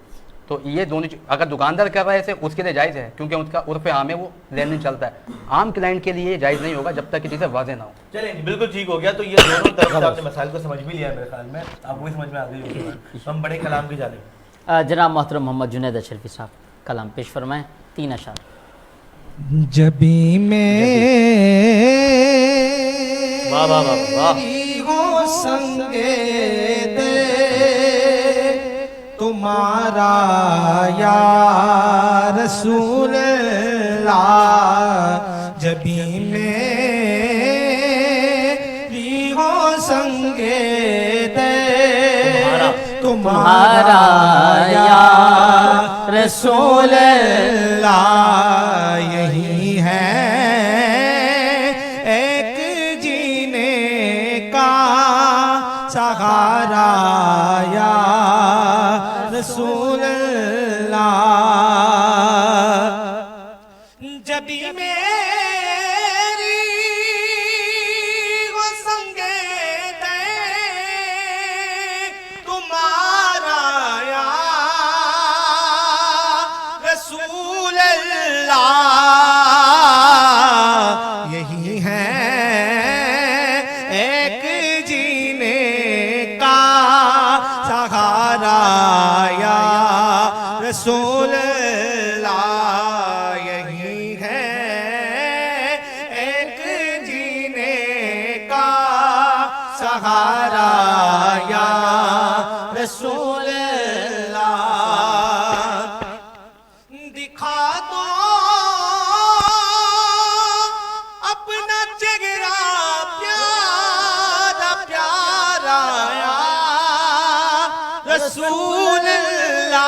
तो ये दोनों अगर दुकानदार कर रहा है ऐसे उसके लिए जायज़ है क्योंकि उसका उर्फ़ आम है, वो लेन देन चलता है। आम क्लाइंट के लिए जायज़ नहीं होगा जब तक कि चीज़ें वाज़ेह ना हो। चलिए जी, बिल्कुल ठीक हो गया। तो ये दोनों तरफ से आपने मसाइल को समझ भी लिया है, मेरे ख्याल में आपको भी समझ में आ गई होगी। हम बड़े कलाम की जानिब जनाब मोहतरम मोहम्मद जुनैद अशरफी साहब कलाम पेश फरमाएं, 3 अशार। जबी में वाह वाह वाह वाह, हो संगे दे तुम्हारा या रसूल अल्लाह, जबी में हो संगे दे तुम्हारा या रसूल अल्लाह, यही है एक जीने का सहारा या रसूल अल्लाह, जब भी मेरी वो संगे दे तुम्हारा या रसूल अल्लाह, यही है एक जीने का सहारा या रसूल अल्लाह, यही है एक जीने का सहारा या रसूल अल्लाह, दिखा दो अपना चेहरा प्यारा प्यारा या रसूल अल्लाह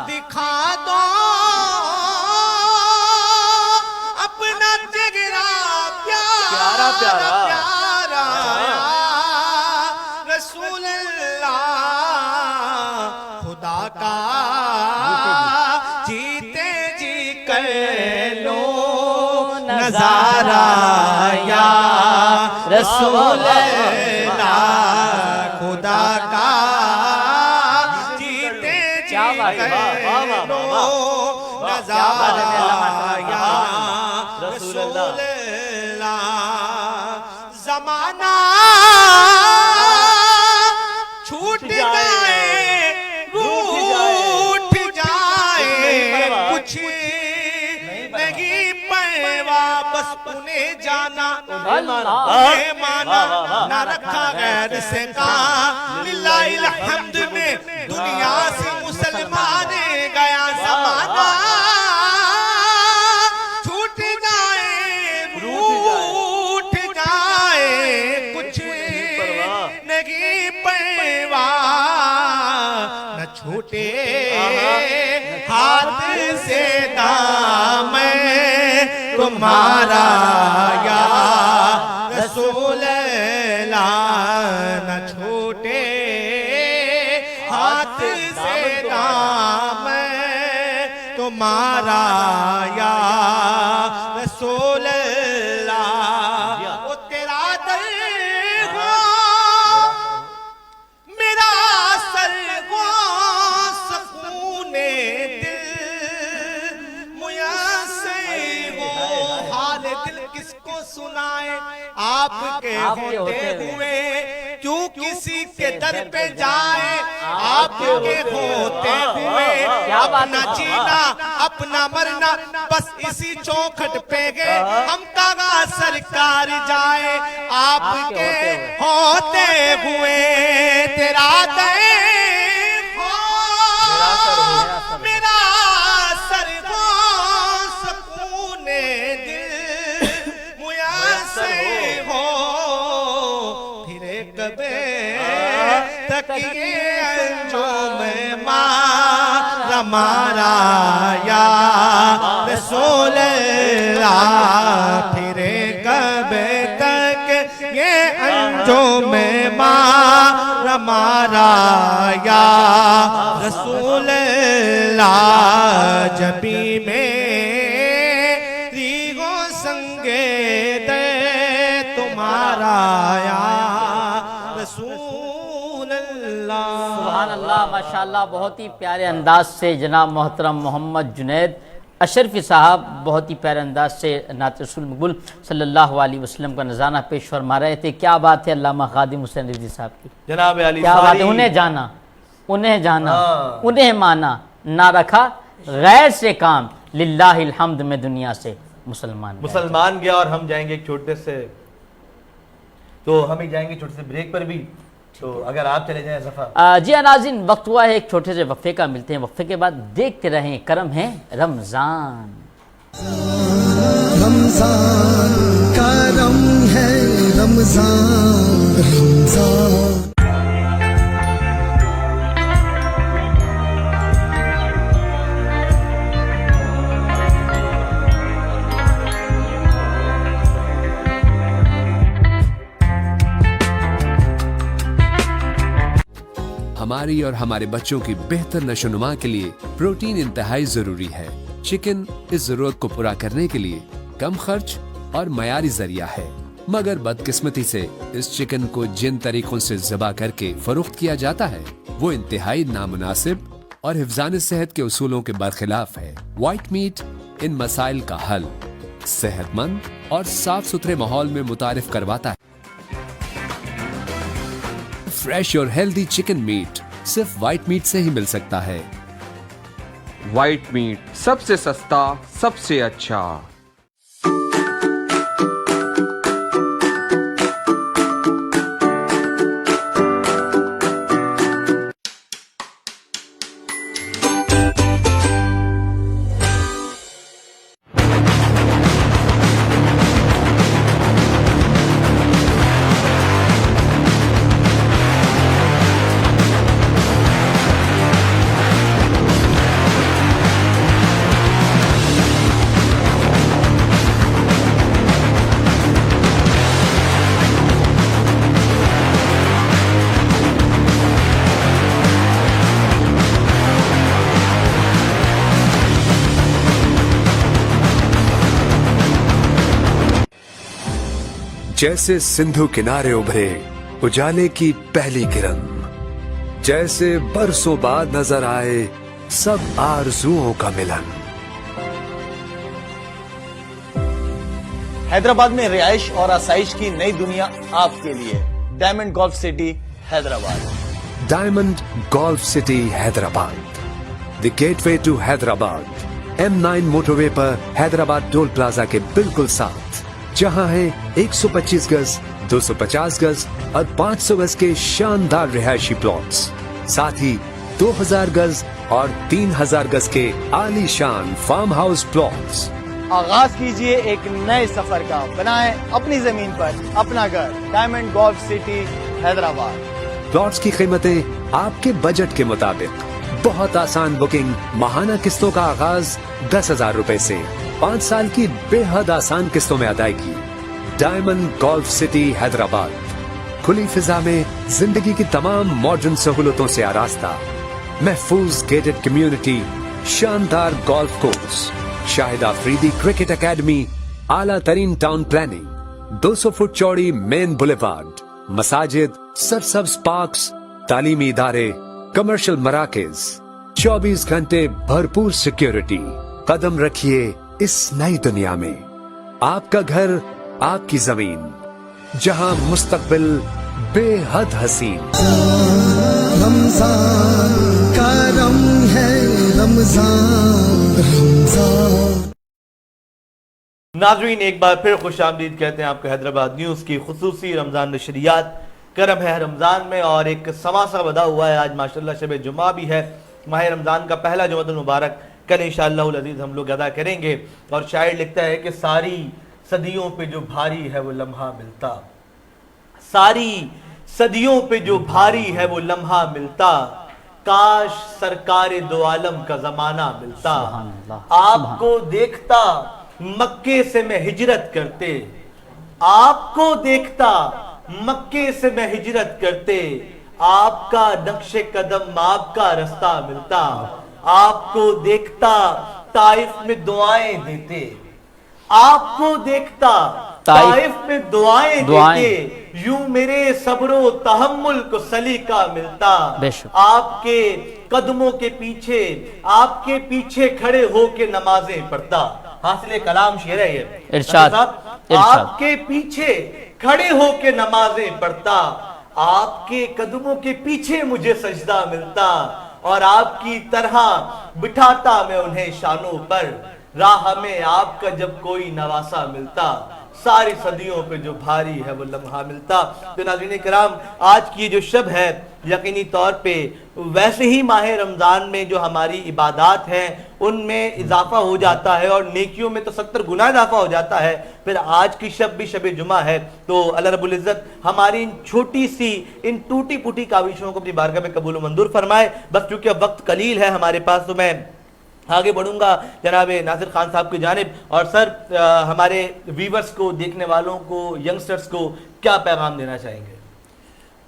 दिखा दो अपना चेहरा प्यारा प्यारा प्यारा रसूल अल्लाह खुदा का जीते जी कर लो नजारा या रसूल अल्लाह खुदा का जीते जी कर लो नजारा या रसूल अल्लाह जमाना छूट जाए रूठ जाए कुछ नहीं पैवा बस उन्हें जाना उन्हें माना ना रखा गैर से कहा लिल्लाहिल हम्द में दुनिया से मुसलमान गया जमाना छूट जाए रूठ जाए कुछ नहीं पैवा न छूटे हाथ से दामन तुम्हारा या रसूल अल्लाह न छूटे हाथ से दामन तुम्हारा या रसूल अल्लाह वो तेरा दर हो मेरा सर हो सकूने दिल मुयस्सर हो हाल दिल किसको सुनाए आपके होते हुए क्यों किसी के दर पे जाए आपके होते हुए अपना जीना अपना मरना बस इसी चौखट पे गए हम कहा सरकार जाए आपके होते हुए तेरा दर हो मेरा सर हो सकूने दिल मुयस्सर हो फिरे कबे तक ये अंजुम मारा या रसूल अल्लाह फिरे कबे तक ये अंजुम मारा या रसूल अल्लाह जबी में रीगो संगे दे तुम्हारा या रसूल अल्लाह। सुभान अल्लाह माशाअल्लाह। बहुत ही प्यारे अंदाज से जनाब मोहतरम मोहम्मद जुनैद अशरफी साहब बहुत ही प्यारे अंदाज से नात रसूल मकबूल सल्लल्लाहु अलैहि वसल्लम का नज़ारा पेश फरमा रहे थे। क्या बात है अल्लामा खादिम हुसैन रिजवी साहब की, जनाब अली क्या बात है। उन्हें जाना उन्हें माना ना रखा गैर से काम लिल्लाहिल हम्द में दुनिया से मुसलमान गया। और हम जाएंगे एक छोटे से, तो हम ही जाएंगे छोटे से ब्रेक पर भी, तो अगर आप चले जाएं ज़फ़र। जी नाज़रीन वक्त हुआ है एक छोटे से वक्फे का, मिलते हैं वक्फे के बाद। देखते रहें करम है रमजान। रमजान करम है रमजान रमजान हमारी और हमारे बच्चों की बेहतर नशोनुमा के लिए प्रोटीन इंतहाई जरूरी है। चिकन इस जरूरत को पूरा करने के लिए कम खर्च और मयारी जरिया है, मगर बदकिस्मती से इस चिकन को जिन तरीकों से ज़बा करके फरोख्त किया जाता है वो इंतहाई नामुनासिब और हिफ्ज़ान सेहत के उसूलों के बरखिलाफ है। व्हाइट मीट इन मसाइल का हल सेहतमंद और साफ सुथरे माहौल में मुतारिफ करवाता है। फ्रेश और हेल्दी चिकन मीट सिर्फ व्हाइट मीट से ही मिल सकता है। व्हाइट मीट सबसे सस्ता सबसे अच्छा। जैसे सिंधु किनारे उभरे उजाले की पहली किरण, जैसे बरसों बाद नजर आए सब आरजुओं का मिलन। हैदराबाद में रिहाइश और आसाइश की नई दुनिया आपके लिए। Diamond golf city Hyderabad. Diamond golf city Hyderabad, the gateway to Hyderabad. M9 motorway पर हैदराबाद टोल प्लाजा के बिल्कुल साथ, जहां है 125 गज, 250 गज और 500 गज के शानदार रिहायशी प्लॉट्स, साथ ही 2000 गज और 3000 गज के आलीशान फार्म हाउस प्लॉट्स। आगाज कीजिए एक नए सफर का, बनाएं अपनी जमीन पर अपना घर। Diamond golf city Hyderabad. Plots की कीमतें आपके बजट के मुताबिक, बहुत आसान बुकिंग, माहाना किस्तों का आगाज 10,000 रुपए से, 5 साल की बेहद आसान किस्तों में अदायगी। डायमंड गोल्फ सिटी हैदराबाद, खुली फिजा में जिंदगी की तमाम मॉडर्न सहूलतों से आरास्ता, महफूज गेटेड कम्युनिटी, शानदार golf course, Shahid Afridi cricket academy, आला तरीन टाउन प्लानिंग, 200 फुट चौड़ी मेन बुलेवार्ड, मसाजिद, सरसब्ज पार्क्स, तालीमी इदारे, कमर्शियल मराकज, 24 घंटे भरपूर सिक्योरिटी। कदम रखिए इस नई दुनिया में। आपका घर, आपकी जमीन, जहां मुस्तकबिल बेहद हसीन। रमजान का रंग है रमजान, रमजान। नाज़रीन, एक बार फिर खुशामदीद कहते हैं आपको हैदराबाद न्यूज़ की खुसूसी रमज़ान नशरियात। करम है रमज़ान में और एक समासा बदा हुआ है। आज माशाल्लाह शब जुमा भी है। माह रमज़ान का पहला जुमातुल मुबारक कल इंशाअल्लाह अज़ीज़ हम लोग अदा करेंगे। और शायर लिखता है कि सारी सदियों पे जो भारी है वो लम्हा मिलता, सारी सदियों पे जो भारी है वो लम्हा मिलता, काश सरकारे दो आलम का जमाना मिलता। आपको देखता मक्के से मैं हिजरत करते, आपको देखता मक्के से मैं हिजरत करते, आपका नक्शे कदम आपका रास्ता मिलता। आपको देखता ताइफ में दुआएं देते, आपको देखता ताइफ में दुआएं देते, यूं मेरे सब्रो तहम्मुल को सलीका मिलता। आपके कदमों के पीछे, आपके पीछे खड़े होके नमाजें पढ़ता। हासिल कलाम शेर है ये, इरशाद। आपके पीछे खड़े होके नमाजें पढ़ता, आपके कदमों के पीछे मुझे सजदा मिलता, और आपकी तरह बिठाता मैं उन्हें शानों पर, राह में आपका जब कोई नवासा मिलता, सारी सदियों पे जो भारी है वो लम्हा मिलता। तो नाज़रीन किराम, आज की जो शब है यकीनी तौर पे वैसे ही माह रमज़ान में जो हमारी इबादात हैं उनमें इजाफा हो जाता है और नेकियों में तो 70 गुना इजाफा हो जाता है। फिर आज की शब भी शब जुमा है, तो अल्लाह रब्बुल इज़्ज़त हमारी इन छोटी सी, इन टूटी फूटी काविशों को अपनी बारगाह में कबूल मंजूर फरमाए। बस चूंकि अब वक्त कलील है हमारे पास, तो मैं आगे बढ़ूंगा जनाब नासिर खान साहब की जानिब। और सर, हमारे व्यूवर्स को, देखने वालों को, यंगस्टर्स को क्या पैगाम देना चाहेंगे?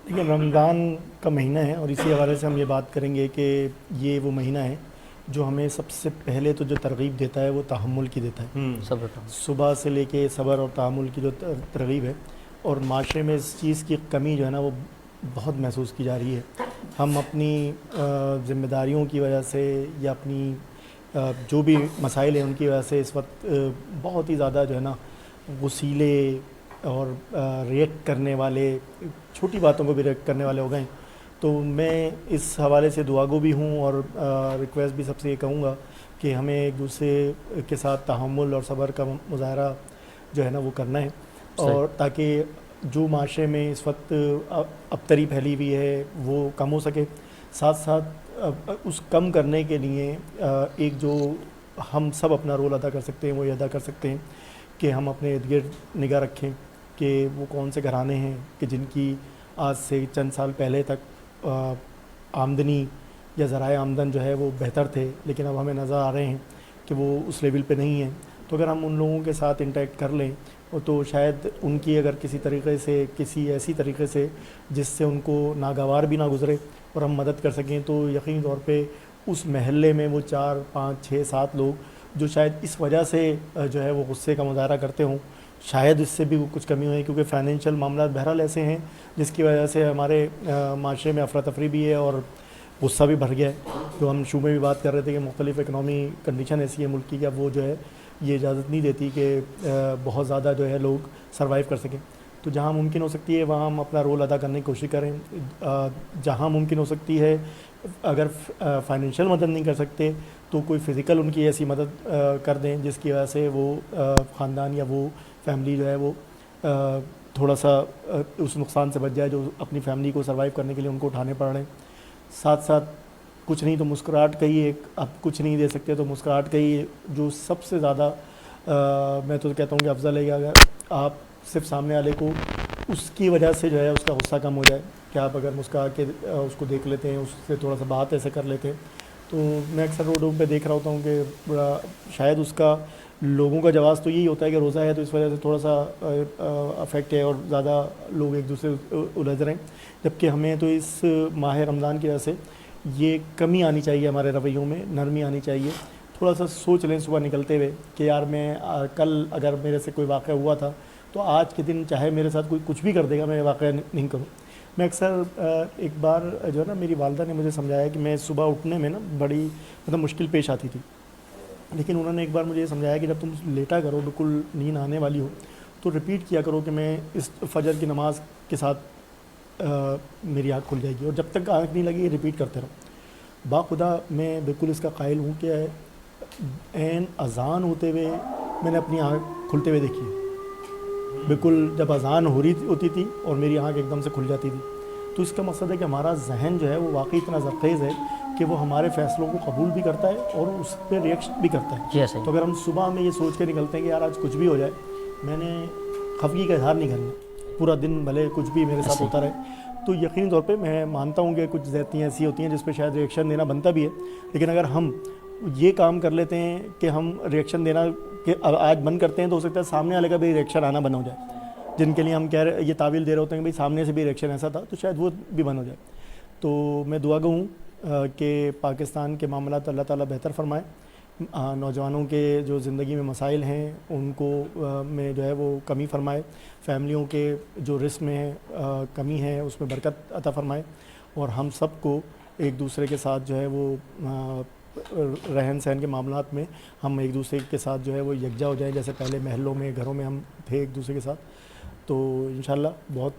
देखिए, रमज़ान का महीना है और इसी हवाले से हम ये बात करेंगे कि ये वो महीना है जो हमें सबसे पहले तो जो तरगीब देता है वो तहम्मुल की देता है। सुबह से लेके सब्र और तहम्मुल की जो तरगीब है, और माशरे में इस चीज़ की कमी जो है ना वो बहुत महसूस की जा रही है। हम अपनी ज़िम्मेदारियों की वजह से या अपनी जो भी मसाइल हैं उनकी वजह से इस वक्त बहुत ही ज़्यादा जो है ना वसीले और रिएक्ट करने वाले, छोटी बातों को भी रिएक्ट करने वाले हो गए। तो मैं इस हवाले से दुआगो भी हूँ और रिक्वेस्ट भी सबसे ये कहूँगा कि हमें एक दूसरे के साथ तहम्मुल और सब्र का मुजाहरा जो है ना वो करना है, और ताकि जो माशरे में इस वक्त अबतरी फैली हुई है वो कम हो सके। साथ साथ उस कम करने के लिए एक जो हम सब अपना रोल अदा कर सकते हैं वो ये अदा कर सकते हैं कि हम अपने इर्द गिर्द निगाह रखें कि वो कौन से घराने हैं कि जिनकी आज से चंद साल पहले तक आमदनी या ज़राए आमदन जो है वो बेहतर थे, लेकिन अब हमें नज़र आ रहे हैं कि वो उस लेवल पे नहीं है। तो अगर हम उन लोगों के साथ इंटरेक्ट कर लें तो शायद उनकी अगर किसी तरीके से, किसी ऐसी तरीके से जिससे उनको नागवार भी ना गुज़रे और हम मदद कर सकें, तो यकीनी तौर पे उस महल्ले में वो 4, 5, 6, 7 लोग जो शायद इस वजह से जो है वो गुस्से का मुजाहरा करते हों, शायद इससे भी कुछ कमी हुई, क्योंकि फाइनेंशियल मामला बहरहाल ऐसे हैं जिसकी वजह से हमारे माशरे में अफरा तफरी भी है और गुस्सा भी भर गया है। तो हम शुरू में भी बात कर रहे थे कि मुख्तलिफ़ इकनॉमी कंडीशन ऐसी है मुल्क की, क्या वो जो है ये इजाज़त नहीं देती कि बहुत ज़्यादा जो है लोग सर्वाइव कर सकें। तो जहाँ मुमकिन हो सकती है वहाँ हम अपना रोल अदा करने की कोशिश करें। जहाँ मुमकिन हो सकती है, अगर फाइनेंशियल मदद नहीं कर सकते तो कोई फ़िज़िकल उनकी ऐसी मदद कर दें जिसकी वजह से वो ख़ानदान या वो फैमिली जो है वो थोड़ा सा उस नुकसान से बच जाए जो अपनी फैमिली को सर्वाइव करने के लिए उनको उठाने पड़ रहे हैं। साथ साथ कुछ नहीं तो मुस्कुराहट का ही एक, अब कुछ नहीं दे सकते तो मुस्कुराहट का ही जो सबसे ज़्यादा मैं तो कहता हूँ कि अफजल है कि अगर आप सिर्फ सामने वाले को उसकी वजह से जो है उसका गुस्सा कम हो जाए, कि आप अगर मुस्कुरा के उसको देख लेते हैं, उससे थोड़ा सा बात ऐसे कर लेते हैं। तो मैं अक्सर रोडों पे देख रहा होता हूँ कि बड़ा शायद उसका लोगों का जवाब तो यही होता है कि रोज़ा है तो इस वजह से थोड़ा सा अफेक्ट है और ज़्यादा लोग एक दूसरे उलझ रहे हैं, जबकि हमें तो इस माह रमज़ान की वजह से ये कमी आनी चाहिए, हमारे रवैयों में नरमी आनी चाहिए। थोड़ा सा सोच लें सुबह निकलते हुए कि यार मैं कल अगर मेरे से कोई वाक़या हुआ था तो आज के दिन चाहे मेरे साथ कोई कुछ भी कर देगा, मैं वाक़या नहीं करूँ। मैं अक्सर एक बार जो है ना मेरी वालदा ने मुझे समझाया कि मैं सुबह उठने में ना बड़ी मतलब मुश्किल पेश आती थी, लेकिन उन्होंने एक बार मुझे ये समझाया कि जब तुम लेटा करो, बिल्कुल नींद आने वाली हो, तो रिपीट किया करो कि मैं इस फजर की नमाज के साथ मेरी आँख खुल जाएगी, और जब तक आँख नहीं लगी रिपीट करते रहो। बाखुदा मैं बिल्कुल इसका कायल हूँ कि एन अज़ान होते हुए मैंने अपनी आँख खुलते हुए देखी है। बिल्कुल जब अज़ान हो रही होती थी और मेरी आँख एकदम से खुल जाती थी, तो इसका मकसद है कि हमारा जहन जो है वो वाकई इतना ज़रखेज़ है कि वो हमारे फ़ैसलों को कबूल भी करता है और उस पर रिएक्शन भी करता है। तो अगर हम सुबह में ये सोच के निकलते हैं कि यार आज कुछ भी हो जाए, मैंने खफगी का इजहार नहीं करना, पूरा दिन भले कुछ भी मेरे साथ होता रहे, तो यकीनी तौर पे मैं मानता हूँ कि कुछ ज़्यादतियाँ ऐसी होती हैं जिस पे शायद रिएक्शन देना बनता भी है, लेकिन अगर हम ये काम कर लेते हैं कि हम रिएक्शन देना कि आज बंद करते हैं तो हो सकता है सामने वाले का भी रिएक्शन आना बंद हो जाए, जिनके लिए हम कह रहे ये तावील दे रहे होते हैं कि भाई सामने से भी रिएक्शन ऐसा था, तो शायद वो भी बंद हो जाए। तो मैं दुआ गो हूँ कि पाकिस्तान के मामला अल्लाह ताला बेहतर फरमाए, नौजवानों के जो ज़िंदगी में मसाइल हैं उनको में जो है वो कमी फरमाए, फैमिलियों के जो रिस्क में कमी है उसमें बरकत अता फरमाए, और हम सबको एक दूसरे के साथ जो है वो रहन सहन के मामलात में हम एक दूसरे के साथ जो है वो यकजा हो जाएं, जैसे पहले महलों में घरों में हम थे एक दूसरे के साथ। तो इंशाल्लाह बहुत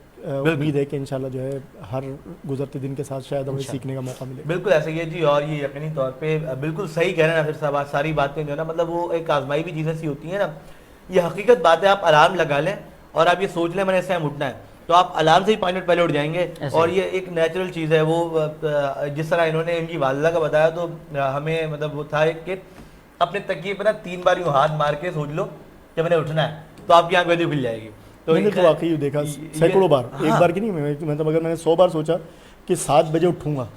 उम्मीद है कि इंशाल्लाह जो है हर गुजरते दिन के साथ शायद हमें सीखने का मौका मिले। बिल्कुल ऐसे ही है जी, और ये यकीनी तौर पे बिल्कुल सही कह रहे हैं नासिर साहब, सारी बातें जो है ना मतलब वो एक आजमाई भी चीज़ ऐसी होती है ना, ये हकीकत बात है। आप अलार्म लगा लें और आप ये सोच लें मैंने इस टाइम उठना है, तो आप अलार्म से ही 5 मिनट पहले उठ जाएंगे, और ये एक नेचुरल चीज़ है। वो जिस तरह इन्होंने इनकी वालिदा का बताया तो हमें मतलब वो था कि अपने तकिए पर ना 3 बार यूँ हाथ मार के सोच लो कि मैंने उठना है, तो आपकी आँख वैसे खुल जाएगी। तो मैंने तो वाकई देखा सैकड़ों बार, एक बार की नहीं, मतलब अगर मैंने 100 बार सोचा कि 7 बजे उठूँगा,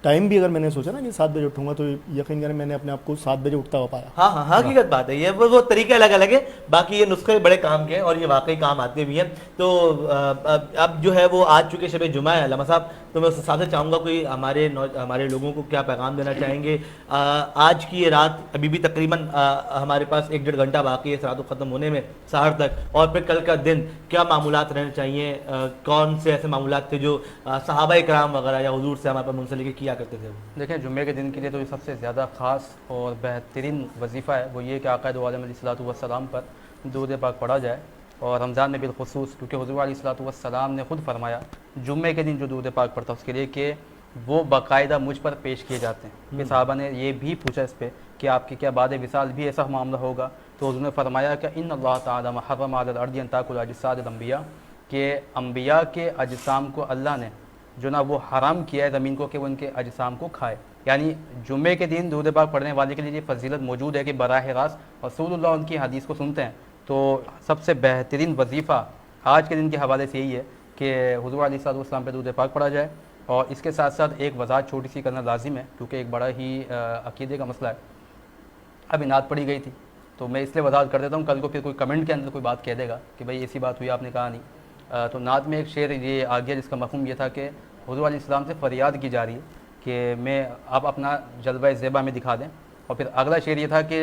टाइम भी अगर मैंने सोचा ना कि 7 बजे उठूंगा, तो यकीन करें मैंने अपने आप को 7 बजे उठता हुआ पाया। हाँ हाँ हकीकत बात है, ये वो तरीके अलग अलग है, बाकी ये नुस्खे बड़े काम के हैं और ये वाकई काम आते भी हैं। तो अब जो है वो आज चुके शब जुमा है अल्लामा साहब, तो मैं उसके साथ चाहूँगा कोई हमारे लोगों को क्या पैगाम देना चाहेंगे। आज की ये रात अभी भी तकरीबन हमारे पास 1-1.5 घंटा बाकी है इस रात को ख़त्म होने में सहर तक, और फिर कल का दिन क्या मामूलात रहने चाहिए, कौन से ऐसे मामूलात थे जो सहाबा इकराम वगैरह या हुजूर से हमारे पास मुंसलिक किया करते थे। देखें जुम्मे के दिन के लिए तो ये सबसे ज़्यादा ख़ास और बेहतरीन वजीफ़ा है वो ये कि आक़ा दो आलम अलैहिस्सलातु वस्सलाम पर दुरूद पाक पढ़ा जाए, और रमज़ान में बिलखुसूस क्योंकि हुज़ूर अलैहिस्सलातु वस्सलाम ने ख़ुद फरमाया जुम्मे के दिन जो दुरूद पाक पढ़ता है उसके लिए कि वो बाकायदा मुझ पर पेश किए जाते हैं। कि साहबा ने ये भी पूछा इस पर कि आपकी क्या बाद विसाल भी ऐसा मामला होगा, तो उन्होंने फरमाया कि इन्नल्लाह तआला हर्रम अलल अर्दी अन ताकुल अजसादिल अंबिया, कि अम्बिया के अजसाम को अल्लाह ने जो ना वो हराम किया है ज़मीन को कि वो उनके अजसाम को खाए। यानी जुम्मे के दिन दुरूद पाक पढ़ने वाले के लिए ये फजीलत मौजूद है कि बराह रास्त रसूलुल्लाह उनकी हदीस को सुनते हैं। तो सबसे बेहतरीन वजीफ़ा आज के दिन के हवाले से यही है कि हुज़ूर अलैहिस्सलातु वस्सलाम पे दुरूद पाक पढ़ा जाए, और इसके साथ साथ एक वज़ाहत छोटी सी करना लाजिम है क्योंकि एक बड़ा ही अक़ीदे का मसला है। अभी नात पढ़ी गई थी तो मैं इसलिए वज़ाहत कर देता हूँ, कल को फिर कोई कमेंट के अंदर कोई बात कह देगा कि भाई ऐसी बात हुई आपने कहा नहीं। तो नात में एक शेर ये आ गया जिसका मफ़हूम ये था कि हुज़ूर अलैहिस्सलाम से फ़रियाद की जा रही है कि मैं आप अपना जलवा ज़ेबा में दिखा दें, और फिर अगला शेर ये था कि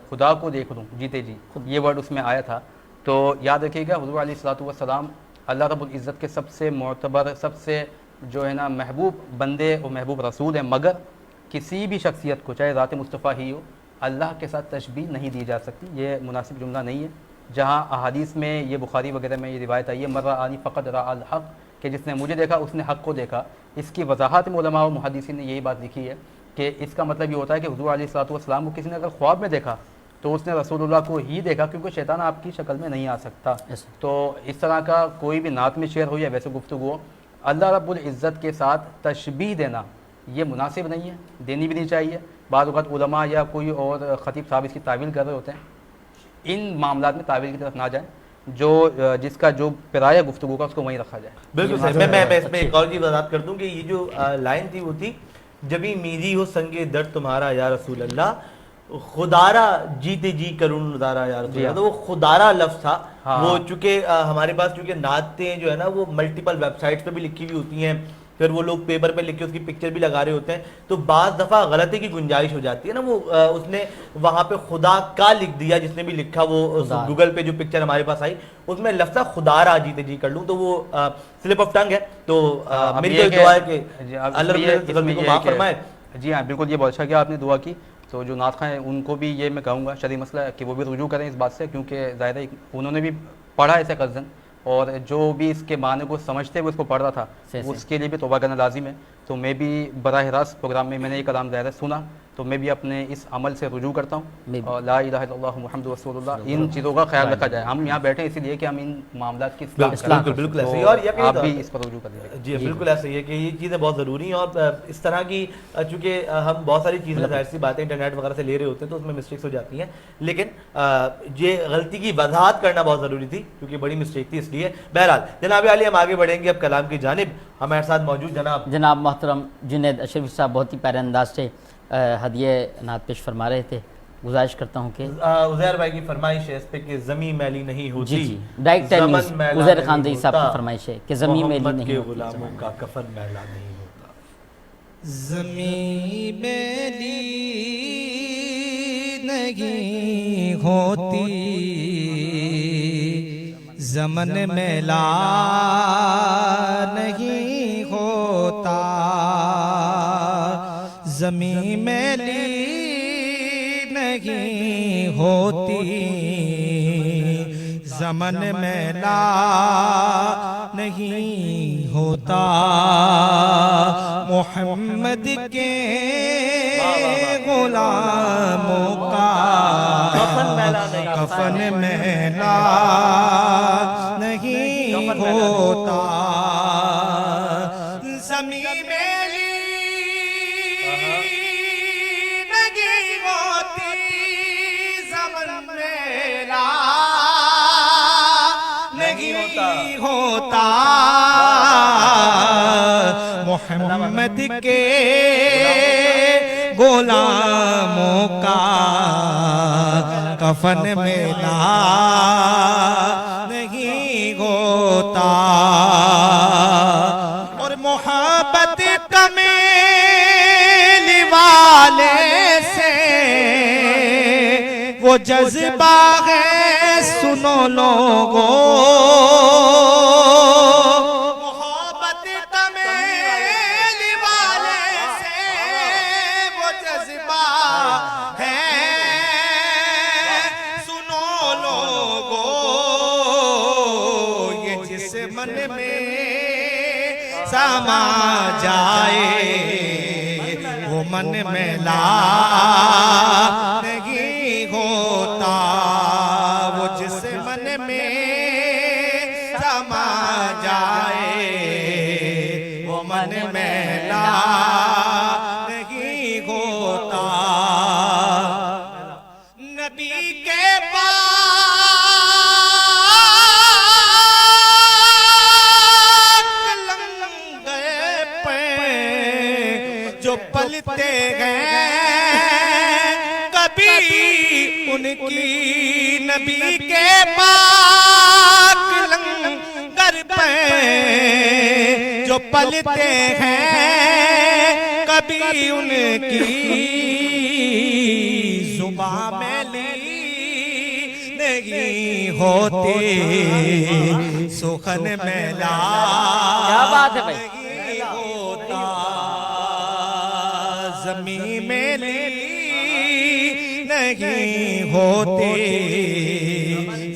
खुदा को देख लूँ जीते जी, ये वर्ड उसमें आया था। तो याद रखिएगा हुज़ूर अलैहिस्सलातु वस्सलाम अल्लाह रब्बुल इज़्ज़त के सबसे मोतबर, सबसे जो है ना महबूब बंदे और महबूब रसूल हैं, मगर किसी भी शख्सियत को चाहे ज़ात मुस्तफ़ा ही हो अल्लाह के साथ तशबीह नहीं दी जा सकती। ये मुनासिब जुमला नहीं है। जहाँ अहादीस में ये बुखारी वगैरह में ये रिवायत आई है मर्रा आनी फ़क़द रअल हक़, कि जिसने मुझे देखा उसने हक़ को देखा। इसकी वजाहत में उलमा और मुहद्दिसीन ने यही बात लिखी है कि इसका मतलब ये होता है कि हुज़ूर अलैहिस्सलातु वस्सलाम को किसी ने अगर ख्वाब में देखा तो उसने रसूलुल्लाह को ही देखा, क्योंकि शैतान आपकी शक्ल में नहीं आ सकता। तो इस तरह का कोई भी नात में शेयर हो या वैसे गुफ्तगू हो, अल्लाह रब्बुल इज़्ज़त के साथ तशबीह देना ये मुनासिब नहीं है, देनी भी नहीं चाहिए। बाद वक़्त उलमा या कोई और ख़तीब साहब इसकी तावील कर रहे होते हैं। इन मामलात में तावील की तरफ ना जाए, जो जिसका जो पिराया गुफ्तगू का उसको वहीं रखा जाए। बिल्कुल सही। मैं इसमें एक और चीज़ वज़ाहत कर दूँ कि ये जो लाइन थी वो थी, जबी मेरी हो संगे दर्द तुम्हारा या रसूल अल्लाह, खुदारा जीते जी करुण नजारा या रसूल अल्लाह। तो वो खुदारा लफ्ज़ था। वो चूँकि हमारे पास चूँकि नातें जो है ना वो मल्टीपल वेबसाइट्स पे भी लिखी हुई होती हैं, फिर वो लोग पेपर पे लिख के उसकी पिक्चर भी लगा रहे होते हैं, तो बाज़ दफ़ा गलती की गुंजाइश हो जाती है ना। वो उसने वहाँ पे खुदा का लिख दिया, जिसने भी लिखा वो गूगल पे जो पिक्चर हमारे पास आई उसमें लफ्ज़ खुदारा जीते जी कर लूँ, तो वो स्लिप ऑफ टंग है। तो मेरी तो दुआ है कि अल्लाह को माफ़ फरमाए। जी हाँ, बिल्कुल, ये बहुत अच्छा किया आपने दुआ की। तो जो नात खां हैं उनको भी ये मैं कहूँगा शरई मसला है कि वो भी रुजू करें इस बात से, क्योंकि ज़ाहिर है उन्होंने भी पढ़ा ऐसे कज़न, और जो भी इसके माने को समझते हुए उसको पढ़ रहा था उसके लिए भी तौबा करना लाजिम है। तो मैं भी बराह रास्त प्रोग्राम में मैंने ये कलाम ज़ाहिर सुना, तो मैं भी अपने इस अमल से रुजू करता हूँ और ला इलाहा इल्लल्लाह मुहम्मदुर रसूलुल्लाह, इन चीज़ों का ख्याल रखा जाए। हम यहाँ बैठे इसीलिए कि हम इन मामलात की बिल्कुल ऐसे ही, और आप भी इस पर रुजू कर दीजिए। जी बिल्कुल ऐसे ही है कि ये चीज़ें बहुत ज़रूरी हैं, और इस तरह की चूँकि हम बहुत सारी चीज़ें जाहिर सी बातें इंटरनेट वगैरह से ले रहे होते हैं तो उसमें मिस्टेक्स हो जाती हैं, लेकिन ये गलती की वजाहत करना बहुत ज़रूरी थी क्योंकि बड़ी मिस्टेक थी। इसलिए बहरहाल जनाब आली हम आगे बढ़ेंगे अब कलाम की जानिब। हमारे साथ मौजूद जनाब मोहतरम जुनैद अशरफी साहब बहुत ही प्यारे अंदाज से हदिये नात पेश फरमा रहे थे। गुजारिश करता हूँ कि उज़ैर भाई की फरमाइश है इस पे कि ज़मीं मैली नहीं होती। जी डायरेक्ट उज़ैर खान दई साहब की फरमाइश है कि ज़मीं मैली नहीं होती, गुलामों का कफन मैला नहीं होता। ज़मीं मैली नहीं होती, ज़मन मैला नहीं होता, ज़मीं मैली नहीं होती, ज़मन मैला नहीं होता। मोहम्मद के गुलामों का कफन मैला नहीं होता, ज़मीं मैली नहीं होती, ज़मन मैला नहीं होता। मोहम्मद के गुलामों का कफन मैला नहीं होता, और मोहब्बत कमेली वाले से वो जज्बा है सुनो लोगों, मोहब्बत कमेली वाले से वो जज्बा है सुनो लोगों, ये जिस मन में समा जाए वो मन मैला नहीं होता, वो जिस मन में समा जाए वो मन मैला नहीं होता। नबी के पाक लंगे पे जो पलते हैं कभी उनकी, नबी के पाक लंगर पे जो पलते हैं कभी उनकी जुबां मैली नहीं होते सुखन मेला क्या बात है भाई। नहीं होता जमीन मेली नहीं होते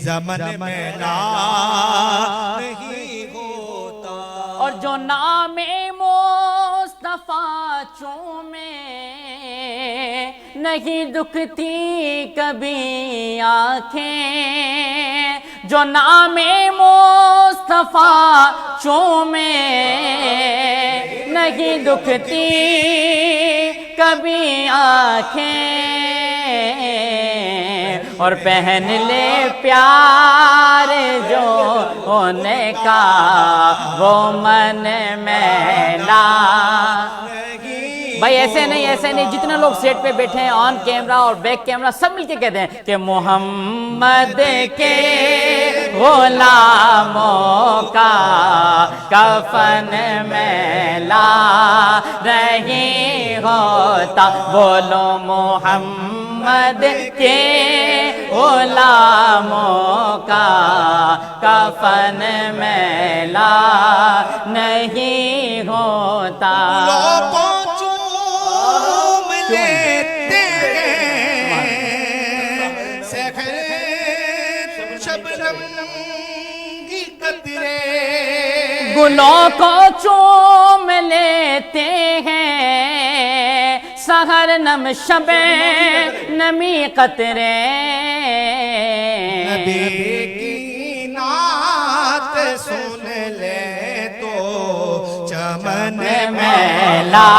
जमन मेला नहीं होता। और जो नामे मुस्तफा चूमे नहीं दुखती कभी आंखें, जो नामे मुस्तफा चूमे नहीं दुखती कभी आंखें, और पहन ले प्यार जो होने का वो मन मैला। भाई ऐसे नहीं, जितने लोग सेट पे बैठे हैं ऑन कैमरा और बैक कैमरा सब मिलके कहते हैं कि मोहम्मद के गुलामों का कफन मैला नहीं होता। बोलो मोहम्मद के गुलामों का कफन मैला नहीं होता। लेते सहर शबनम की कतरे, गुलों को चूम लेते हैं सहर नम शबे नमी कतरे। नबी की नात सुन ले तो चमन मैला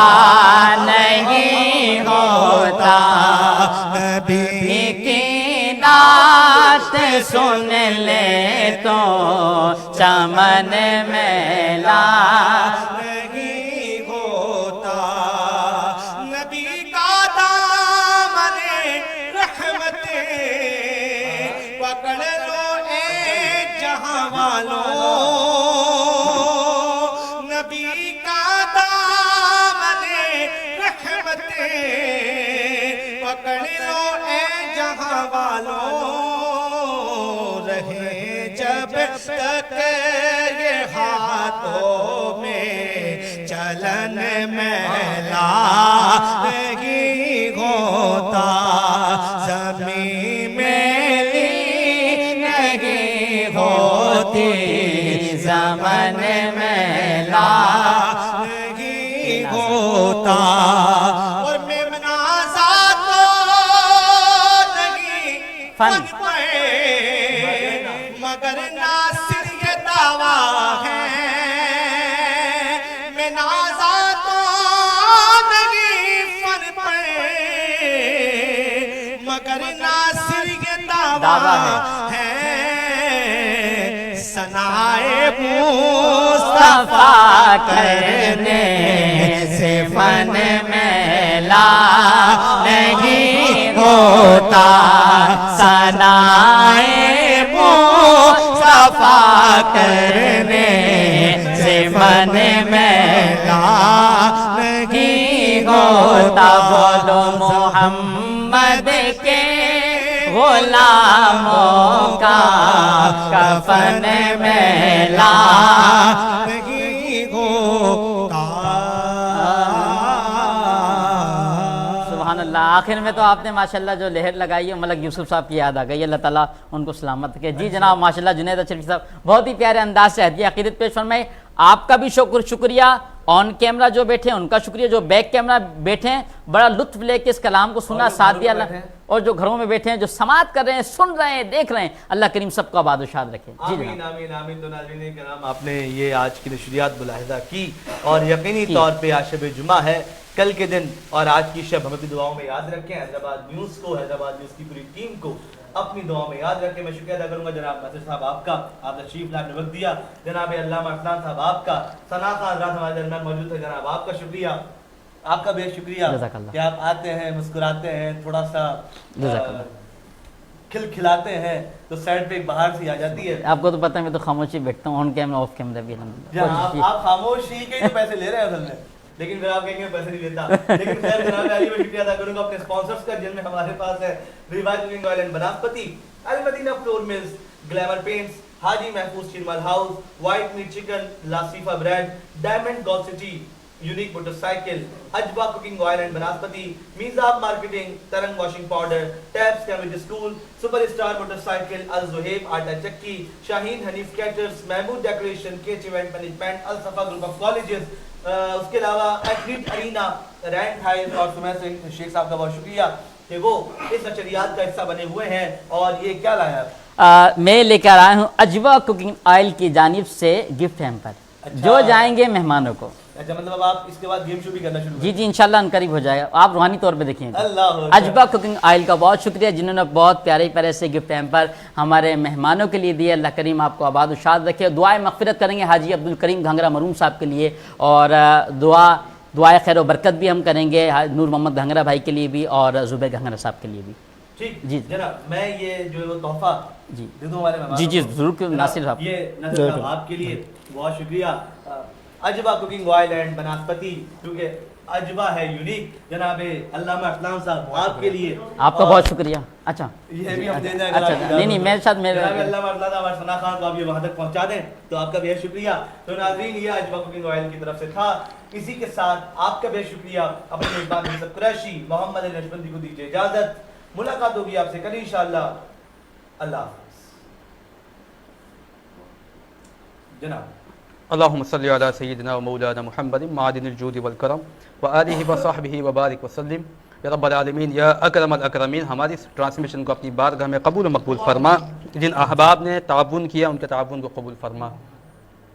नहीं होता। नबी की नात सुन ले तो चमन मैला नहीं होता। नबी का दामने रहमते पकड़ लो ए जहां वालों। नबी का दामने रहमते पकड़ लो ए जहां वालों। रहे जब तक ये हाथों में चलन मैला नहीं होता। जमीन मेली नहीं होती ज़मन मैला नहीं होता। और मेमना ज़ातो नहीं फन मगर नासिर ये दावा है। मैं नाज़ा तो नहीं फन पे मगर नासिर ये दावा है। सनाए मुस्तफा करने से फन मैला नहीं होता। सनाए मुस्तफा करने से मन मैला नहीं होता। बोलो मोहम्मद के गुलामों का कफन मैला नहीं होता। सुभान अल्लाह। आखिर में तो आपने माशाल्लाह जो लहर लगाई है मलक यूसुफ साहब की याद आ गई। अल्लाह ताला उनको सलामत रखे। जी जनाब माशाल्लाह जुनैद अशरफी साहब बहुत ही प्यारे अंदाज से हदिया अकीदत पेश फरमाए। आपका भी शुक्रिया, ऑन कैमरा जो बैठे हैं उनका शुक्रिया, जो बैक कैमरा बैठे हैं बड़ा लुत्फ लेके इस कलाम को सुना, साथ दिया। और जो घरों में बैठे हैं जो समात कर रहे हैं, सुन रहे हैं, देख रहे हैं, अल्लाह करीम सबको आबाद और शाद रखे। जी आमीन आमीन आमीन। तो नाज़रीन किराम आपने ये आज की नशरियात मुलाहिज़ा की और यकीनी तौर पे आज शब जुमा है, कल के दिन और आज की शब हम अपनी दुआओं में याद रखें। हैदराबाद न्यूज़ को, हैदराबाद न्यूज़ की पूरी टीम को अपनी दुआओं में याद रखें। मैं शुक्रिया अदा करूंगा जनाब नासिर साहब आपका, आप तशरीफ लाने वक्त दिया। जनाब अल्लामा अरसलान साहब आपका, सना खान हज़रात हमारे दरमियान मौजूद थे, जनाब आपका शुक्रिया, आपका बेहद शुक्रिया कि आप आते हैं, मुस्कुराते हैं, थोड़ा सा खिलखिलाते हैं तो साइड पे एक बाहर से आ जाती है। आपको तो पता है मैं तो खामोशी बैठता हूँ, ऑन कैमरा ऑफ कैमरा भी। आप खामोशी के पैसे ले रहे हैं असल में। लेकिन फिर आप कहेंगे पैसे नहीं देता। लेकिन खैर जनाब अली मैं शुक्रिया अदा करूंगा अपने स्पॉन्सर्स का, जिनमें हमारे पास है Riwaj cooking oil and banaspati, Al Madina flour mills, glamour paints, Haji Mahfooz Chirmal house, white meat chicken, Lasifa brand, diamond golf city, unique motorcycle, Ajwa cooking oil and banaspati, Meezab marketing, Tarang washing powder, Tabs Cambridge school, superstar motorcycle, Al Zuhaib आटा चक्की, Shaheen Hanif caters, Mahmood decoration, Kech event management, Al Safa group of colleges, उसके अलावा athlete arena, rank हाइल और सुमैर सिंह शेख साहब का बहुत शुक्रिया कि वो इस नशरियात का हिस्सा बने हुए हैं। और ये क्या लाया? मैं लेकर आया हूँ अजवा कुकिंग ऑयल की जानिब से गिफ्ट हैम्पर, जो जाएंगे मेहमानों को। अच्छा, मतलब आप इसके बाद गेम शो भी करना शुरू? जी जी इंशाल्लाह अनकरीब हो जाएगा, आप रूहानी तौर पे देखिएगा। अल्लाह अजबा कुकिंग ऑयल का बहुत शुक्रिया, जिन्होंने बहुत प्यारे प्यारे से गिफ्ट हैम्पर हमारे मेहमानों के लिए दिए। अल्लाह करीम आपको आबाद और शाद रखे। दुआए मग़फ़िरत करेंगे हाजी अब्दुल करीम घंगरा मरूम साहब के लिए, और दुआए खैर बरकत भी हम करेंगे नूर मोहम्मद घंगरा भाई के लिए भी और ज़ुबैर घंगरा साहब के लिए भी। ठीक जी जनाब, मैं ये जो तोहफा जी दे दूं हमारे मेहमानों जी जी को। ज़रूर नासिर साहब, ये नासिर साहब आपके लिए बहुत शुक्रिया। अजबा कुकिंग ऑयल एंड बनास्पति, क्योंकि अजबा है यूनिक। जनाबे अल्लामा असलाम साहब आपके लिए आपका बहुत शुक्रिया। अच्छा ये भी हम दे दें। अच्छा नहीं मेरे साथ मेरे अल्लामा असलाम और सना खान को आप ये वहाँ तक पहुँचा दें तो आपका बेहद शुक्रिया। तो नाज़रीन ये अजबा कुकिंग ऑयल की तरफ से था। इसी के साथ आपका बेहद शुक्रिया। अपने मेज़बान यूसुफ कुरैशी मोहम्मद अली नशबंदी को दीजिए इजाज़त। मुलाकात होगी आपसे कल इंशाअल्लाह। अल्लाह हाफ़िज़। जनाब अल्लाहुम्मा सल्लि अला सय्यिदिना व मौलाना मुहम्मदिन मादिनिल जूदि वल करम व आलिहि व सहबिहि व बारिक व सल्लिम या रब्बल आलमीन या अकरमल अकरमीन। हमारी इस ट्रांसमिशन को अपनी बारगाह में कबूल मकबूल फरमा। जिन अहबाब ने ताउन किया उनके ताउन को कबूल फरमा।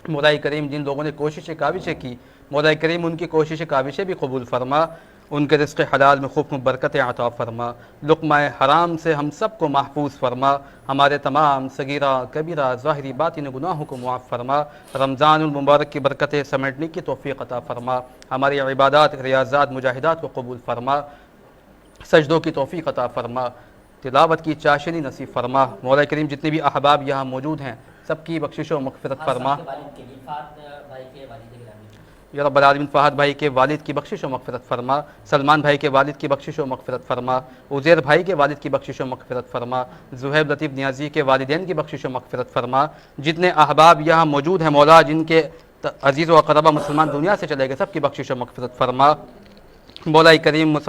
मौला करीम जिन लोगों ने कोशिशें काविशें की, मौला करीम उनकी कोशिशें काविशें भी कबूल फरमा। उनके रिज़्क़ हलाल में खूब बरकतें अता फरमा। लुक़्मा हराम से हम सब को महफूज फरमा। हमारे तमाम सगीरा कबीरा ज़ाहिरी बातिन गुनाहों को मुआफ़ फरमा। रमज़ानुल मुबारक की बरकतें समेटने की तौफ़ीक़ अता फरमा। हमारी इबादत रियाज़ात मुजाहिदात को कबूल फरमा। सजदों की तौफ़ीक़ अता फरमा। तिलावत की चाशनी नसीब फरमा। मौला करीम जितने भी अहबाब यहाँ मौजूद हैं सबकी बख्शिश व मग़फ़िरत फरमा। या रब्बल आलमीन फ़हद भाई के वालिद की बख्शिश व मग़फ़िरत फरमा। सलमान भाई के वालिद की बख्शिश व मग़फ़िरत फरमा। उज़ैर भाई के वालिद की बख्शिश व मग़फ़िरत फरमा। ज़ुहैब लतीफ़ नियाज़ी के वालिदैन की बख्शिश व मग़फ़िरत फरमा। जितने अहबाब यहाँ मौजूद हैं मौला, जिनके अज़ीज़ व अक़रबा मुसलमान दुनिया से चले गए, सबकी बख्शिश व मग़फ़िरत फरमा। मौला करीम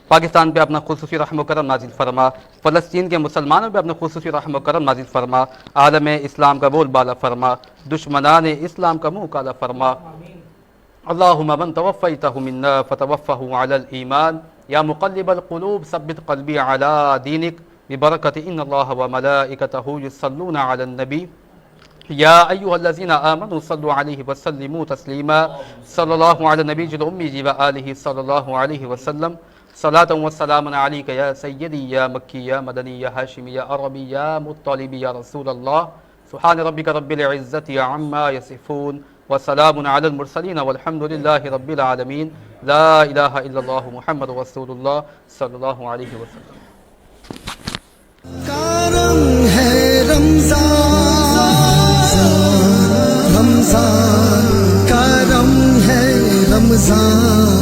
पाकिस्तान पे अपना खुसूसी रहम व करम नाज़िल फरमा। फ़लस्तीन के मुसलमानों पे अपना खुसूसी रहम व करम नाज़िल फरमा। आलम इस्लाम का बोल बाला फरमा। दुश्मनान इस्लाम का मुँह काला फरमा। अल्लाहुम्मा मन तवफ़्फ़ैतहु मिन्ना फ़तवफ़्फ़हु अलल ईमान या मुक़ल्लिबल क़ुलूब सब्बित क़ल्बी अला दीनिक बिबरकति इन्नल्लाह व मलाइकतहु युसल्लूना अलन नबी या अय्युहल्लज़ीना आमनू सल्लु अलैहि व सल्लिमू तस्लीमा सल्लल्लाहु अला नबीजिल उम्मी व आलिहि सल्लल्लाहु अलैहि वसल्लम सलातन व सलामन अलैका या सय्यदी या मक्की या मदनी या हाशिमी या अरबी या मुत्तलिबी या रसूलल्लाह सुब्हान रब्बिका रब्बिल इज़्ज़ति अम्मा यसिफून व सलामुन अलल मुरसलीन वल्हम्दुलिल्लाहि रब्बिल आलमीन। ला इलाहा इल्लल्लाहु मुहम्मदुर रसूलुल्लाह सल्लल्लाहु अलैहि वसल्लम। करम है रमजान, रमजान करम है रमजान।